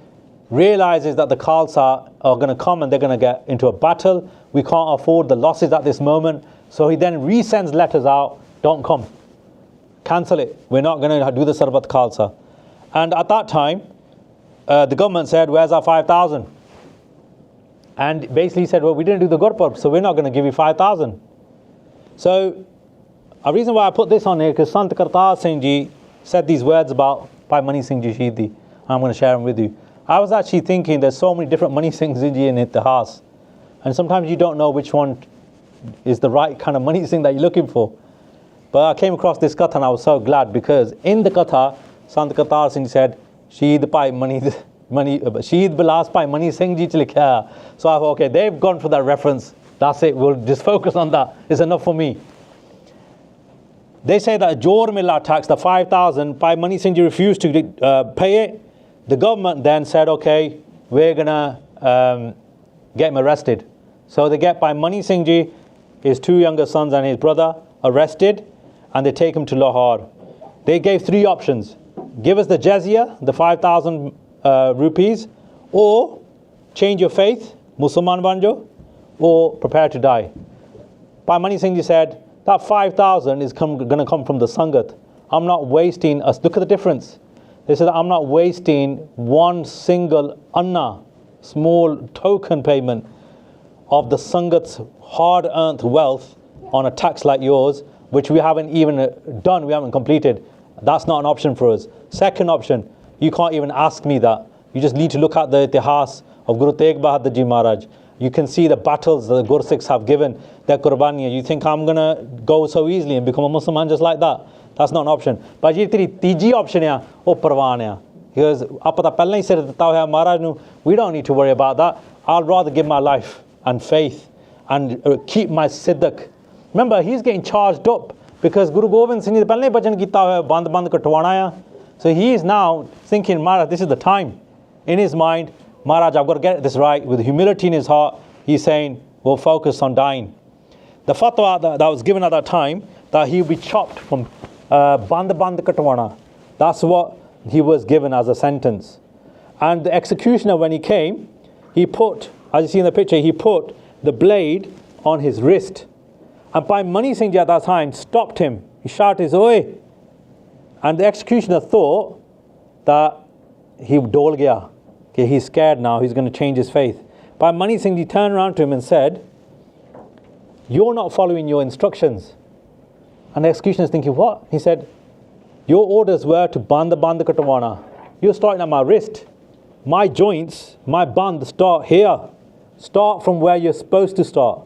realizes that the Khalsa are going to come and they're going to get into a battle. We can't afford the losses at this moment. So he then resends letters out, don't come. Cancel it. We're not going to do the Sarbat Khalsa. And at that time, the government said, where's our 5,000? And basically said, well, we didn't do the Gurpurb, so we're not going to give you 5,000. So, a reason why I put this on here, because Sant Kartar Singh Ji said these words about Bhai Mani Singh Ji Shaheedi. I'm going to share them with you. I was actually thinking there's so many different Mani Singhs in Ittihas, and sometimes you don't know which one is the right kind of Mani Singh that you're looking for. But I came across this katha and I was so glad, because in the katha, Sant Kartar Singh said, Shaheed Bhai Mani Shaheed Bilas Bhai Mani Singh Ji likha. So I thought, okay, they've gone for that reference. That's it. We'll just focus on that. It's enough for me. They say that Jor Milla tax, the 5,000, Bhai Mani Singh Ji refused to pay it. The government then said, okay, we're gonna get him arrested. So they get Bhai Mani Singh Ji, his two younger sons and his brother arrested, and they take him to Lahore. They gave three options. Give us the jizya, the 5,000 rupees, or change your faith, Musliman banjo, or prepare to die. Bhai Mani Singh Ji said, that 5,000 is going to come from the Sangat. I'm not wasting, look at the difference. They said, I'm not wasting one single anna, small token payment of the Sangat's hard-earned wealth on a tax like yours, which we haven't even done, we haven't completed. That's not an option for us. Second option, you can't even ask me that. You just need to look at the Ittihas of Guru Tegh Bahadur Ji Maharaj. You can see the battles that the Gursikhs have given, their Qurbaniya. You think I'm going to go so easily and become a Muslim just like that? That's not an option. But ji teri tiji option hai, oh parwan hai. Because aapa ta pehla hi sir ditta hoya Maharaj nu, we don't need to worry about that. I'll rather give my life and faith and keep my siddiq. Remember, he's getting charged up because Guru Gobind Singh Ji pehla hi bhajan kita hoya band katwana hai. So he is now thinking, Maharaj, this is the time. In his mind, Maharaj, I've got to get this right. With humility in his heart, he's saying, we'll focus on dying. The fatwa that was given at that time, that he will be chopped from band katwana. That's what he was given as a sentence. And the executioner, when he came, he put, as you see in the picture, he put the blade on his wrist. And Bhai Mani Singh Ji at that time stopped him. He shouted, Oi! And the executioner thought that he dol gaya. Okay, he's scared now, he's going to change his faith. Bhai Mani Singh Ji turned around to him and said, you're not following your instructions. And the executioner is thinking, what? He said, your orders were to band katwana. You're starting at my wrist. my joints, my band start here. Start from where you're supposed to start.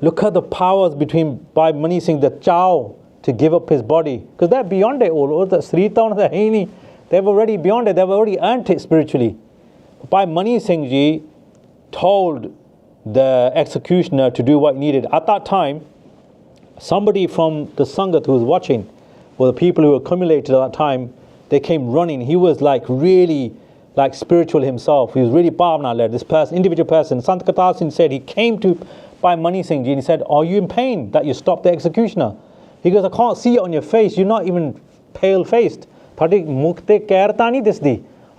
Look at the powers between Bhai Mani Singh, the chow to give up his body. Because they're beyond it all. They've already beyond it. They've already earned it spiritually. Bhai Mani Singh ji told the executioner to do what he needed. At that time, somebody from the Sangat who was watching, or the people who accumulated at that time, they came running. He was like really like spiritual himself. He was really Bhavna led. This person, individual person. Sant Kartar Singh said he came to Bhai Mani Singh ji and he said, are you in pain that you stopped the executioner? He goes, I can't see it on your face. You're not even pale faced. I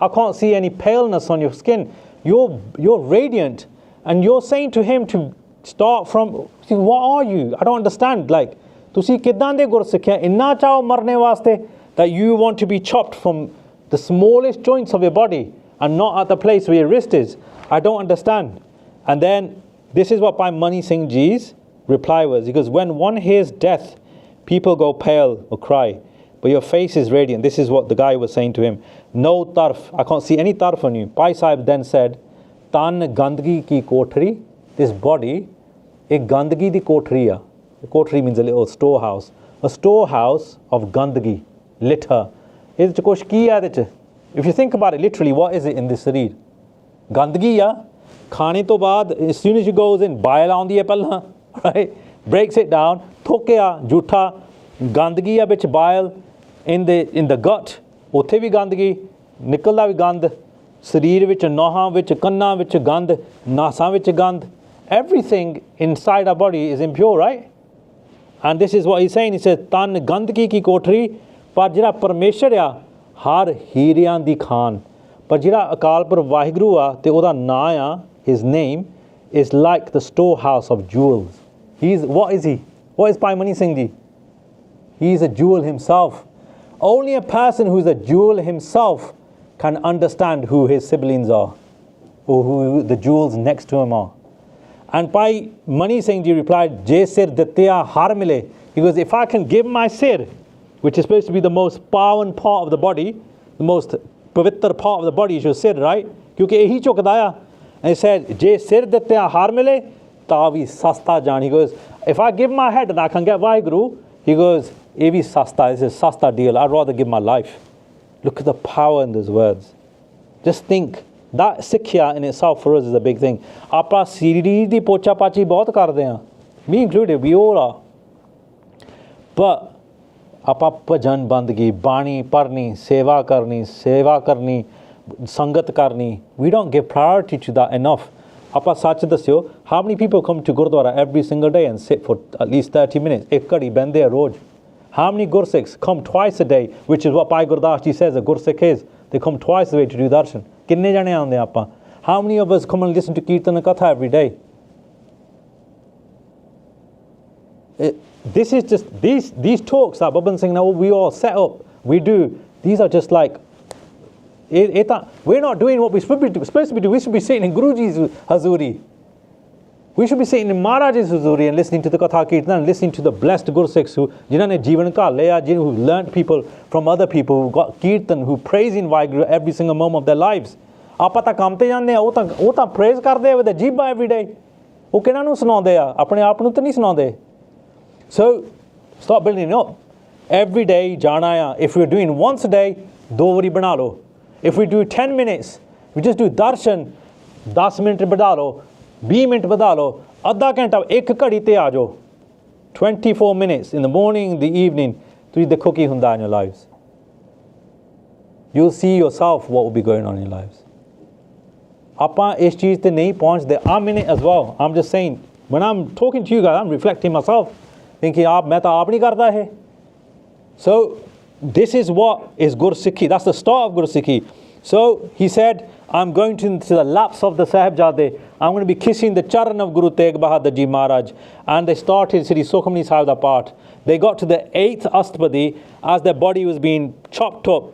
can't see any paleness on your skin. You're radiant. And you're saying to him to start from, what are you? I don't understand. Like, tusi kidan de gur sikhya inna chao marne waste that you want to be chopped from the smallest joints of your body and not at the place where your wrist is. I don't understand. And then this is what Bhai Mani Singh ji's reply was. He goes, when one hears death, people go pale or cry, but your face is radiant. This is what the guy was saying to him. No tarf. I can't see any tarf on you. Bhai Sahib then said, Tan gandgi ki kothri, this body, a gandgi di kothri hai. Kothri means a little storehouse. A storehouse of gandgi, litter. If you think about it literally, what is it in this shareer? Gandgi ya, khane to baad, as soon as you goes in, bile on the apple, right? Breaks it down, thokya, jhutha, gandgi ya bich bile, in the gut, ਉੱਥੇ ਵੀ ਗੰਦਗੀ ਨਿਕਲਦਾ ਵੀ ਗੰਦ ਸਰੀਰ ਵਿੱਚ ਨੋਹਾਂ ਵਿੱਚ ਕੰਨਾਂ ਵਿੱਚ ਗੰਦ ਨਾਸਾਂ ਵਿੱਚ ਗੰਦ everything inside our body is impure, right? And this is what he's saying. He says ਤਨ ਗੰਦਗੀ ਕੀ ਕੋਠਰੀ ਪਰ ਜਿਹੜਾ ਪਰਮੇਸ਼ਰ ਆ ਹਰ ਹੀਰਿਆਂ ਦੀ ਖਾਨ ਪਰ ਜਿਹੜਾ ਅਕਾਲ ਪੁਰਖ ਵਾਹਿਗੁਰੂ ਆ ਤੇ ਉਹਦਾ ਨਾਂ ਆ his name is like the storehouse of jewels. What is he? What is Bhai Mani Singh ji? He is a jewel himself. Only a person who is a jewel himself can understand who his siblings are or who the jewels next to him are. And Bhai Mani Singh ji replied, Jai sir ditya har mile. He goes, if I can give my sir, which is supposed to be the most pawan part of the body, the most pavitr part of the body is your sir, right? Kyunki ehi chukdaya. And he said, Jai sir ditya har mile, tavi sasta jan. He goes, if I give my head and I can get WhyGuru, he goes, Evi sasta, this is a sasta deal. I'd rather give my life. Look at the power in those words. Just think. That Sikhya in itself for us is a big thing. Apa siri di pocha pachi bahut karde hain. Me included, we all are. But apa bhajan bandgi, bani parni, seva karni, sangat karni. We don't give priority to that enough. Apa sach dasyo, how many people come to Gurdwara every single day and sit for at least 30 minutes? Ek kadi bende roj. How many Gursikhs come twice a day, which is what Bhai Gurdas ji says a Gursikh is. They come twice a day to do darshan. Kinne jane aande aapa? How many of us come and listen to Kirtan and Katha every day? This is just, these talks that Baban Singh, now we all set up, we do, these are just like, we're not doing what we're supposed to be doing. We should be sitting in Guruji's Hazuri. We should be sitting in Maharaj's Huzuri and listening to the Katha Kirtan and listening to the blessed Gursikhs who learned people from other people who got Kirtan, who praise in WhyGuru every single moment of their lives. Aapa ta kam te jande ha, ਉਹ ਤਾਂ praise ਕਰਦੇ with a jibba every day. ਉਹ ਕਿਹਨਾਂ ਨੂੰ ਸੁਣਾਉਂਦੇ ਆ, ਆਪਣੇ ਆਪ ਨੂੰ ਤਾਂ ਨਹੀਂ ਸੁਣਾਉਂਦੇ. So start building it up. Every day ਜਾਣਾ ਆ. If we're doing once a day, 2 ਵਾਰੀ ਬਣਾ ਲਓ. If we do 10 minutes, we just do darshan, 10 minute ਵਧਾ ਲਓ. 20 ਮਿੰਟ ਵਧਾ ਲਓ ਅੱਧਾ ਘੰਟਾ ਇੱਕ ਘੜੀ ਤੇ ਆ ਜਾਓ 24 minutes in the morning in the evening ਤੁਸੀਂ ਦੇਖੋ ਕੀ ਹੁੰਦਾ in your lives you'll see yourself what will be going on in your lives ਆਪਾਂ ਇਸ ਚੀਜ਼ ਤੇ ਨਹੀਂ ਪਹੁੰਚਦੇ I'm in it as well I'm just saying when I'm talking to you guys I'm reflecting myself thinking ਮੈਂ ਤਾਂ ਆਪ ਨਹੀਂ ਕਰਦਾ ਇਹ so this is what is Gursikhi that's the start of Gursikhi so he said I'm going to the laps of the Sahibzade. I'm going to be kissing the charan of Guru Tegh Bahadur Ji Maharaj. And they started Sri Sukhmani Sahib da part. They got to the 8th Astapadi as their body was being chopped up.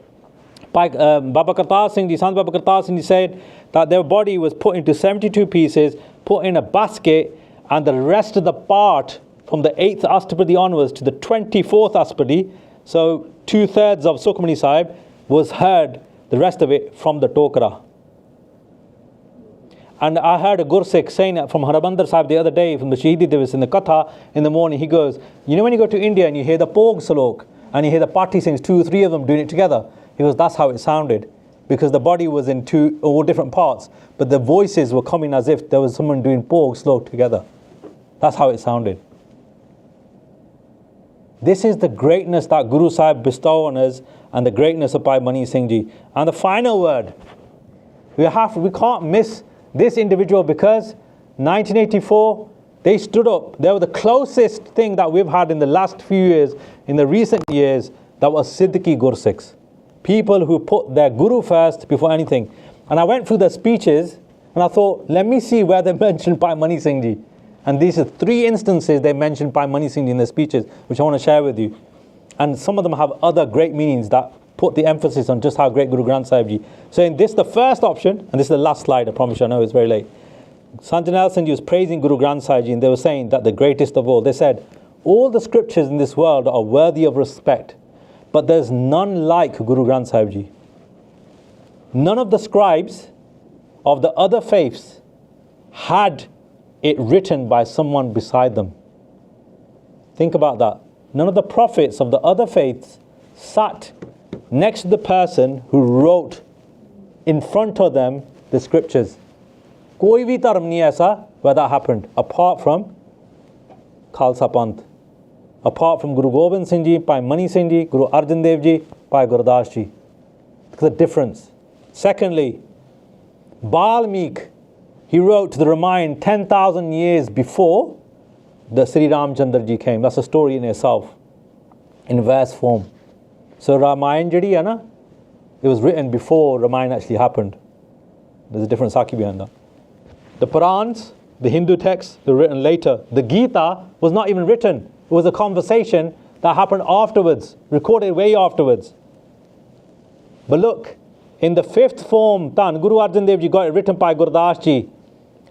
By Baba Kartar Singh Ji, Sant Baba Kartar Singh Ji said that their body was put into 72 pieces, put in a basket, and the rest of the part from the 8th Astapadi onwards to the 24th Astapadi, so 2/3 of Sukhmani Sahib, was heard the rest of it from the Tokra. And I heard a Gursikh saying that from Harabandar Sahib the other day, from the Shaheedi Divas in the Katha in the morning. He goes, you know when you go to India and you hear the Pog Salok and you hear the party sings, 2 or 3 of them doing it together? He goes, that's how it sounded. Because the body was in all different parts, but the voices were coming as if there was someone doing Pog Salok together. That's how it sounded. This is the greatness that Guru Sahib bestowed on us and the greatness of Bhai Mani Singh Ji. And the final word, we can't miss this individual, because 1984, they stood up. They were the closest thing that we've had in the last few years, in the recent years, that was Siddiqui Gursikhs. People who put their Guru first before anything. And I went through their speeches and I thought, let me see where they mentioned Bhai Mani Singh Ji. And these are 3 instances they mentioned Bhai Mani Singh Ji in their speeches, which I want to share with you. And some of them have other great meanings that put the emphasis on just how great Guru Granth Sahib Ji. So in this, the first option, and this is the last slide, I promise you, I know it's very late. Sanjay Nelson Ji was praising Guru Granth Sahib Ji, and they were saying that the greatest of all, they said, all the scriptures in this world are worthy of respect, but there's none like Guru Granth Sahib Ji. None of the scribes of the other faiths had it written by someone beside them. Think about that. None of the prophets of the other faiths sat next to the person who wrote in front of them the scriptures. Koi bhi dharm nahi aisa where that happened, apart from Khalsa Panth, apart from Guru Gobind Singh Ji, Bhai Mani Singh Ji, Guru Arjan Dev Ji, Bhai Gurdas Ji. There's a difference. Secondly, Balmik, he wrote the Ramayana 10,000 years before the Sri Ramchandra Ji came. That's a story in itself, in verse form. So Ramayana jadi hai na, it was written before Ramayana actually happened. There's a different Sakhi behind that. The Purans, the Hindu texts, they were written later. The Gita was not even written. It was a conversation that happened afterwards, recorded way afterwards. But look, in the 5th form, Tan, Guru Arjan Dev Ji got it written by Gurdas Ji,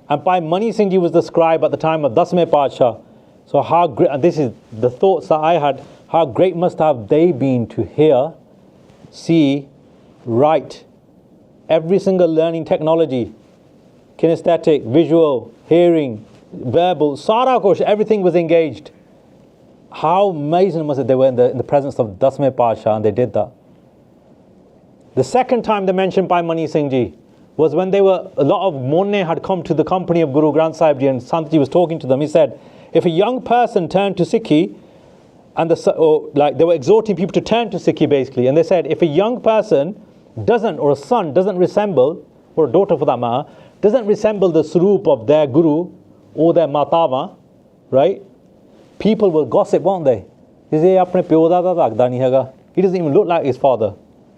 and Bhai Mani Singh Ji was the scribe at the time of Dasme Parchar. So how great, and this is the thoughts that I had, how great must have they been to hear, see, write, every single learning technology, kinesthetic, visual, hearing, verbal, Sara Kosh, everything was engaged. How amazing must it they were in the presence of Dasme Parchar, and they did that. The second time they mentioned Bhai Mani Singh Ji was when a lot of Monne had come to the company of Guru Granth Sahib Ji, and Sant Ji was talking to them. He said, if a young person turned to Sikhi, and they were exhorting people to turn to Sikhi basically, and they said, if a young person doesn't, or a son doesn't resemble, or a daughter for that matter, doesn't resemble the Swaroop of their Guru or their Matava, right? People will gossip, won't they? He doesn't even look like his father.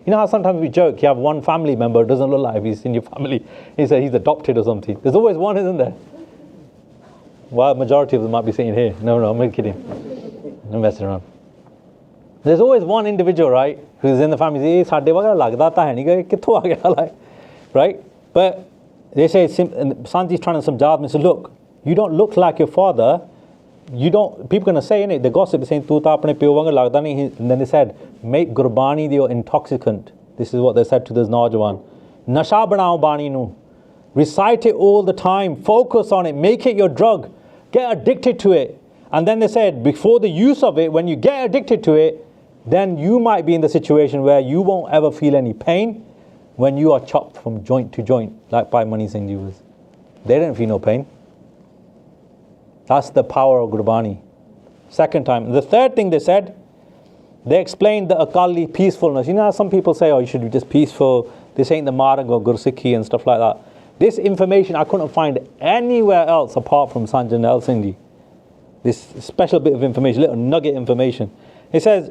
You know how sometimes we joke, you have one family member who doesn't look like he's in your family. He said he's adopted or something. There's always one, isn't there? Well, majority of them might be sitting here. No, I'm kidding. I'm messing around. There's always one individual, right, who's in the family. Right? But they say, Sanji's trying to samjad me, say, look, you don't look like your father. People are going to say, innit, the gossip is saying, and then they said, make Gurbani the intoxicant. This is what they said to this Najwan. Nasha banao bani nu. Recite it all the time. Focus on it. Make it your drug. Get addicted to it. And then they said, before the use of it, when you get addicted to it, then you might be in the situation where you won't ever feel any pain when you are chopped from joint to joint, like Bhai Mani Singh Ji was. They didn't feel no pain. That's the power of Gurbani. Second time. The third thing they said, they explained the Akali peacefulness. You know how some people say, oh, you should be just peaceful. This ain't the Marg or Gursikhi and stuff like that. This information I couldn't find anywhere else apart from Sanjay Nelson Ji. This special bit of information, little nugget information. It says,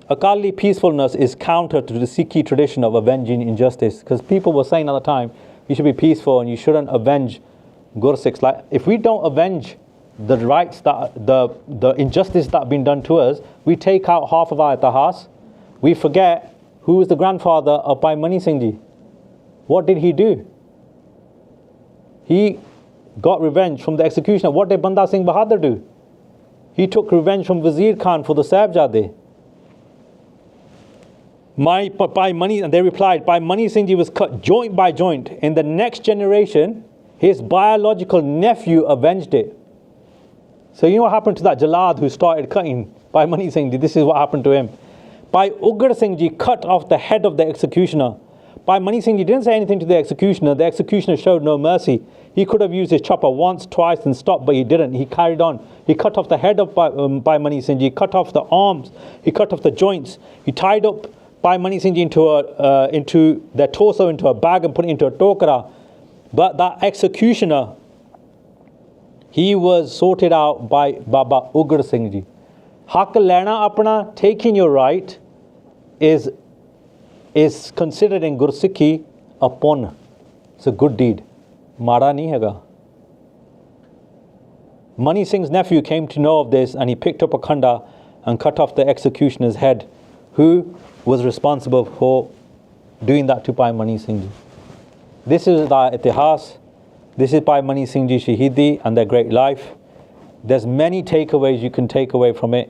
Akali peacefulness is counter to the Sikhi tradition of avenging injustice. Because people were saying at the time, you should be peaceful and you shouldn't avenge Gursikhs. Like, if we don't avenge the rights that the injustice that been done to us, we take out half of our itihas. We forget who is the grandfather of Bhai Mani Singh Ji. What did he do? He got revenge from the executioner. What did Banda Singh Bahadur do? He took revenge from Wazir Khan for the Sahibzade. Bhai Mani, and they replied, Bhai Mani Singh Ji was cut joint by joint. In the next generation, his biological nephew avenged it. So you know what happened to that Jalad who started cutting Bhai Mani Singh Ji? This is what happened to him. Bhai Ugar Singh Ji cut off the head of the executioner. Bhai Mani Singh Ji didn't say anything to the executioner. The executioner showed no mercy. He could have used his chopper once, twice and stopped, but he didn't. He carried on. He cut off the head of Bhai Mani Singh Ji, cut off the arms, he cut off the joints. He tied up Bhai Mani Singh Ji into their torso, into a bag and put it into a tokra. But that executioner, he was sorted out by Baba Ugar Singh Ji. Haq lena apna, taking your right, is considered in Gursikhi a pun. It's a good deed. Mara nahi hega. Mani Singh's nephew came to know of this and he picked up a khanda and cut off the executioner's head, who was responsible for doing that to Bhai Mani Singh Ji. This is the itihas. This is Bhai Mani Singh Ji Shaheedi and their great life. There's many takeaways you can take away from it.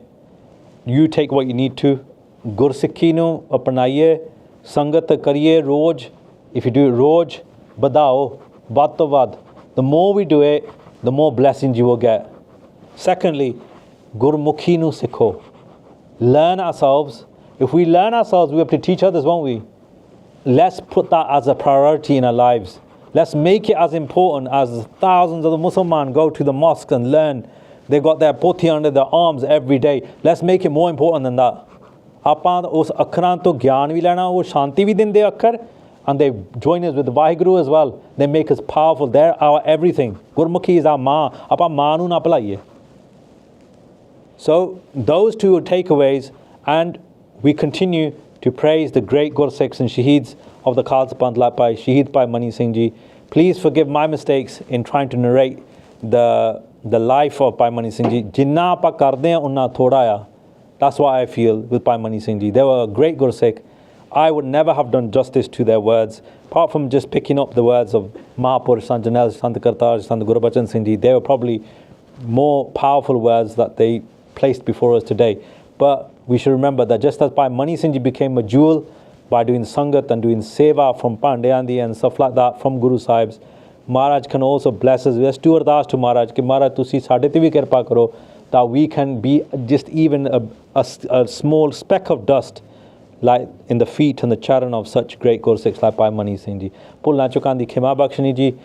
You take what you need to. Gursikhi nu apnaiye, sangat kariye roj. If you do it roj, badao, bad to bad. The more we do it, the more blessings you will get. Secondly, Gurmukhi nu sikho. Learn ourselves. If we learn ourselves, we have to teach others, won't we? Let's put that as a priority in our lives. Let's make it as important as thousands of the Muslims go to the mosque and learn. They've got their poti under their arms every day. Let's make it more important than that. Apan us akharan to gyan vi lena, wo shanti vi dinde akhar, and they join us with the WhyGuru as well. They make us powerful. They're our everything. Gurmukhi is our ma. Apa ma nu na palaiye. So those two are takeaways, and we continue to praise the great Gursikhs and Shaheeds of the Khalsa Panth like Bhai Shaheed Bhai Mani Singh Ji. Please forgive my mistakes in trying to narrate the life of Bhai Mani Singh Ji. Jinna apa karde hain unna thoda ya. That's what I feel with Bhai Mani Singh Ji. They were a great Gursikh. I would never have done justice to their words, apart from just picking up the words of Mahapurush, Sant Janel, Sant Kartar, Sant Gurbachan Singh Ji. They were probably more powerful words that they placed before us today. But we should remember that just as Bhai Mani Singh Ji became a jewel by doing Sangat and doing Seva from Pandeyandi and stuff like that from Guru Sahibs, Maharaj can also bless us. Let's do ardas to Maharaj, ki Maharaj tusi sade te vi kirpa karo, that we can be just even a small speck of dust like in the feet and the charan of such great Gursikhs like Bhai Mani Singh Ji. Bhulna chukan di khima bakshani ji.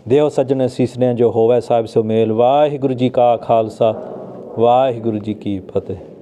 Deo sajjan asisne jo hove sahib so mel. WhyGuru Ji ka Khalsa, WhyGuru Ji ki Fateh.